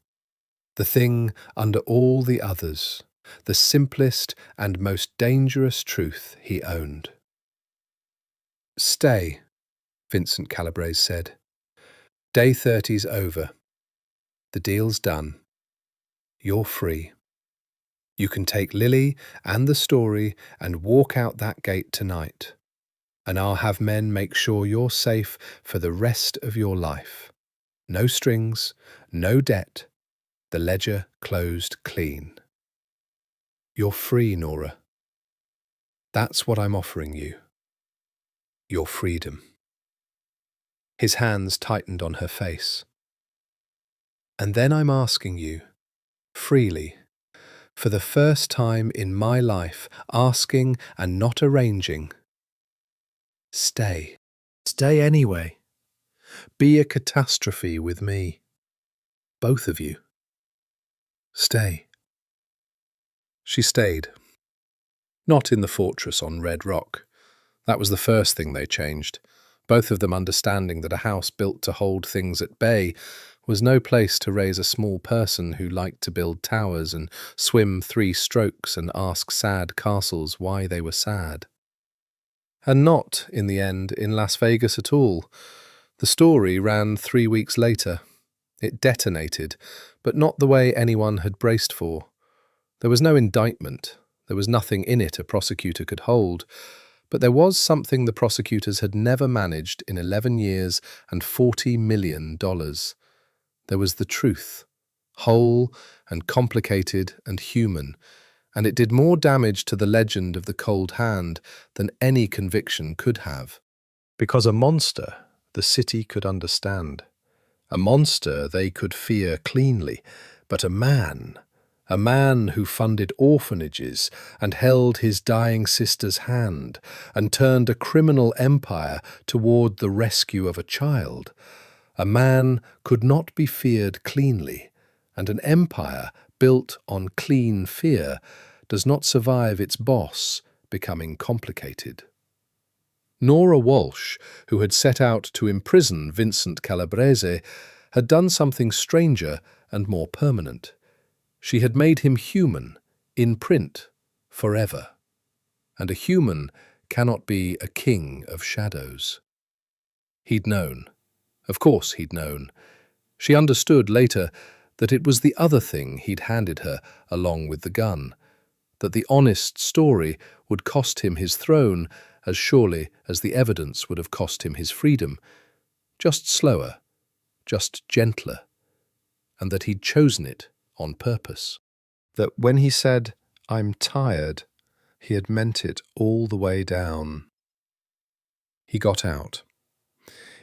the thing under all the others, the simplest and most dangerous truth he owned. Stay, Vincent Calabrese said. Day 30's over. The deal's done. You're free. You can take Lily and the story and walk out that gate tonight, and I'll have men make sure you're safe for the rest of your life. No strings, no debt, the ledger closed clean. You're free, Nora. That's what I'm offering you. Your freedom. His hands tightened on her face. And then I'm asking you, freely, for the first time in my life, asking and not arranging, stay. Stay anyway. Be a catastrophe with me. Both of you. Stay. She stayed. Not in the fortress on Red Rock. That was the first thing they changed, both of them understanding that a house built to hold things at bay was no place to raise a small person who liked to build towers and swim 3 strokes and ask sad castles why they were sad. And not, in the end, in Las Vegas at all. The story ran 3 weeks later. It detonated, but not the way anyone had braced for. There was no indictment. There was nothing in it a prosecutor could hold. But there was something the prosecutors had never managed in 11 years and $40 million. There was the truth, whole and complicated and human, and it did more damage to the legend of the cold hand than any conviction could have. Because a monster the city could understand. A monster they could fear cleanly, but a man who funded orphanages and held his dying sister's hand and turned a criminal empire toward the rescue of a child. A man could not be feared cleanly, and an empire built on clean fear does not survive its boss becoming complicated. Nora Walsh, who had set out to imprison Vincent Calabrese, had done something stranger and more permanent. She had made him human, in print, forever. And a human cannot be a king of shadows. He'd known. Of course he'd known. She understood later that it was the other thing he'd handed her along with the gun, that the honest story would cost him his throne as surely as the evidence would have cost him his freedom, just slower, just gentler, and that he'd chosen it on purpose. That when he said, "I'm tired," he had meant it all the way down. He got out.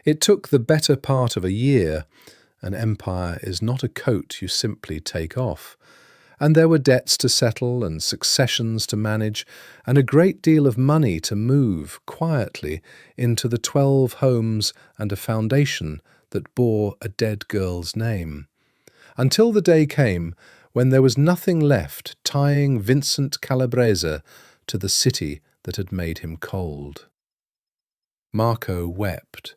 It took the better part of a year. An empire is not a coat you simply take off. And there were debts to settle and successions to manage and a great deal of money to move quietly into the 12 homes and a foundation that bore a dead girl's name. Until the day came when there was nothing left tying Vincent Calabrese to the city that had made him cold. Marco wept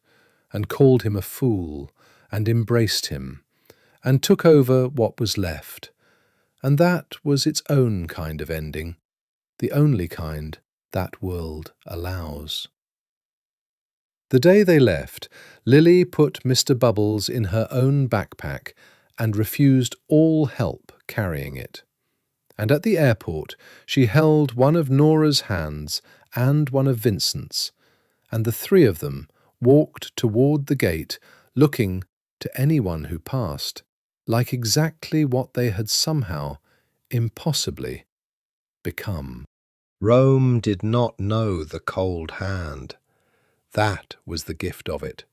and called him a fool and embraced him and took over what was left. And that was its own kind of ending, the only kind that world allows. The day they left, Lily put Mr. Bubbles in her own backpack and refused all help carrying it. And at the airport, she held one of Nora's hands and one of Vincent's, and the 3 of them walked toward the gate, looking, to anyone who passed, like exactly what they had somehow, impossibly, become. Rome did not know the cold hand. That was the gift of it.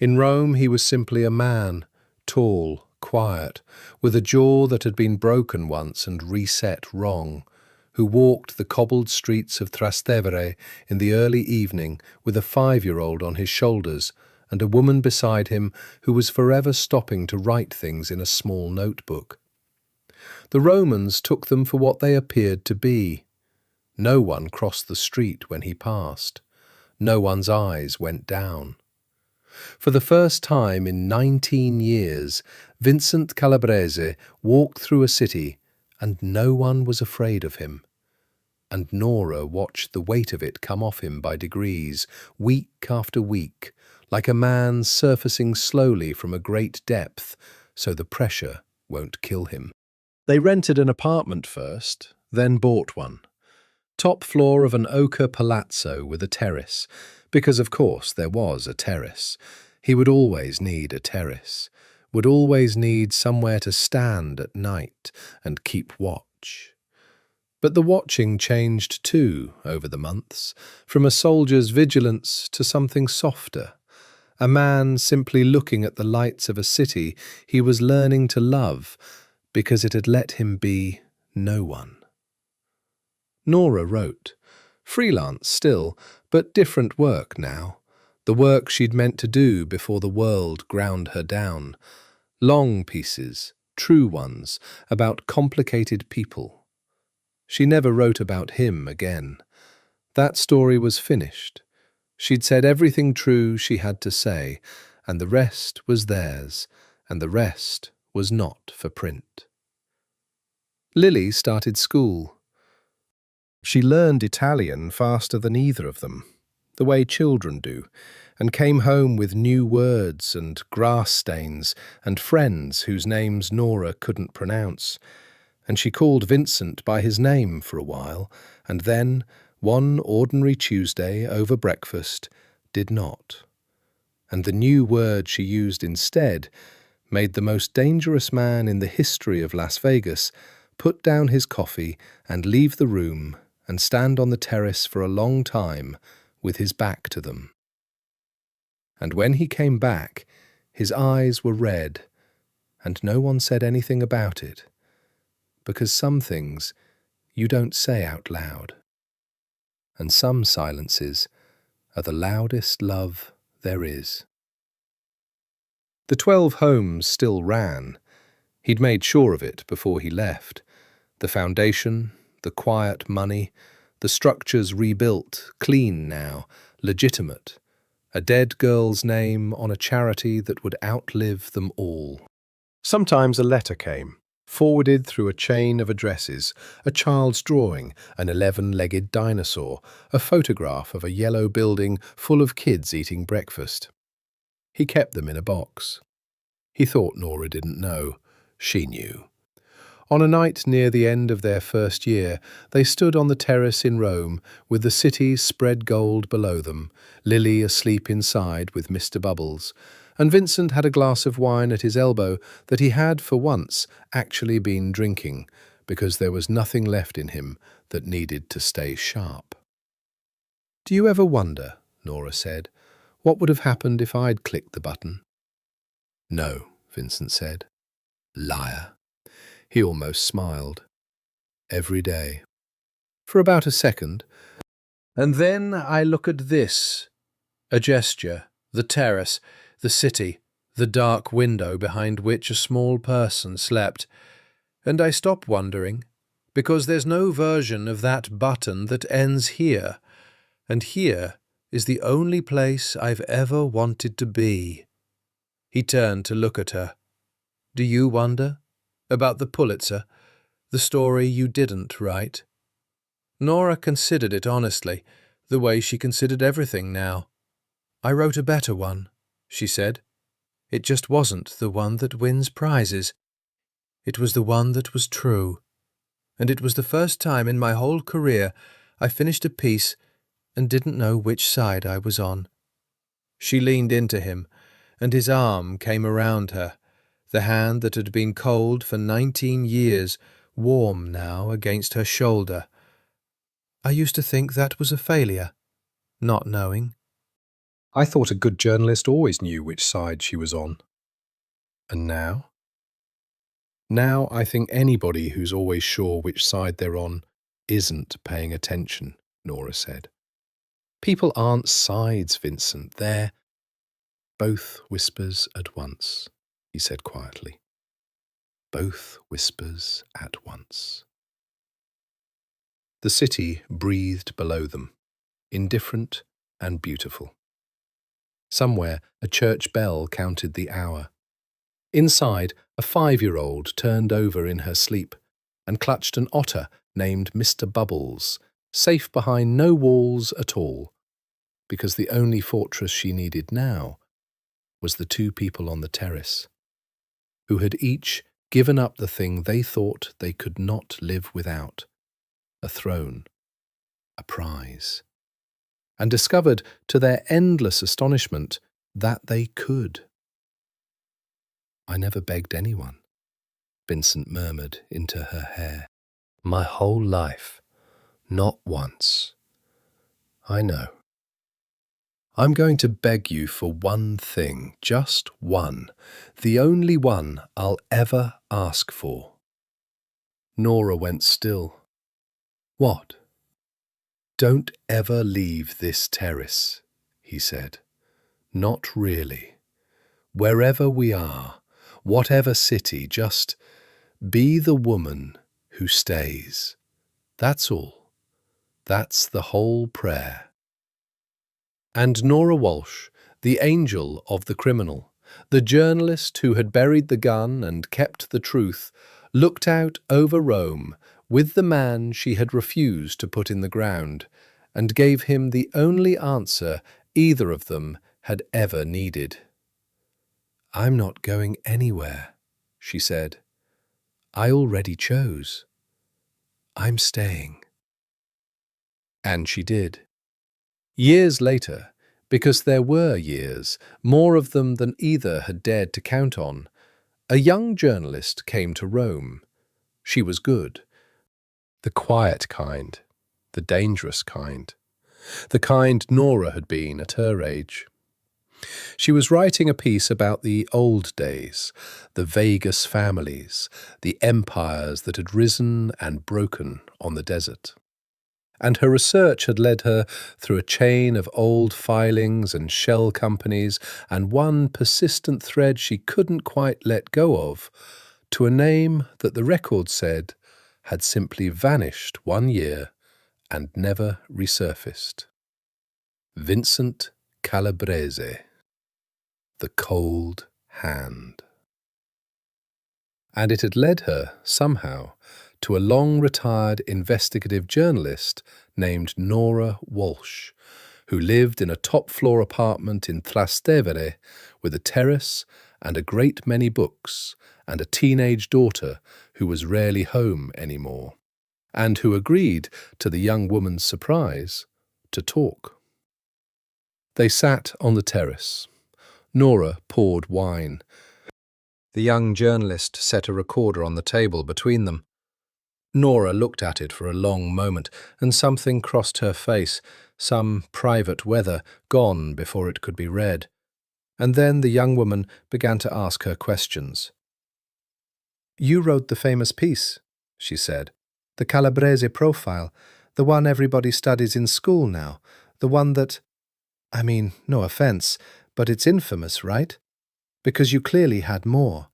In Rome he was simply a man, tall, quiet, with a jaw that had been broken once and reset wrong, who walked the cobbled streets of Trastevere in the early evening with a 5-year-old on his shoulders and a woman beside him who was forever stopping to write things in a small notebook. The Romans took them for what they appeared to be. No one crossed the street when he passed. No one's eyes went down. For the first time in 19 years, Vincent Calabrese walked through a city and no one was afraid of him. And Nora watched the weight of it come off him by degrees, week after week, like a man surfacing slowly from a great depth, so the pressure won't kill him. They rented an apartment first, then bought one. Top floor of an ochre palazzo with a terrace, because of course there was a terrace. He would always need a terrace, would always need somewhere to stand at night and keep watch. But the watching changed too over the months, from a soldier's vigilance to something softer. A man simply looking at the lights of a city he was learning to love because it had let him be no one. Nora wrote. Freelance still, but different work now. The work she'd meant to do before the world ground her down. Long pieces, true ones, about complicated people. She never wrote about him again. That story was finished. She'd said everything true she had to say, and the rest was theirs, and the rest was not for print. Lily started school. She learned Italian faster than either of them, the way children do, and came home with new words and grass stains and friends whose names Nora couldn't pronounce. And she called Vincent by his name for a while, and then, one ordinary Tuesday over breakfast, did not. And the new word she used instead made the most dangerous man in the history of Las Vegas put down his coffee and leave the room and stand on the terrace for a long time with his back to them. And when he came back, his eyes were red, and no one said anything about it, because some things you don't say out loud, and some silences are the loudest love there is. The 12 homes still ran. He'd made sure of it before he left. The foundation, the quiet money, the structures rebuilt, clean now, legitimate. A dead girl's name on a charity that would outlive them all. Sometimes a letter came, forwarded through a chain of addresses, a child's drawing, an 11-legged dinosaur, a photograph of a yellow building full of kids eating breakfast. He kept them in a box. He thought Nora didn't know. She knew. On a night near the end of their first year, they stood on the terrace in Rome, with the city spread gold below them, Lily asleep inside with Mr. Bubbles, and Vincent had a glass of wine at his elbow that he had, for once, actually been drinking, because there was nothing left in him that needed to stay sharp. "Do you ever wonder," Nora said, "what would have happened if I'd clicked the button?" "No," Vincent said. "Liar." He almost smiled. "Every day." For about a second. "And then I look at this." A gesture, the terrace, the city, the dark window behind which a small person slept. "And I stop wondering, because there's no version of that button that ends here. And here is the only place I've ever wanted to be." He turned to look at her. "Do you wonder? About the Pulitzer, the story you didn't write?" Nora considered it honestly, the way she considered everything now. "I wrote a better one," she said. "It just wasn't the one that wins prizes. It was the one that was true. And it was the first time in my whole career I finished a piece and didn't know which side I was on." She leaned into him, and his arm came around her, the hand that had been cold for 19 years, warm now against her shoulder. "I used to think that was a failure, not knowing." "I thought a good journalist always knew which side she was on." "And now?" "Now I think anybody who's always sure which side they're on isn't paying attention," Nora said. "People aren't sides, Vincent. They're Both whispers at once, he said quietly. Both whispers at once. The city breathed below them, indifferent and beautiful. Somewhere a church bell counted the hour. Inside, a 5-year-old turned over in her sleep and clutched an otter named Mr. Bubbles, safe behind no walls at all, because the only fortress she needed now was the 2 people on the terrace, who had each given up the thing they thought they could not live without, a throne, a prize, and discovered to their endless astonishment that they could. "I never begged anyone," Vincent murmured into her hair. "My whole life, not once. I know. I'm going to beg you for one thing, just one, the only one I'll ever ask for." Nora went still. "What?" "Don't ever leave this terrace," he said. "Not really. Wherever we are, whatever city, just be the woman who stays. That's all. That's the whole prayer." And Nora Walsh, the angel of the criminal, the journalist who had buried the gun and kept the truth, looked out over Rome with the man she had refused to put in the ground, and gave him the only answer either of them had ever needed. "I'm not going anywhere," she said. "I already chose. I'm staying." And she did. Years later, because there were years, more of them than either had dared to count on, a young journalist came to Rome. She was good. The quiet kind, the dangerous kind, the kind Nora had been at her age. She was writing a piece about the old days, the Vegas families, the empires that had risen and broken on the desert. And her research had led her through a chain of old filings and shell companies and one persistent thread she couldn't quite let go of, to a name that the record said had simply vanished one year and never resurfaced. Vincent Calabrese. The Cold Hand. And it had led her, somehow, to a long-retired investigative journalist named Nora Walsh, who lived in a top-floor apartment in Trastevere with a terrace and a great many books and a teenage daughter who was rarely home anymore, and who agreed, to the young woman's surprise, to talk. They sat on the terrace. Nora poured wine. The young journalist set a recorder on the table between them. Nora looked at it for a long moment, and something crossed her face, some private weather gone before it could be read. And then the young woman began to ask her questions. "You wrote the famous piece," she said. "The Calabrese profile, the one everybody studies in school now, the one that... I mean, no offense, but it's infamous, right? Because you clearly had more.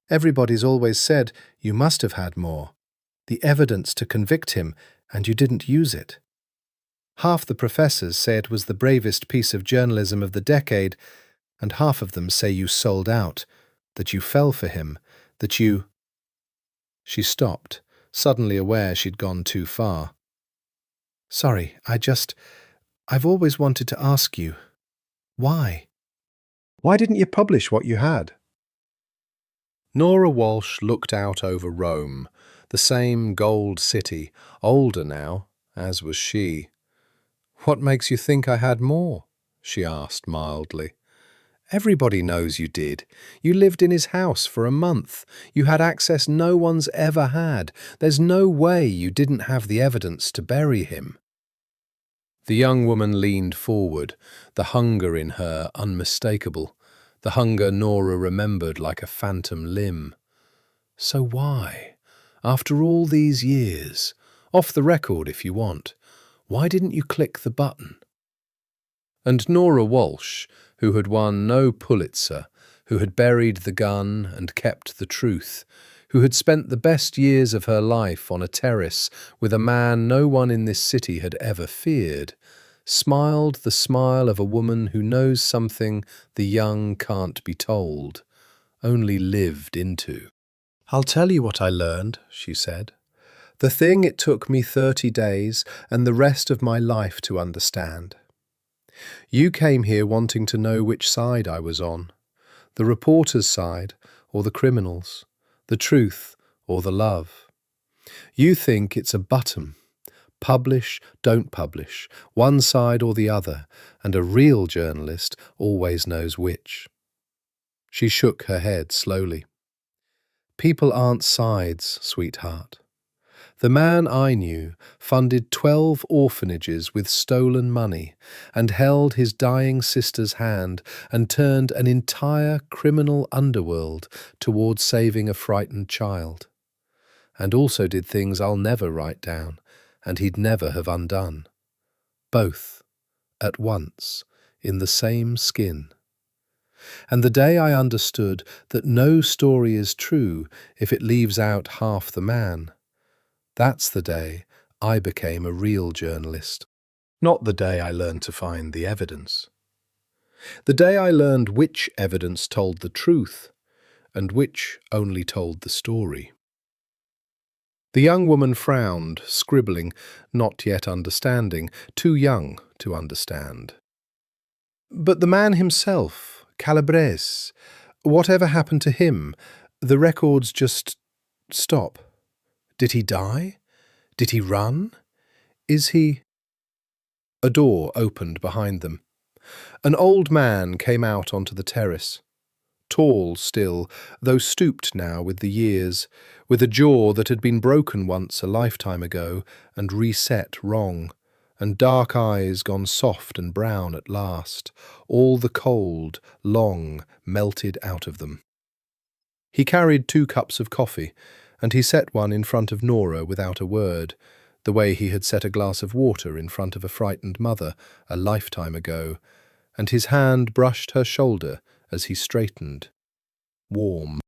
Everybody's always said you must have had more. The evidence to convict him, and you didn't use it. Half the professors say it was the bravest piece of journalism of the decade, and half of them say you sold out, that you fell for him, that you—" She stopped, suddenly aware she'd gone too far. "Sorry, I've always wanted to ask you, why? Why didn't you publish what you had?" Nora Walsh looked out over Rome, the same gold city, older now, as was she. "What makes you think I had more?" she asked mildly. "Everybody knows you did. You lived in his house for a month. You had access no one's ever had. There's no way you didn't have the evidence to bury him." The young woman leaned forward, the hunger in her unmistakable, the hunger Nora remembered like a phantom limb. "So why, after all these years, off the record if you want, why didn't you click the button?" And Nora Walsh, who had won no Pulitzer, who had buried the gun and kept the truth, who had spent the best years of her life on a terrace with a man no one in this city had ever feared, smiled the smile of a woman who knows something the young can't be told, only lived into. "I'll tell you what I learned," she said. "The thing it took me 30 days and the rest of my life to understand. You came here wanting to know which side I was on, the reporter's side or the criminal's, the truth or the love. You think it's a button, publish, don't publish, one side or the other, and a real journalist always knows which." She shook her head slowly. "People aren't sides, sweetheart. The man I knew funded 12 orphanages with stolen money and held his dying sister's hand and turned an entire criminal underworld towards saving a frightened child. And also did things I'll never write down and he'd never have undone. Both, at once, in the same skin. And the day I understood that no story is true if it leaves out half the man, that's the day I became a real journalist. Not the day I learned to find the evidence. The day I learned which evidence told the truth and which only told the story." The young woman frowned, scribbling, not yet understanding, too young to understand. "But the man himself, Calabrese, whatever happened to him? The records just stop. Did he die? Did he run? Is he—" A door opened behind them. An old man came out onto the terrace. Tall still, though stooped now with the years, with a jaw that had been broken once a lifetime ago and reset wrong, and dark eyes gone soft and brown at last, all the cold, long, melted out of them. He carried 2 cups of coffee, and he set one in front of Nora without a word, the way he had set a glass of water in front of a frightened mother a lifetime ago, and his hand brushed her shoulder as he straightened. Warm.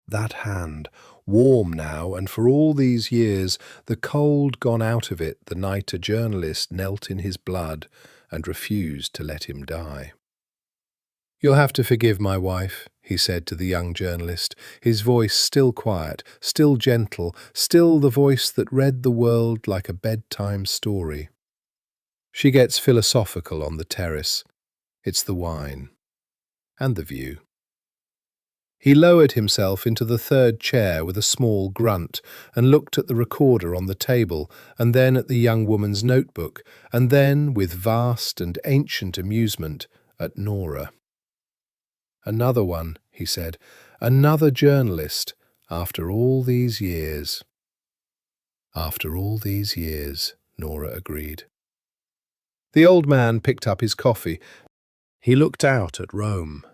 That hand, warm now, and for all these years, the cold gone out of it the night a journalist knelt in his blood and refused to let him die. "You'll have to forgive my wife," he said to the young journalist, his voice still quiet, still gentle, still the voice that read the world like a bedtime story. "She gets philosophical on the terrace. It's the wine. And the view." He lowered himself into the 3rd chair with a small grunt and looked at the recorder on the table and then at the young woman's notebook and then, with vast and ancient amusement, at Nora. "Another one," he said. "Another journalist, after all these years." "After all these years," Nora agreed. The old man picked up his coffee. He looked out at Rome,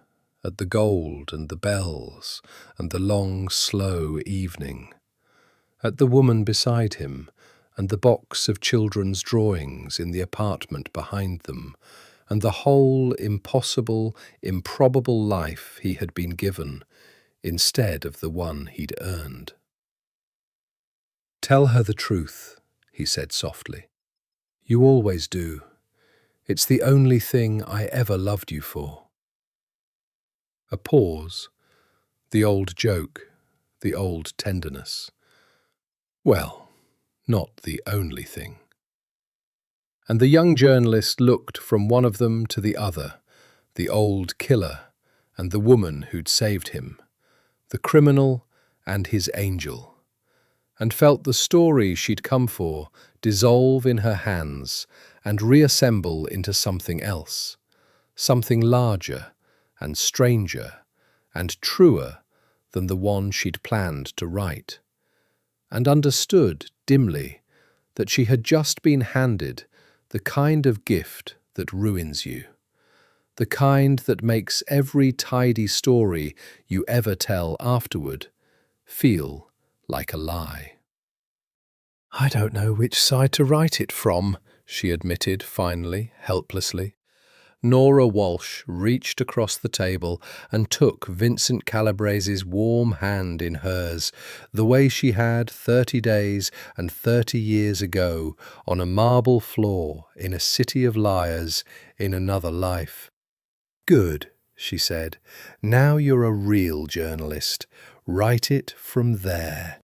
at the gold and the bells and the long, slow evening, at the woman beside him and the box of children's drawings in the apartment behind them, and the whole impossible, improbable life he had been given, instead of the one he'd earned. "Tell her the truth," he said softly. "You always do. It's the only thing I ever loved you for." A pause, the old joke, the old tenderness. Well, not the only thing. And the young journalist looked from one of them to the other, the old killer and the woman who'd saved him, the criminal and his angel, and felt the story she'd come for dissolve in her hands and reassemble into something else, something larger and stranger and truer than the one she'd planned to write, and understood dimly that she had just been handed the kind of gift that ruins you, the kind that makes every tidy story you ever tell afterward feel like a lie. "I don't know which side to write it from," she admitted finally, helplessly. Nora Walsh reached across the table and took Vincent Calabrese's warm hand in hers, the way she had 30 days and 30 years ago on a marble floor in a city of liars in another life. "Good," she said. "Now you're a real journalist. Write it from there."